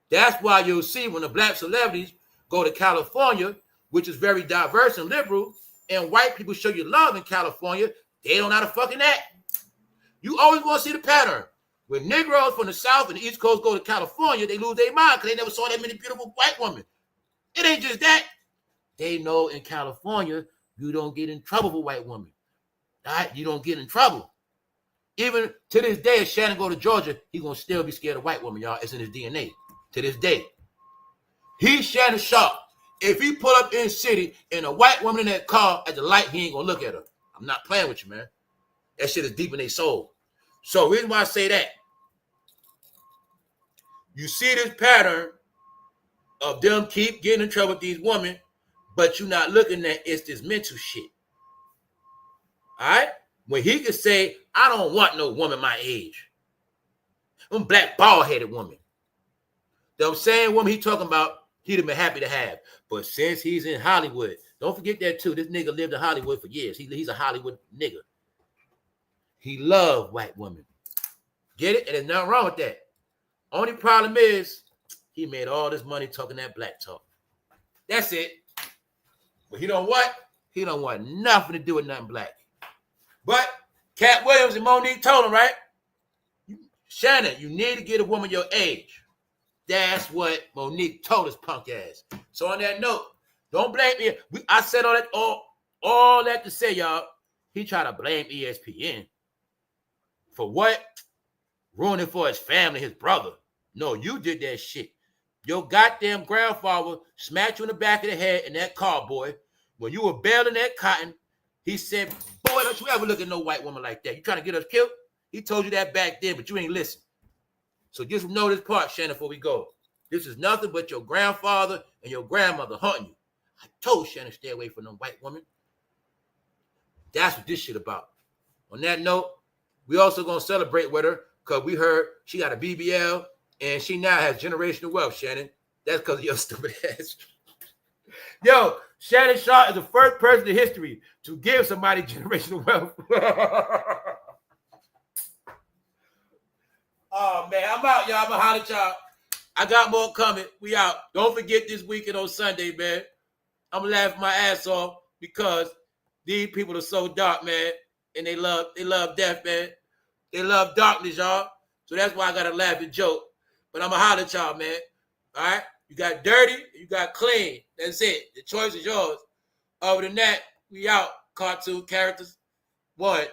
That's why you'll see when the black celebrities go to California, which is very diverse and liberal, and white people show you love in California, they don't know how to fucking act. You always want to see the pattern. When Negroes from the South and the East Coast go to California, they lose their mind because they never saw that many beautiful white women. It ain't just that. They know in California, you don't get in trouble with white women. All right? You don't get in trouble. Even to this day, if Shannon go to Georgia, he gonna still be scared of white women, y'all. It's in his DNA. To this day. He's Shannon Sharpe. If he pull up in the city and a white woman in that car at the light, he ain't gonna look at her. I'm not playing with you, man. That shit is deep in their soul. So reason why I say that, you see this pattern of them keep getting in trouble with these women, but you're not looking at it's this mental shit. All right? When he could say, I don't want no woman my age. I'm a black bald-headed woman. The same woman he talking about, he'd have been happy to have. But since he's in Hollywood, don't forget that too. This nigga lived in Hollywood for years. He's a Hollywood nigga. He loved white women. Get it? And there's nothing wrong with that. Only problem is he made all this money talking that black talk. That's it. But he don't what? He don't want nothing to do with nothing black. But Cat Williams and Monique told him, right? Shannon, you need to get a woman your age. That's what Monique told his punk ass. So on that note, don't blame me. I said all that to say, y'all, he tried to blame ESPN. For what? Ruining for his family, his brother. No, you did that shit. Your goddamn grandfather smacked you in the back of the head in that car, boy. When you were baling that cotton, he said, boy, don't you ever look at no white woman like that. You trying to get us killed? He told you that back then, but you ain't listen. So just know this part, Shannon, before we go. This is nothing but your grandfather and your grandmother hunting you. I told Shannon stay away from them white women. That's what this shit about. On that note, we also going to celebrate with her because we heard she got a BBL and she now has generational wealth, Shannon. That's because of your stupid ass. Yo, Shannon Sharpe is the first person in history to give somebody generational wealth. Oh, man, I'm out, y'all. I'm going to holler at y'all. I got more coming. We out. Don't forget this weekend on Sunday, man. I'm going to laugh my ass off because these people are so dark, man, and they love death, man. They love darkness, y'all. So that's why I got to laugh and joke. But I'm going to holler at y'all, man. All right? You got dirty, you got clean. That's it. The choice is yours. Other than that, we out. Cartoon characters. 1.